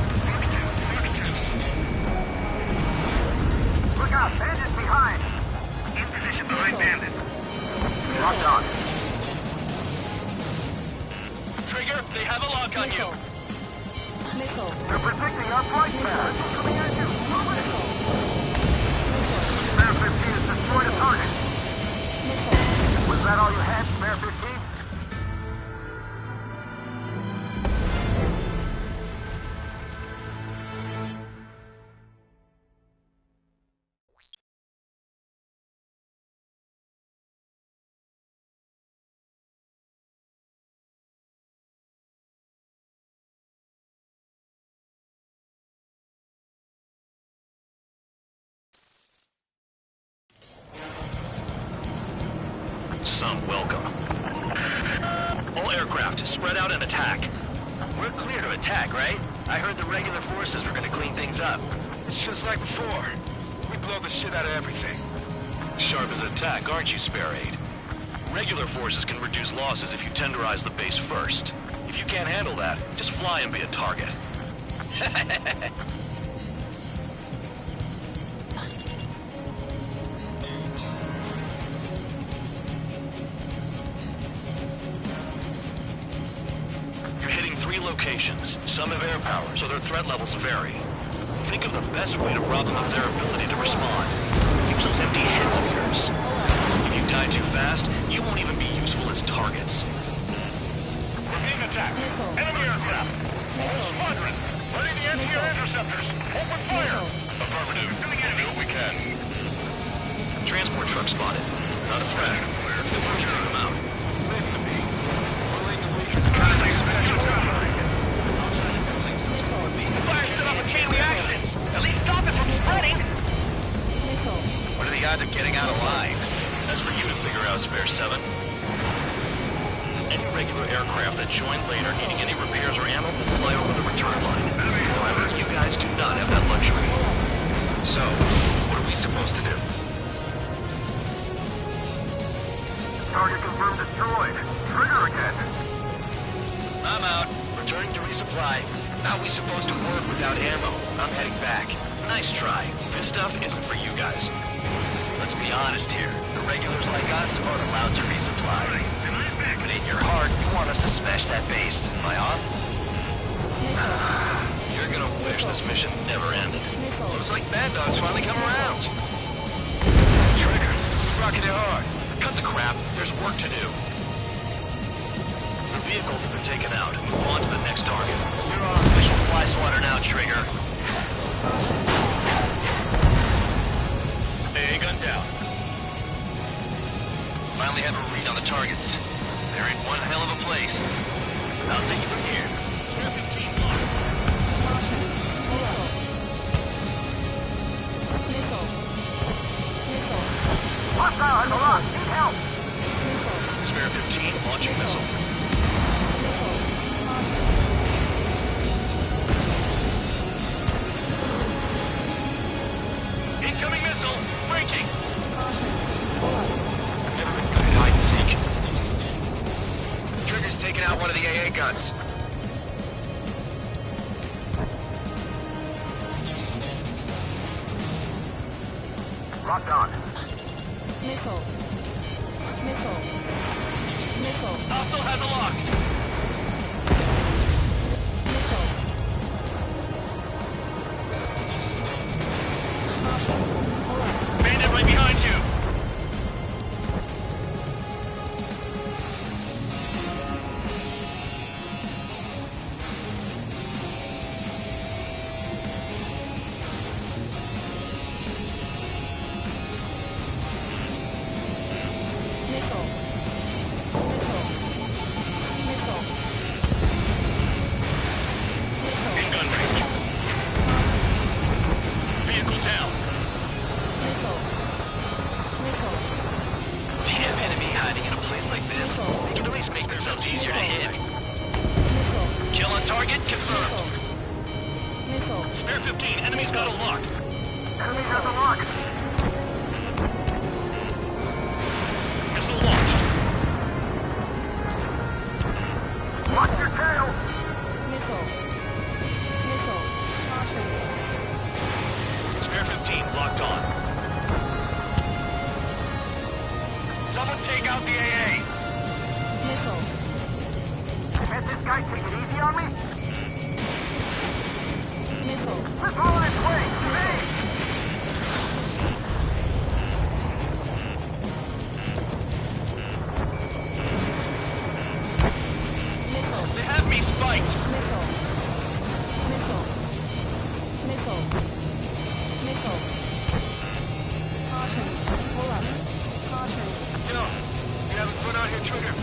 Look out, bandits behind. In position behind bandit. Locked on. Trigger, they have a lock on you. They're protecting our flight path. Coming at you. Move it. Spare 15 has destroyed a target. Was that all you had, Spare 15? Some welcome. All aircraft, spread out and attack. We're clear to attack, right? I heard the regular forces were gonna clean things up. It's just like before. We blow the shit out of everything. Sharp as attack, aren't you, Spare Aid? Regular forces can reduce losses if you tenderize the base first. If you can't handle that, just fly and be a target. You're hitting 3 locations. Some have air power, so their threat levels vary. Think of the best way to rob them of their ability to respond. Use those empty heads of yours. If you die too fast, you won't even be useful as targets. We're being attacked. Enemy aircraft. Whole squadron. Ready the anti-air interceptors. Open fire. Affirmative. We'll do what we can. Transport truck spotted. Not a threat. Feel free to take them out. Fire set off a chain reaction. At least stop it from spreading. What are the odds of getting out alive? That's for you to figure out, Spare 7. Any regular aircraft that join later needing any repairs or ammo will fly over the return line. However, you guys do not have that luxury. So, what are we supposed to do? Target confirmed destroyed. Trigger again. I'm out. Returning to resupply. How are we supposed to work without ammo? I'm heading back. Nice try. This stuff isn't for you guys. Let's be honest here. The regulars like us aren't allowed to resupply. But in your heart, you want us to smash that base. Am I off? You're gonna wish this mission never ended. Looks like Bad Dog's finally come around. Trigger, rocking it hard. Cut the crap. There's work to do. The vehicles have been taken out. Move on to the next target. You're our official fly swatter now, Trigger. AA gun down. Finally have a read on the targets. They're in one hell of a place. I'll take you from here. Spare 15 locked. Hostile has a lock. Need help. Spare 15 launching missile. Incoming missile! Breaking! Never been good at hide and seek. Trigger's taking out one of the AA guns. Locked on. Missile. Missile. Missile. Hostile has a lock. Bandit right behind you. In gun range. Vehicle down. Damn enemy hiding in a place like this. They can at least make themselves easier to hit. Kill on target confirmed. Spare 15, enemy's got a lock. Enemy has a lock. Missile launched. Watch your tail. Spare 15 locked on. Someone take out the AA. Can't this guy take it easy on me? Missile on its way. Hey! They have me spiked. Yo, you having fun out here, Trigger?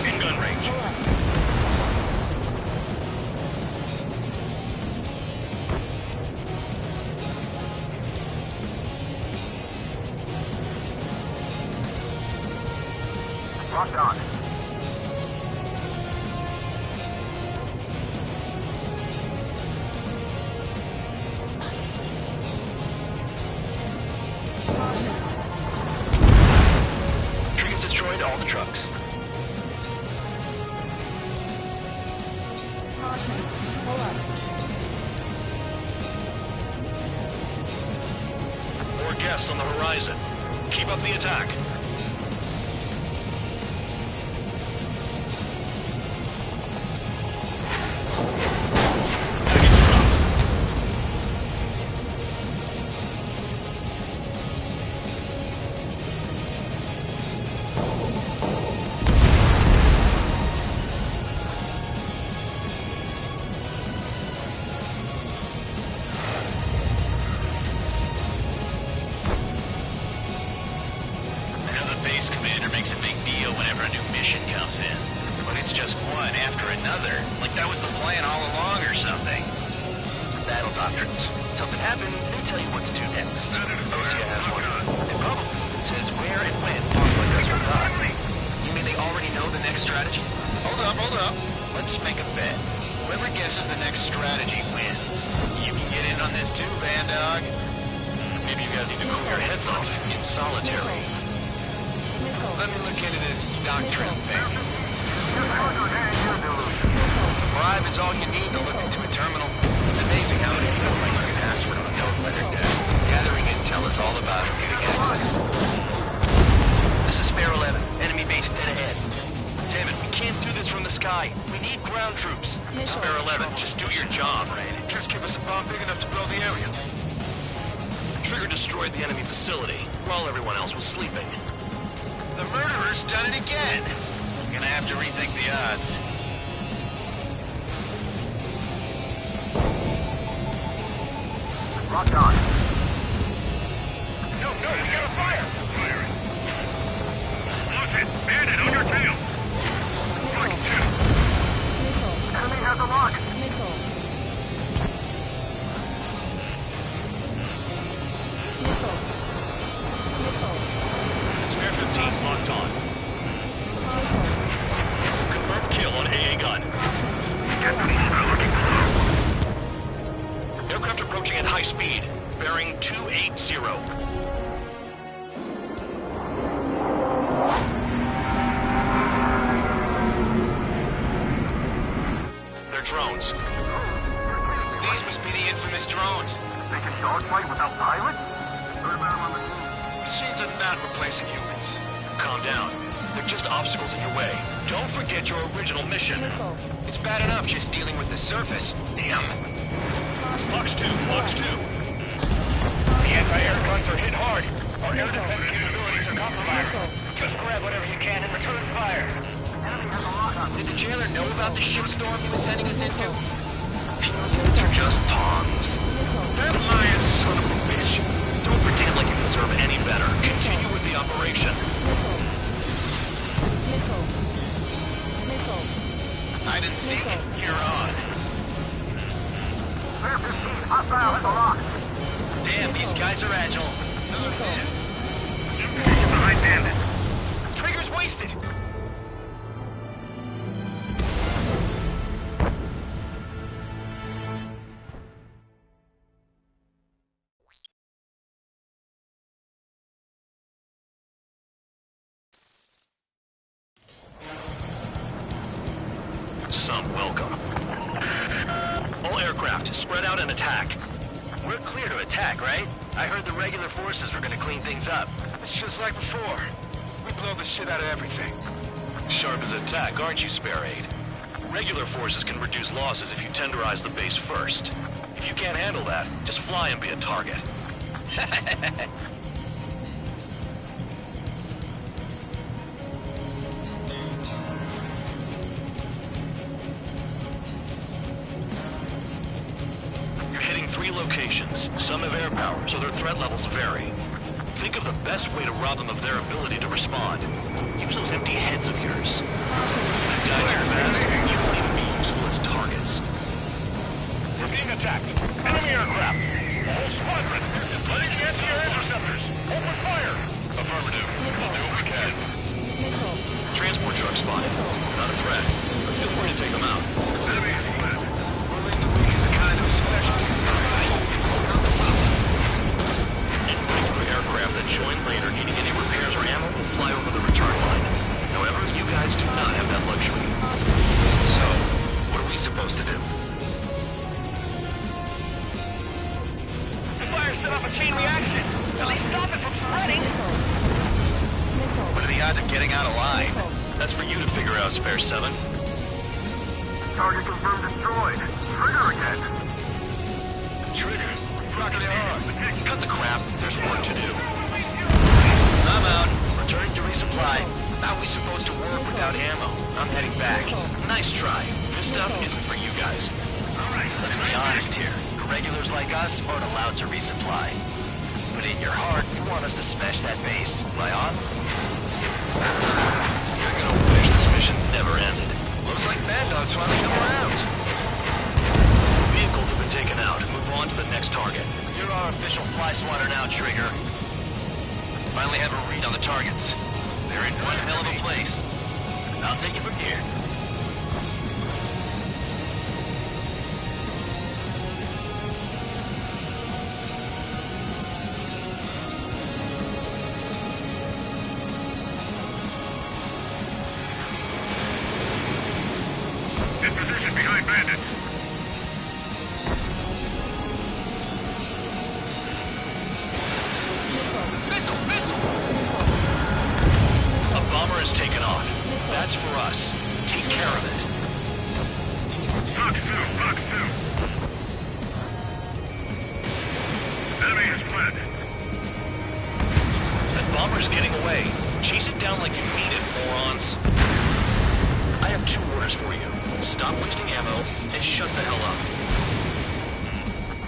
In gun range. Locked on. Trigger's destroyed all the trucks. More guests on the horizon. Keep up the attack. Package drop. Another base commander makes a big deal whenever a new mission comes in. But it's just one after another. Like that was the plan all along or something. Battle doctrines. Something happens, they tell you what to do next. Osea has one. It probably says where and when talks like this will die. You mean they already know the next strategy? Hold up. Let's make a bet. Whoever guesses the next strategy wins. You can get in on this too, Van Dog. Maybe you guys need to cool your heads off in solitary. Let me look into this doctrine thing. Bribe is all you need to look into a terminal. It's amazing how many people think you can ask for an adult weather desk. Gathering intel is all about getting access. This is Spare 11. Enemy base dead ahead. Damn it, we can't do this from the sky. We need ground troops. Spare 11, just do your job. Just give us a bomb big enough to blow the area. Trigger destroyed the enemy facility while everyone else was sleeping. The murderer's done it again. Gonna have to rethink the odds. Locked on. No, we got a fire! Firing. Lose it! Bandit, on your tail! Mark 2. Enemy has a lock. Spare 15 locked on. Confirmed kill on AA gun. Aircraft approaching at high speed. Bearing 280. They're drones. These must be the infamous drones. They can dogfight without pilots? Heard about them on the news. Machines are not replacing humans. Calm down. They're just obstacles in your way. Don't forget your original mission. It's bad enough just dealing with the surface. Damn. Fox 2, Fox 2. The anti-air guns are hit hard. Our air defense capabilities are compromised. Just grab whatever you can and return fire. Did the jailer know about the shitstorm he was sending us into? These are just pawns. That Maya son of a bitch. Don't pretend like you deserve any better. Continue with the operation. Hide and seek, you're on. Spare 15, hostile at the lock. Damn, these guys are agile. None of this. Behind bandit. Trigger's wasted. Some welcome. All aircraft, spread out and attack. We're clear to attack, right? I heard the regular forces were gonna clean things up. It's just like before. We blow the shit out of everything. Sharp as attack, aren't you, Spare Aid? Regular forces can reduce losses if you tenderize the base first. If you can't handle that, just fly and be a target. You're hitting 3 locations. Some have air power, so their threat levels vary. Think of the best way to rob them of their ability to respond. Use those empty heads of yours. If you die too fast, you won't even be useful as targets. We're being attacked. Enemy aircraft. Whole squadron. Letting the anti-air interceptors. Open fire. Affirmative. We'll do what we can. Transport truck spotted. Not a threat, but feel free to take them out. Enemy is fled. Whirling the wing is a kind of specialty. Any regular aircraft that join later needing any repairs or ammo will fly over the return line. However, you guys do not have that luxury. So, what are we supposed to do? The fire set off a chain reaction. At least stop it from spreading. What are the odds of getting out alive? That's for you to figure out, Spare 7. Target confirmed destroyed. Trigger again. Trigger, rocking it hard. Cut the crap. There's work to do. I'm out. Returning to resupply. How are we supposed to work without ammo? I'm heading back. Nice try. This stuff isn't for you guys. Let's be honest here. Regulars like us aren't allowed to resupply. But in your heart, you want us to smash that base. Am I on? You're gonna wish this mission never ended. Looks like Bad Dog's finally come around. Vehicles have been taken out. Move on to the next target. You're our official fly swatter now, Trigger. Finally have a read on the targets. They're in one hell of a place. I'll take you from here. In position behind bandits. A bomber has taken off. That's for us. Take care of it. Fox 2, Fox 2. Enemy has fled. That bomber's getting away. Chase it down like you mean it, morons. I have 2 orders for you. Stop wasting ammo and shut the hell up.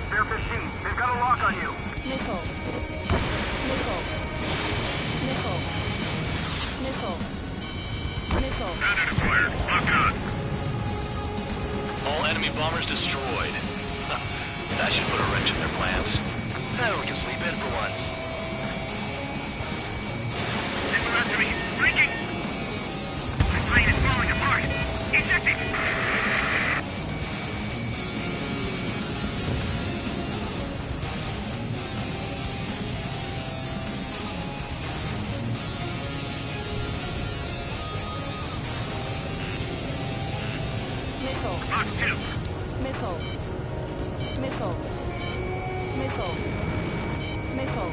Spare 15, They've got a lock on you. Missile. Missile. Missile. Missile. Missile. Standard acquired. Lock on. All enemy bombers destroyed. That should put a wrench in their plans. Now we can sleep in for once. Infantry, breaking! The plane is falling apart. Ejecting! Missile. Box 2. Missile. Missile. Missile. Missile.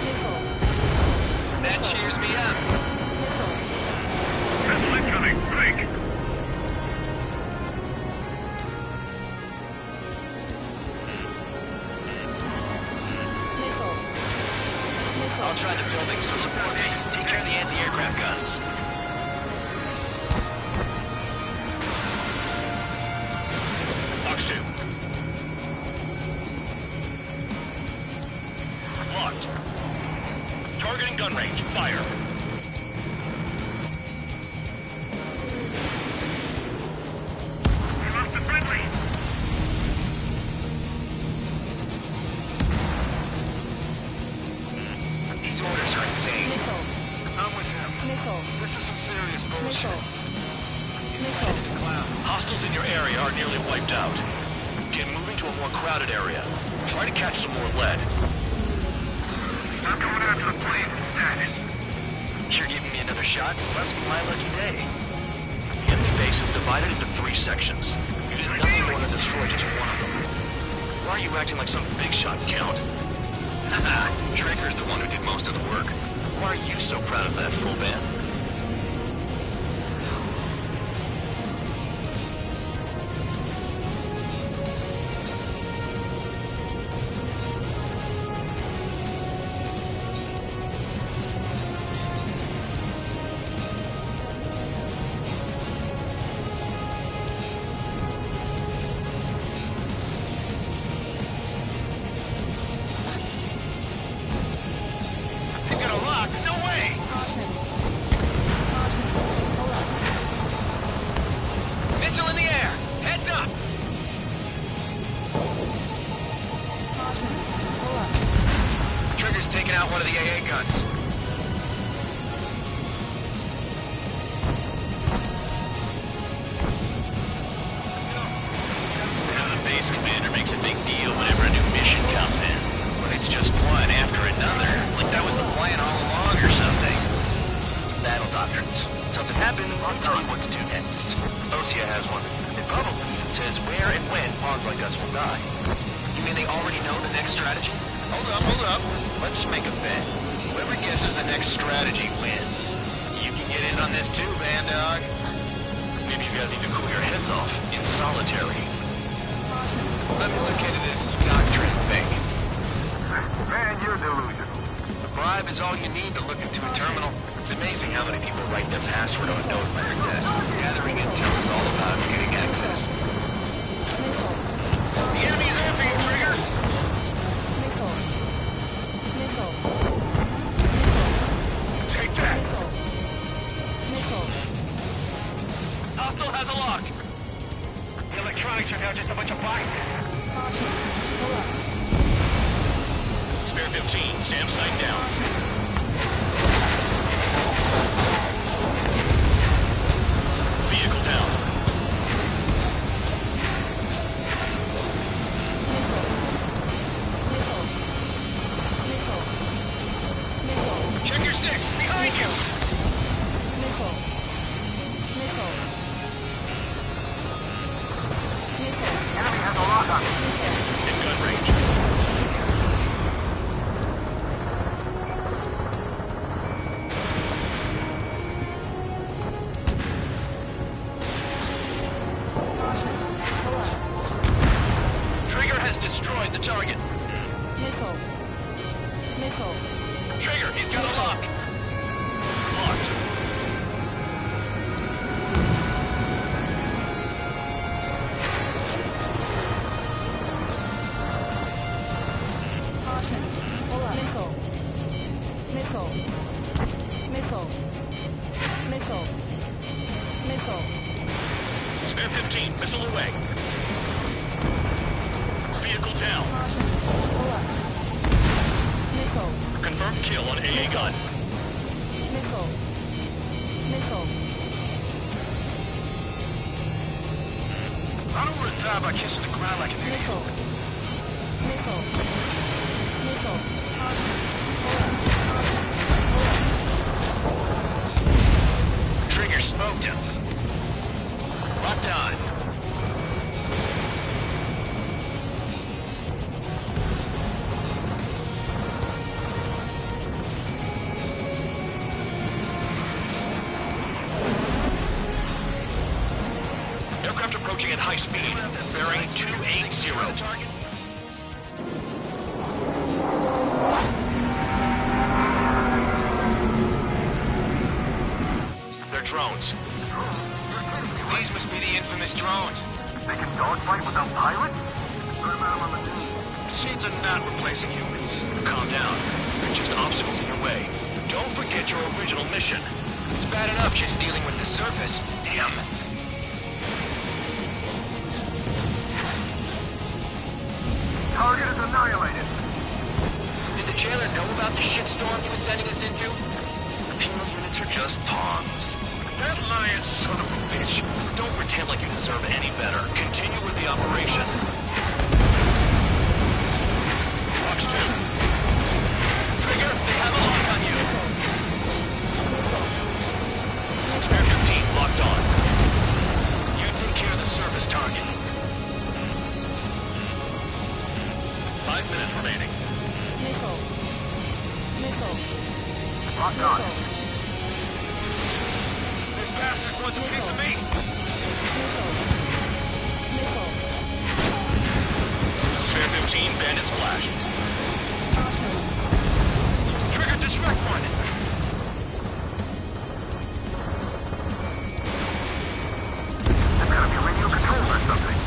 Missile. That cheers me up. Missile. Missile incoming. Break! Missile. Missile. I'll try the building, so support me. Take care of the anti-aircraft guns. Box 2. Locked. Targeting gun range. Fire. We lost the friendly! These orders are insane. Missile. I'm with him. Missile. This is some serious bullshit. Missile. Missile. Hostiles in your area are nearly wiped out. Get moving to a more crowded area. Try to catch some more lead. I'm going after the plane instead. You're giving me another shot? Must be my lucky day. The enemy base is divided into 3 sections. You did nothing more than destroy just one of them. Why are you acting like some big shot, Count? Haha, Trigger's the one who did most of the work. Why are you so proud of that, full band? You got a lock? No way! Caution. Missile in the air! Heads up! Caution. Pull up. Trigger's taking out one of the AA guns. The base commander makes a big deal whenever a new mission comes in. But it's just one after another. Like that was the plan all along or something. Battle doctrines. Something happens, they tell you what to do next. Osea has one. It probably even says where and when pawns like us will die. You mean they already know the next strategy? Hold up. Let's make a bet. Whoever guesses the next strategy wins. You can get in on this too, Band Dog. Maybe you guys need to cool your heads off in solitary. Let me look into this doctrine thing. Man, you're delusional. A bribe is all you need to look into a terminal. It's amazing how many people write their password on a note by their desk. Gathering intel is all about getting access. The enemy's after you, Trigger! Missile. Missile. Take that! Missile. Hostile has a lock! The electronics are now just a bunch of boxes. Caution. Pull up. Spare 15, SAM sight down. Vehicle down. Check your 6! Behind you! Missile. Missile. Missile. Enemy has a lock on me. In gun range. Trigger has destroyed the target. Missile. Missile. Trigger, he's got a lock. Locked. Missile. Missile. Missile. Missile. Spare 15, missile away. Vehicle down. Missile. Confirmed kill on AA gun. Missile. Missile. I don't want to die by kissing the ground like an idiot. Missile. Missile. Missile. Trigger smoked him. Locked on. Aircraft approaching at high speed, bearing 280. They're drones. These must be the infamous drones. They can dogfight without pilots? Machines are not replacing humans. Calm down. They're just obstacles in your way. Don't forget your original mission. It's bad enough just dealing with the surface. Damn. Target is annihilated. Did the jailer know about the shitstorm he was sending us into? Penal units are just pawns. That lying son of a bitch. Don't pretend like you deserve any better. Continue with the operation. Fox 2. Trigger, they have a lock on you. Spare 15, locked on. You take care of the surface target. 5 minutes remaining. Missile. Missile. Locked on. This bastard wants a piece of me. Missile. Spare 15, bandit splash. Trigger, distract one. There's gotta be radio controls or something.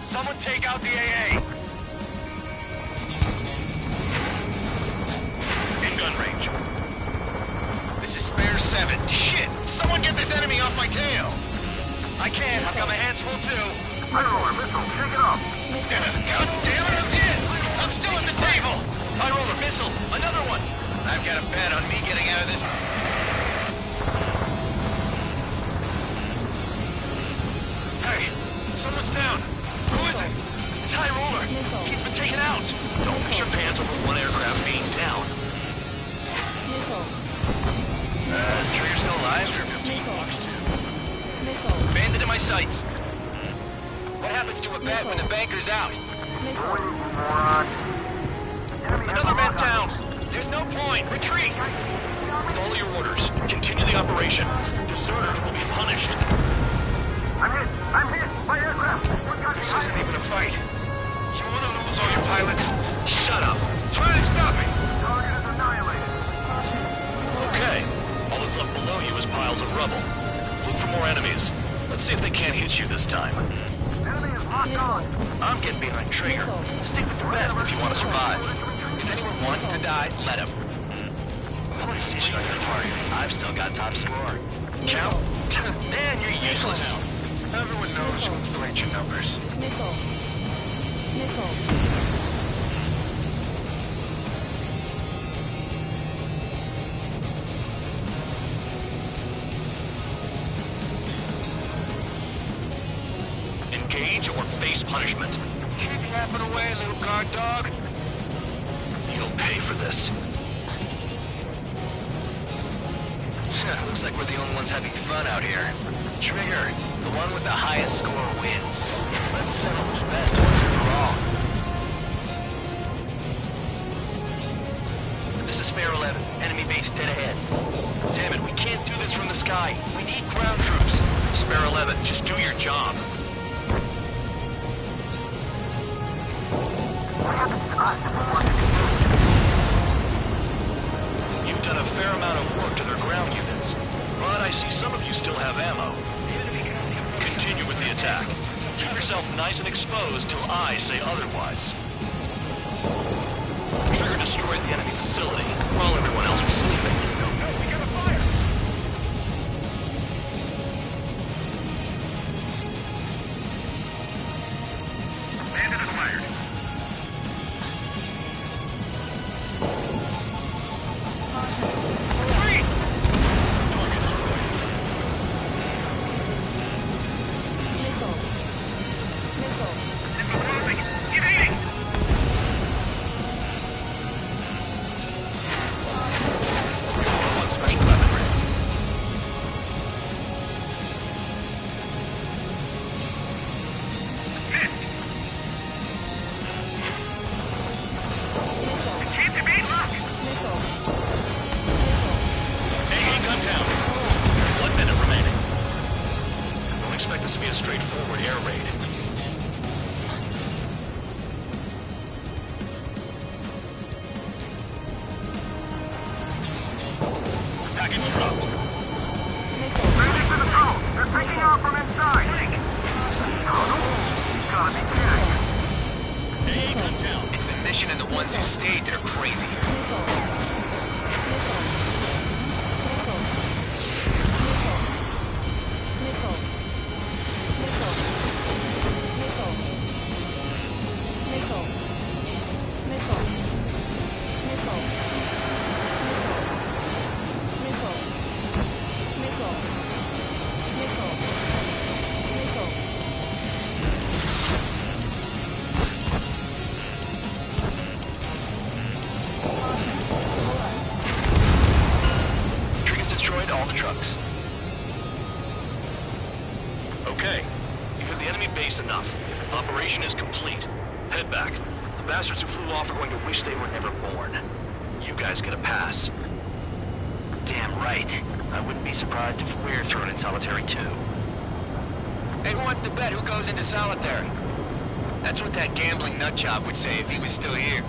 Someone take out the AA. In gun range. This is spare 7. Shit! Someone get this enemy off my tail. I can't. I've got my hands full too. High roller missile, shake it off. God damn it, I'm in! I'm still at the table! I roll a missile. Another one. I've got a bet on me getting out of this. Hey, someone's down. Who is it? It's High Roller. He's been taken out. Don't miss your pants over one aircraft being down. Missile. Is Trigger still alive? Spare 15, Fox 2. Missile. Bandit in my sights. What happens to a bet when the banker's out? Another bet down. There's no point. Retreat. Follow your orders. Continue the operation. Deserters will be punished. I'm hit! I'm hit! My aircraft! This isn't even a fight. You want to lose all your pilots? Shut up. Try to stop me! Target is annihilated. Okay. All that's left below you is piles of rubble. Look for more enemies. Let's see if they can't hit you this time. Enemy is locked on. I'm getting behind Trigger. Stick with the best if you want to survive. If anyone wants to die, let him. What decision on your target? I've still got top score. Count? Man, you're useless. Everyone knows you inflate your numbers. Missile. Missile. Engage or face punishment. Keep yapping away, little guard dog. You'll pay for this. Looks like we're the only ones having fun out here. Trigger, the one with the highest score wins. Let's settle who's best once and for all. This is Spare 11. Enemy base dead ahead. Damn it, we can't do this from the sky. We need ground troops. Spare 11, just do your job. You've done a fair amount of work to their ground units, but I see some of you still have ammo. attack. Keep yourself nice and exposed till I say otherwise. The trigger destroyed the enemy facility while everyone else was sleeping. We got a fire! Bandit acquired. Target destroyed. Missile closing. Evading! On special weaponry. Can't evade, look! AA gun down. 1 minute remaining. Don't expect this to be a straightforward air raid. Package dropped. Ready for the drone. They're taking off from inside. He's gotta be kidding. AA gun down. It's the mission and the ones who stayed that are crazy. Trigger's destroyed all the trucks. Okay. You've hit the enemy base enough. Operation is complete. Head back. The bastards who flew off are going to wish they were never born. You guys get a pass. Damn right. I wouldn't be surprised if we're thrown in solitary too. Hey, who wants to bet who goes into solitary? That's what that gambling nutjob would say if he was still here.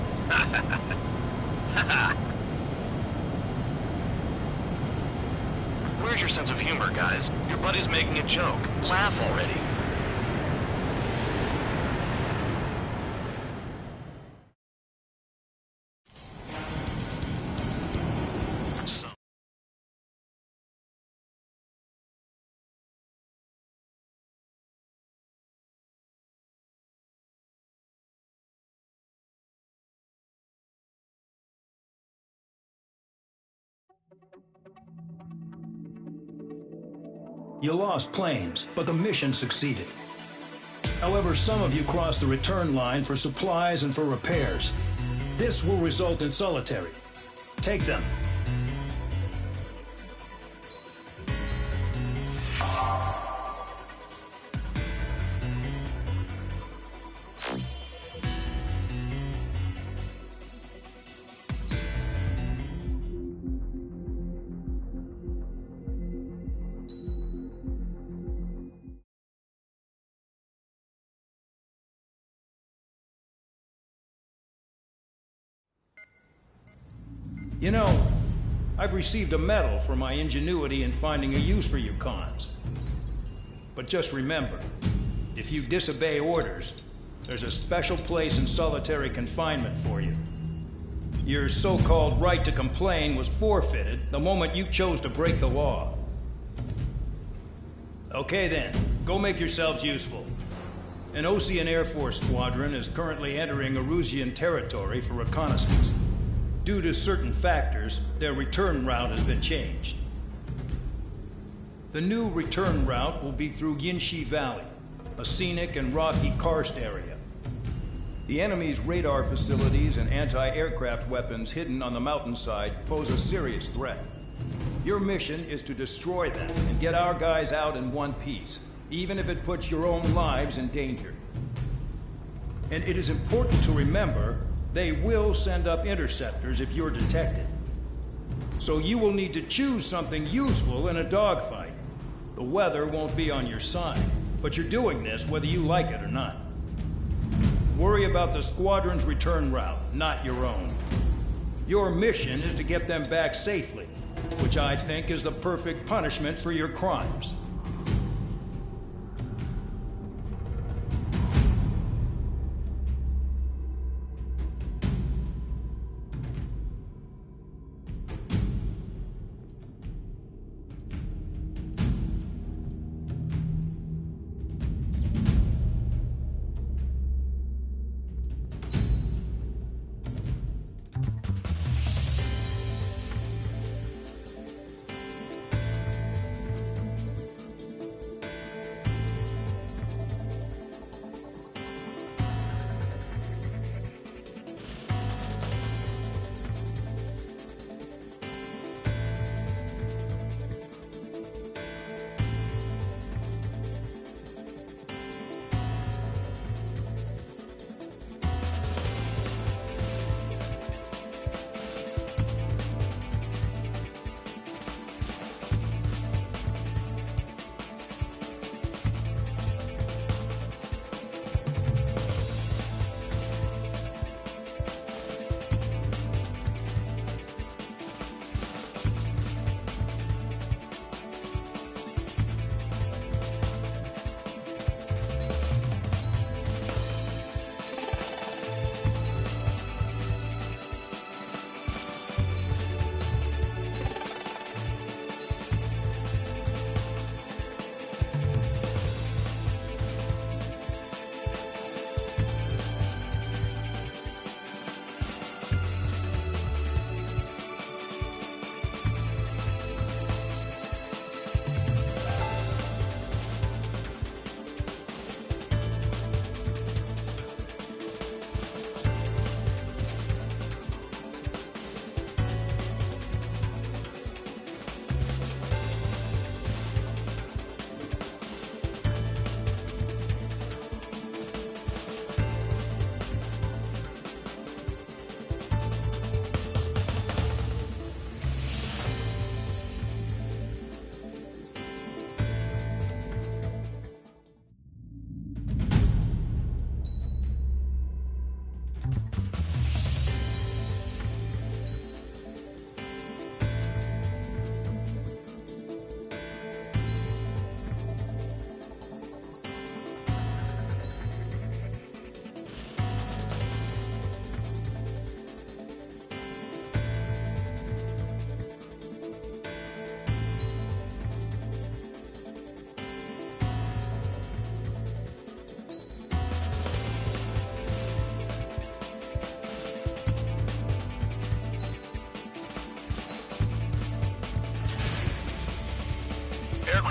Where's your sense of humor, guys? Your buddy's making a joke. Laugh already. You lost planes, but the mission succeeded. However, some of you crossed the return line for supplies and for repairs. This will result in solitary. Take them. You know, I've received a medal for my ingenuity in finding a use for you cons. But just remember, if you disobey orders, there's a special place in solitary confinement for you. Your so-called right to complain was forfeited the moment you chose to break the law. Okay then, go make yourselves useful. An Osean Air Force squadron is currently entering Erusian territory for reconnaissance. Due to certain factors, their return route has been changed. The new return route will be through Yinshi Valley, a scenic and rocky karst area. The enemy's radar facilities and anti-aircraft weapons hidden on the mountainside pose a serious threat. Your mission is to destroy them and get our guys out in one piece, even if it puts your own lives in danger. And it is important to remember they will send up interceptors if you're detected. So you will need to choose something useful in a dogfight. The weather won't be on your side, but you're doing this whether you like it or not. Worry about the squadron's return route, not your own. Your mission is to get them back safely, which I think is the perfect punishment for your crimes.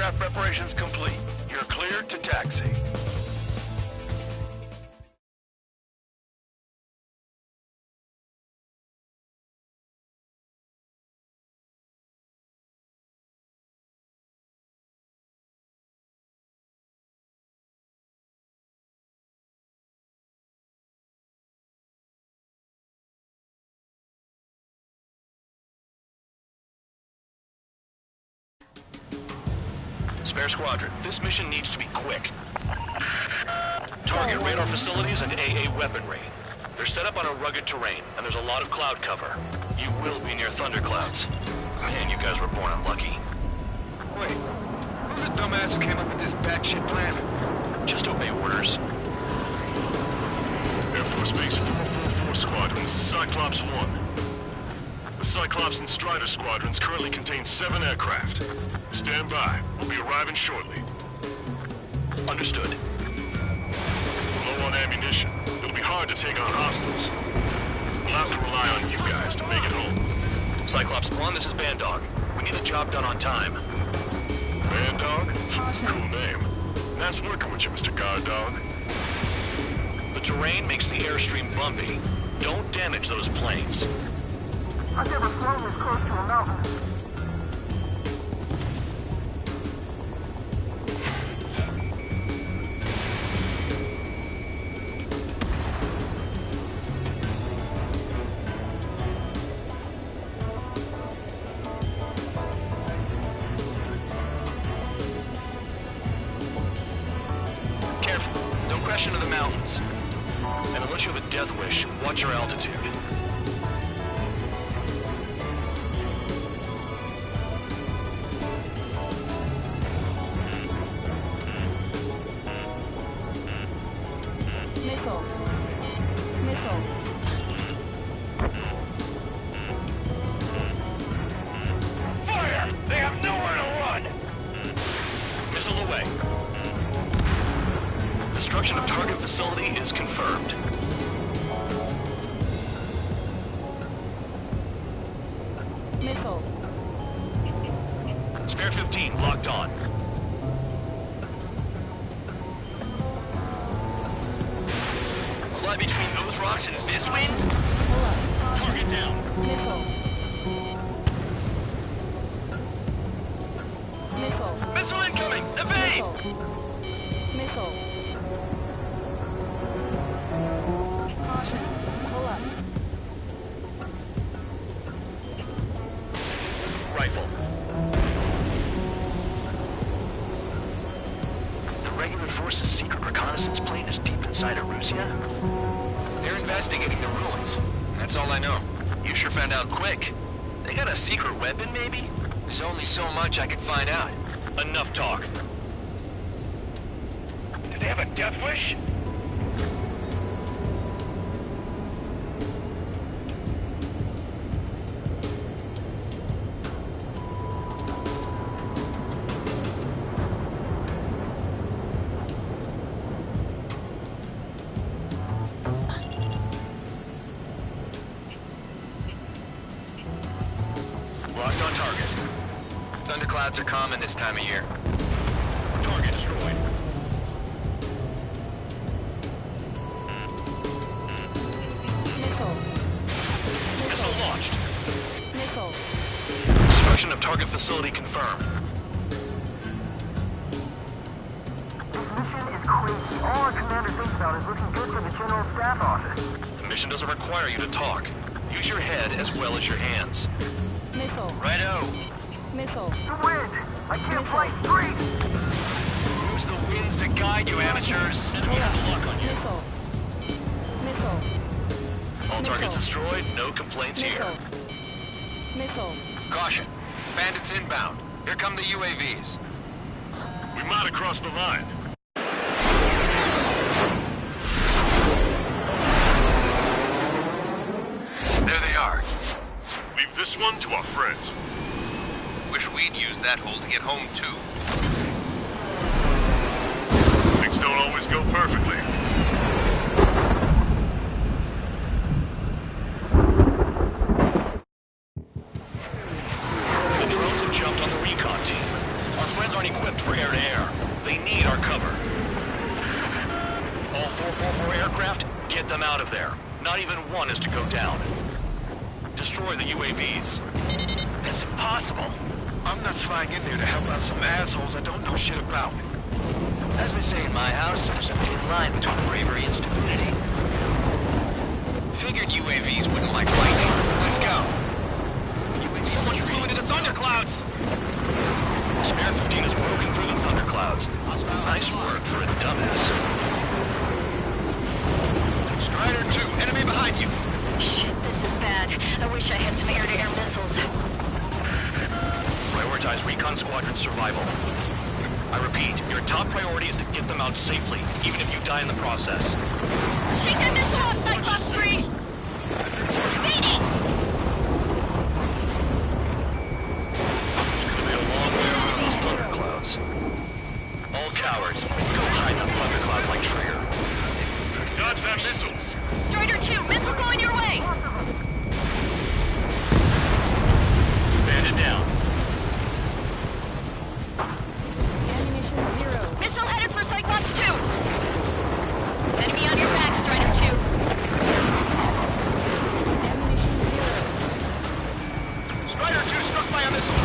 Aircraft preparations complete. You're cleared to taxi. Spare Squadron, this mission needs to be quick. Target radar facilities and AA weaponry. They're set up on a rugged terrain, and there's a lot of cloud cover. You will be near thunderclouds. Man, you guys were born unlucky. Wait, who's the dumbass who came up with this batshit plan? Just obey orders. Air Force Base 444 Squadron, this is Cyclops 1. The Cyclops and Strider squadrons currently contain 7 aircraft. Stand by. We'll be arriving shortly. Understood. Low on ammunition. It'll be hard to take on hostiles. We'll have to rely on you guys to make it home. Cyclops 1, this is Bandog. We need the job done on time. Bandog? Cool name. Nice working with you, Mr. Guard Dog. The terrain makes the airstream bumpy. Don't damage those planes. I've never flown this close to a mountain. Careful. Don't crash into the mountains. And unless you have a death wish, watch your altitude. Missile. Missile. Fire! They have nowhere to run! Missile away. Destruction of target facility is confirmed. Missile. Spare 15 locked on. Fly between those rocks and this wind? Target down. Missile. Missile. Missile incoming! Evade! Missile. Caution. Pull up. Rifle. The regular force's secret reconnaissance plane is deep inside Erusia? They're investigating the ruins. That's all I know. You sure found out quick. They got a secret weapon, maybe? There's only so much I could find out. Enough talk. Do they have a death wish? Locked on target. Thunderclouds are common this time of year. Target destroyed. Missile. Missile launched. Missile. Destruction of target facility confirmed. This mission is crazy. All our commander thinks about is looking good for the General Staff Office. The mission doesn't require you to talk. Use your head as well as your hands. Missile. Righto. Missile. The wind! I can't fly straight! Use the winds to guide you, amateurs. Enemy has a lock on you. Missile. Missile. All targets destroyed, no complaints here. Missile. Caution. Bandits inbound. Here come the UAVs. We might have crossed the line. There they are. Leave this one to our friends. Wish we'd used that hole to get home, too. Things don't always go perfectly. The drones have jumped on the recon team. Our friends aren't equipped our cover. All 444 aircraft, get them out of there. Not even one is to go down. Destroy the UAVs. That's impossible. I'm not flying in there to help out some assholes I don't know shit about. As they say in my house, there's a thin line between bravery and stupidity. Figured UAVs wouldn't like lightning. Let's go. So much fluid in the thunderclouds! Spare 15 is broken through the thunderclouds. Nice work for a dumbass. Strider 2, enemy behind you. Shit, this is bad. I wish I had some air-to-air missiles. Prioritize recon squadron survival. I repeat, your top priority is to get them out safely, even if you die in the process. Shake that missile off, Cyclops 3! Evading! It's gonna be a long way around those thunderclouds. All cowards, go hide in the thunderclouds like Trigger. Dodge that missiles! Strider 2, missile going your way! Bandit down. Ammunition 0. Missile headed for Cyclops 2! Enemy on your back, Strider 2. Ammunition 0. Strider 2 struck by a missile.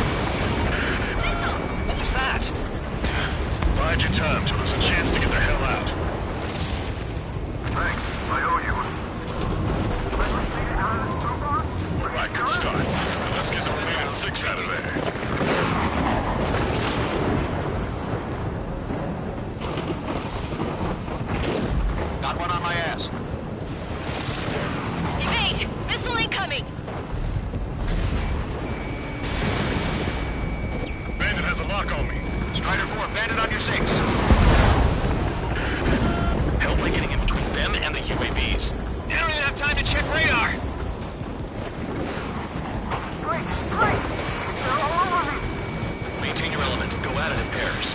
Missile! What was that? Bide your time till there's a chance to get the hell out. Thanks. I owe you. All right, good start. Let's get the remaining 6 out of there. Got one on my ass. Evade! Missile incoming! Bandit has a lock on me. Strider 4, bandit on your 6. Help by getting in between them and the UAVs. They don't even have time to check radar. Great! They're all over me! Maintain your element and go at it in pairs.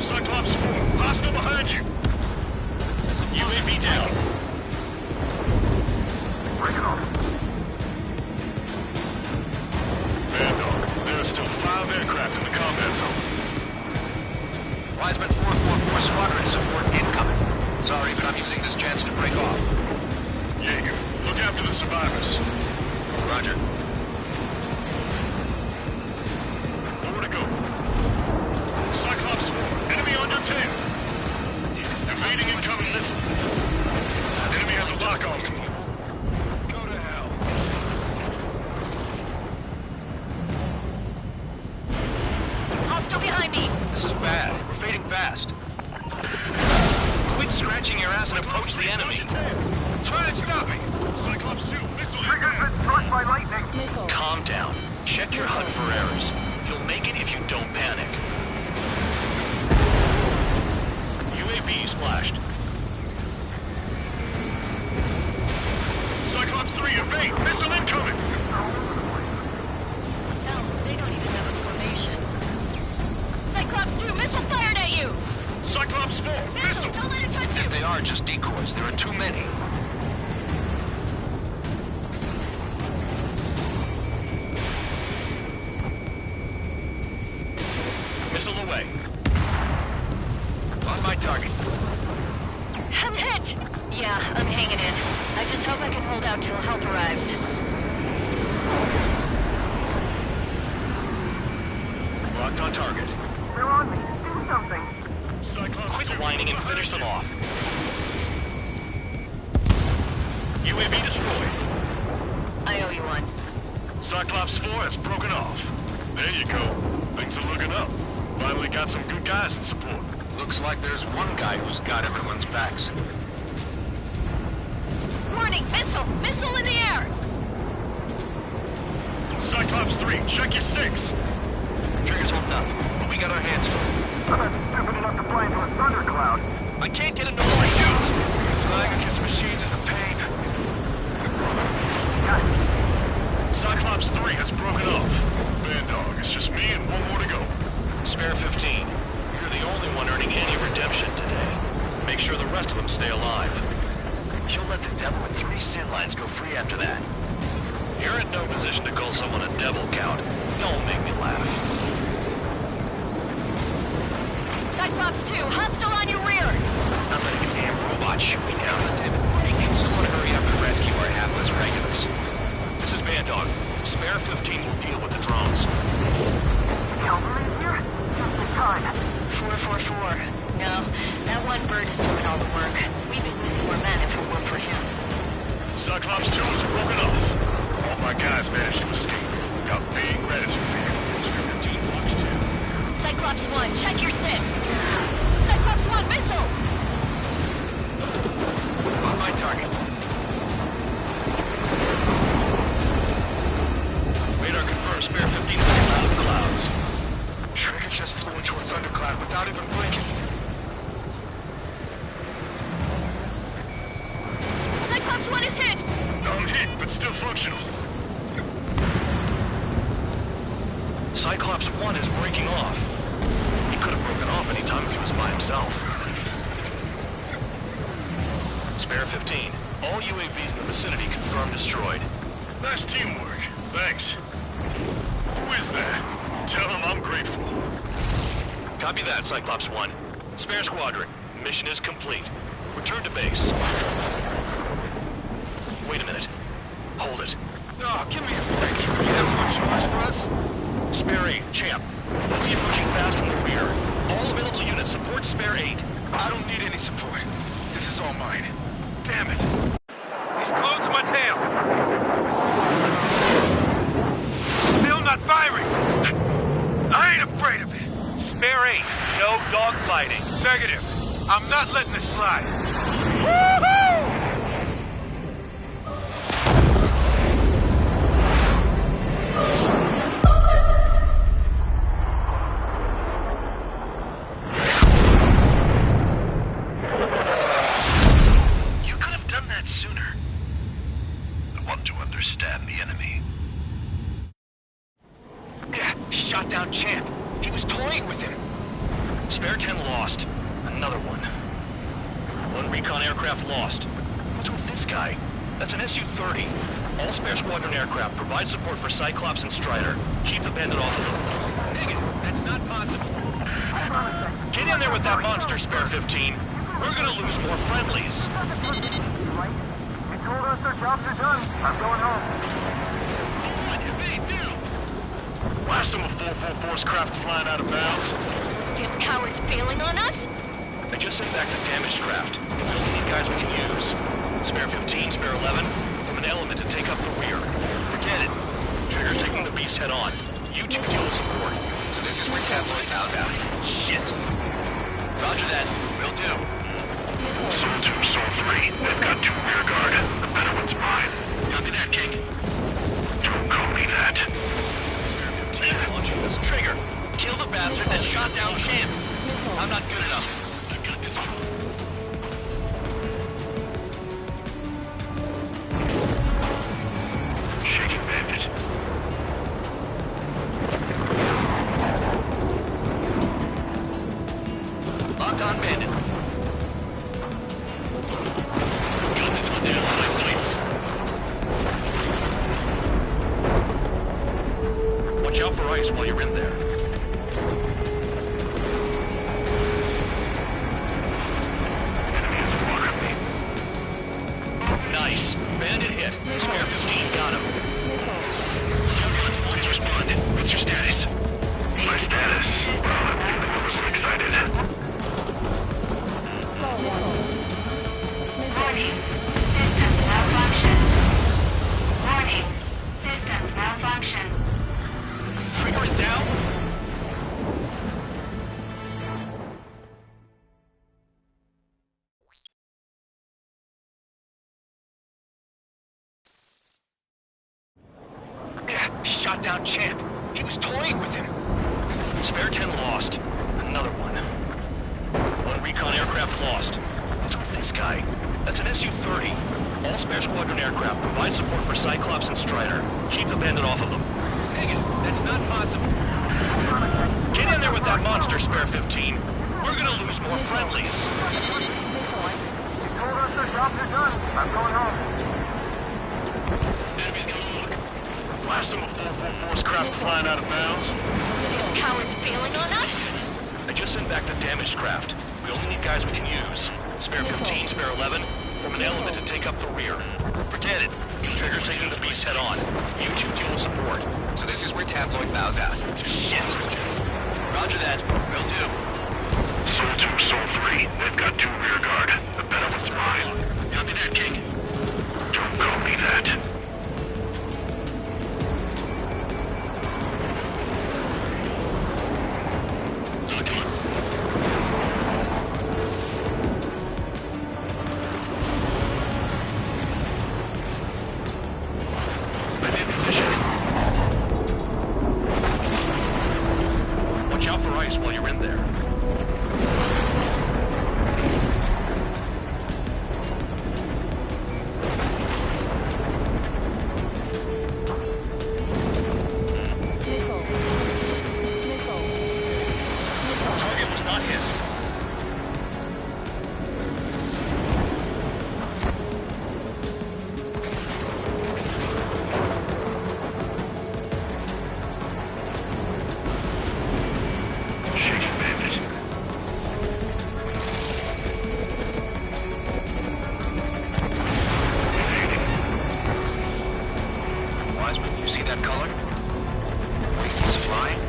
Cyclops 4, hostile behind you. UAV down. Break it off. Man, dog, there are still 5 aircraft in the combat zone. Wiseman 444 squadron support incoming. Sorry, but I'm using this chance to break off. Jaeger, look after the survivors. Roger. Nowhere to go. Cyclops 4, enemy on your tail. Evading incoming missile. Enemy has a lock on me. Go to hell. Hostile behind me! This is bad. We're fading fast. Quit scratching your ass and approach the enemy. Try and stop me. Cyclops 2, missile Trigger's been struck by lightning. Calm down. Check your HUD for errors. You'll make it if you don't panic. UAV splashed. Cyclops 3, evade! Missile incoming! Hell, they don't even have a formation. Cyclops 2, missile fired at you! Cyclops 4, missile! Don't let it touch you! If they are just decoys, there are too many. Missile away. On my target. I'm hit! Yeah, I'm hanging in. I just hope I can hold out till help arrives. Locked on target. They're on me. Do something. Cyclops Quit 2, whining and finish them off. UAV destroyed. I owe you one. Cyclops 4 has broken off. There you go. Things are looking up. Finally got some good guys in support. Looks like there's one guy who's got everyone's backs. Warning! Missile! Missile in the air! Cyclops 3, check your 6. Trigger's holding up, but we got our hands full. I'm not stupid enough to fly into a thundercloud. I can't get into my shoot! Flying against machines is a pain. Cyclops 3 has broken off. Man, dog, it's just me and one more to go. Spare 15. You're the only one earning any redemption today. Make sure the rest of them stay alive. You'll let the devil with 3 sin lines go free after that. You're in no position to call someone a devil, Count. Don't make me laugh. Cyclops 2, hostile on your rear! Not letting a damn robot shoot me down, damn it. Someone hurry up and rescue our hapless regulars. This is Band Dog. Spare 15 will deal with the drones. Cavalry here? Just in time. 444. No, that one bird is doing all the work. We'd be losing more men if it weren't for him. Cyclops 2 is broken off. All my guys managed to escape. Got big credits for vehicles. 15 Fox 2. Cyclops 1, check your 6. Cyclops 1, missile! On my target. Radar confirms Spare 15 is coming out of the clouds. Trigger just flew into a thundercloud without even blinking. Cyclops 1 is hit! I'm hit, but still functional. Cyclops 1 is breaking off. He could have broken off any time if he was by himself. Spare 15. All UAVs in the vicinity confirmed destroyed. Nice teamwork. Thanks. Who is that? Tell him I'm grateful. Copy that, Cyclops 1. Spare Squadron. Mission is complete. Return to base. Wait a minute. Hold it. Oh, give me a break. You have more charge for us? Spare 8, Champ. They'll be approaching fast from the rear. All available units support Spare 8. I don't need any support. This is all mine. Damn it. He's glued to my tail. Still not firing. I ain't afraid of it. Spare 8, no dogfighting. Negative. I'm not letting this slide. Woohoo! Sooner. I want to understand the enemy. Shot down Champ. He was toying with him. Spare 10 lost. Another one. One recon aircraft lost. What's with this guy? That's an Su-30. All Spare Squadron aircraft provide support for Cyclops and Strider. Keep the bandit off of them. Negative. That's not possible. Get in there with that monster, Spare 15. We're gonna lose more friendlies. Told us their jobs are done. I'm going home. What did they do? Why are some of 444's craft flying out of bounds? Those damn cowards bailing on us? I just sent back the damaged craft. We only need guys we can use. Spare 15, Spare 11, from an element to take up the rear. Forget it. Trigger's taking the beast head on. You two deal with support. So this is where Tabloid bows out. Shit. Roger that. Will do. Soul 2, Soul 3. They've got 2 rear guard. The better one's mine. Copy that, King. Don't call me that. Spare 15, launching this. Trigger. Kill the bastard that shot down Champ. I'm not good enough. I've got this. Shaking bandit. Locked on bandit. Got this one down to my sights. Watch out for ice while you're in there. Nice. Bandit hit. Spare 15 got him. Ambulance, please respond. What's your status? My status? Well, I'm feeling a little excited. Warning. Systems malfunction. Warning. Systems malfunction. Trigger is down. Shot down Champ. He was toying with him. Spare 10 lost. Another one. One recon aircraft lost. What's with this guy? That's an Su-30. All Spare Squadron aircraft provide support for Cyclops and Strider. Keep the bandit off of them. Negative. That's not possible. Get in there with that monster, Spare 15. We're gonna lose more friendlies. She told us their jobs are done. I'm going home. Enemy's gonna look. Why are some of 444's craft flying out of bounds? Cowards bailing on us? I just sent back attack the damaged craft. We only need guys we can use. Spare 15, spare 11. Form an element and take up the rear. Forget it. Trigger's taking the beast head on. You two deal with support. So this is where Tabloid bows out. Shit. Roger that. Will do. Soul 2, Soul 3. They've got 2 rear guard. The better one's mine. Copy that, King. Don't call me that. Watch out for ice while you're in there. Target was not hit. Wiseman, you see that color? It's flying?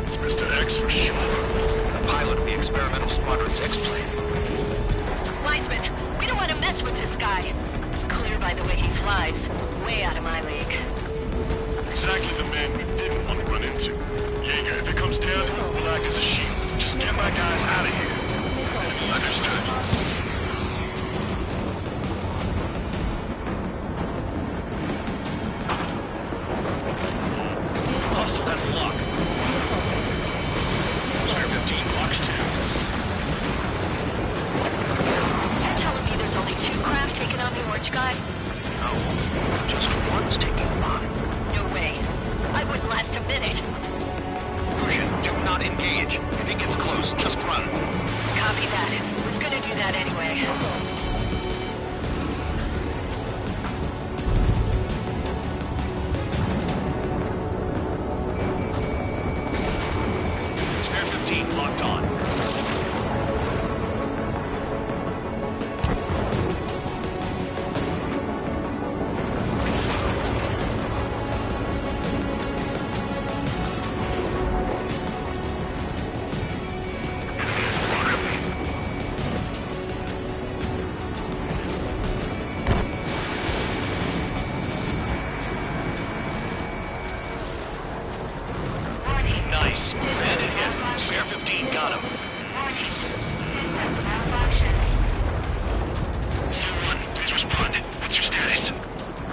It's Mr. X for sure. The pilot of the experimental squadron's X-plane. Wiseman, we don't want to mess with this guy. It's clear by the way he flies. Way out of my league. Exactly the man we didn't want to run into. Jaeger, if it comes down to it, we'll act as a shield. Just get my guys out of here. Understood. Hostile has block. Spare 15, Fox 2. You're telling me there's only 2 craft taking on the orange guy? No, just one's taking them on. No way. I wouldn't last a minute. Fusion, do not engage. If he gets close, just run. Copy that. Was gonna do that anyway. Spare 15 locked on. Nice. Bandit hit. Spare 15 got him. Someone, please respond. What's your status?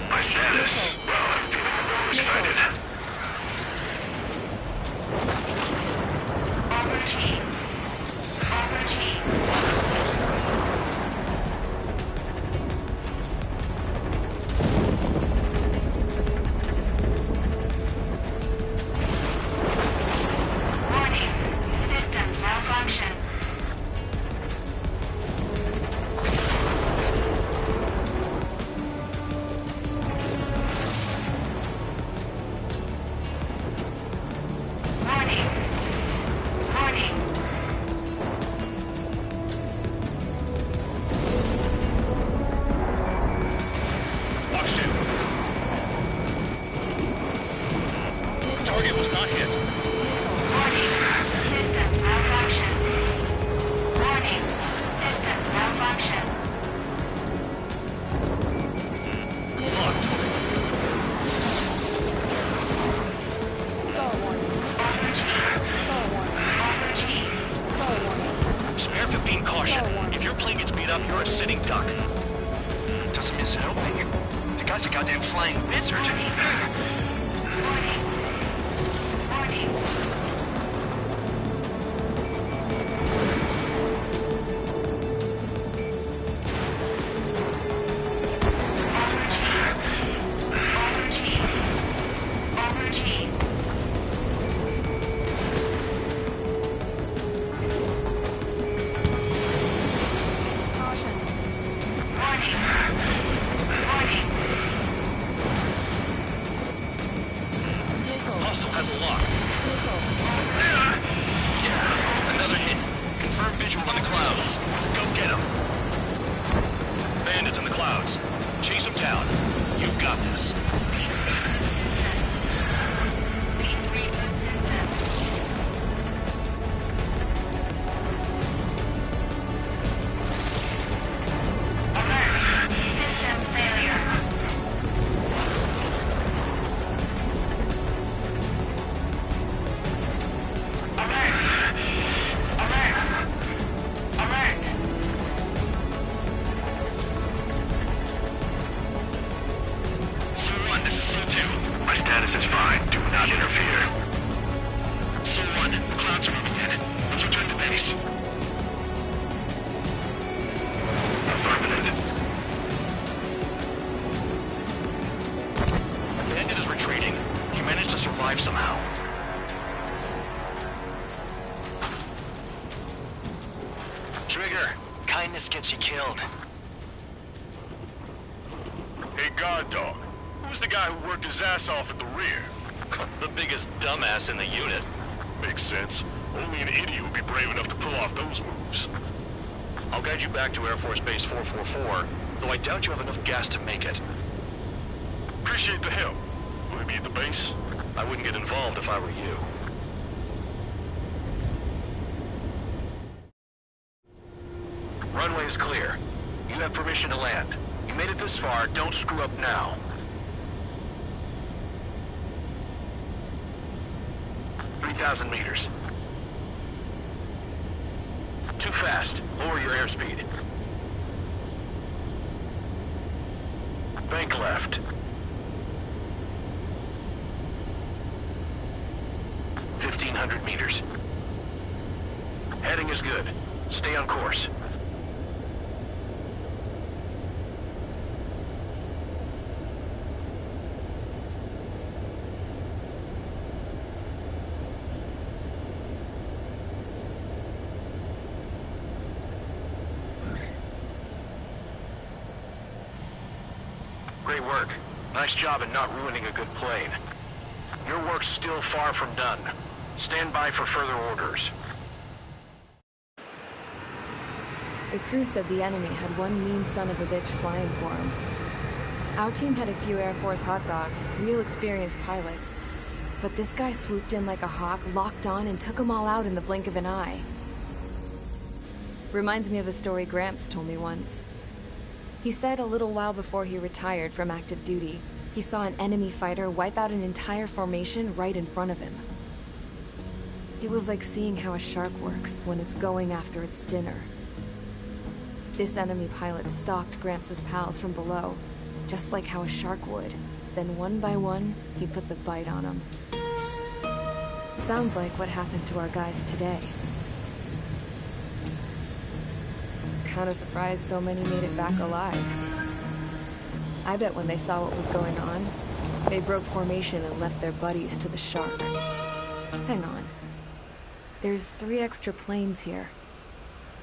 My status? Well, I'm feeling excited. Fox 2. Target was not hit. Locked. Spare 15 caution. If your plane gets beat up, you're a sitting duck. Doesn't miss helping. The guy's a goddamn flying wizard. Trigger, kindness gets you killed. Hey, guard dog. Who's the guy who worked his ass off at the rear? The biggest dumbass in the unit. Makes sense. Only an idiot would be brave enough to pull off those moves. I'll guide you back to Air Force Base 444, though I doubt you have enough gas to make it. Appreciate the help. Will he be at the base? I wouldn't get involved if I were you. Runway is clear. You have permission to land. You made it this far, don't screw up now. "3,000 meters. Too fast. Lower your airspeed. Bank left. 1,500 meters. Heading is good. Stay on course. Great work. Nice job in not ruining a good plane. Your work's still far from done. Stand by for further orders. The crew said the enemy had one mean son of a bitch flying for him. Our team had a few Air Force hot dogs, real experienced pilots. But this guy swooped in like a hawk, locked on, and took them all out in the blink of an eye. Reminds me of a story Gramps told me once. He said a little while before he retired from active duty, he saw an enemy fighter wipe out an entire formation right in front of him. It was like seeing how a shark works when it's going after its dinner. This enemy pilot stalked Gramps' pals from below, just like how a shark would. Then one by one, he put the bite on them. Sounds like what happened to our guys today. Kinda surprised so many made it back alive. I bet when they saw what was going on, they broke formation and left their buddies to the shark. Hang on. There's 3 extra planes here.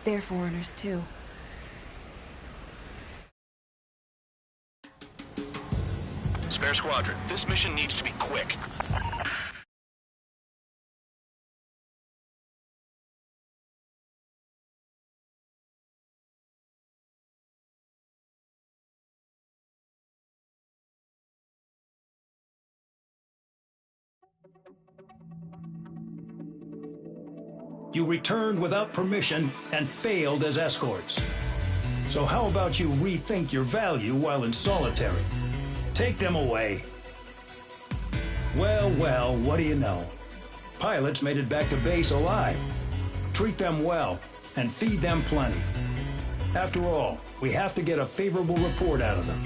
They're foreigners too. Spare Squadron, this mission needs to be quick. You returned without permission and failed as escorts. So how about you rethink your value while in solitary? Take them away. Well, well, what do you know? Pilots made it back to base alive. Treat them well and feed them plenty. After all, we have to get a favorable report out of them.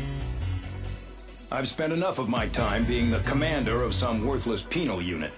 I've spent enough of my time being the commander of some worthless penal unit.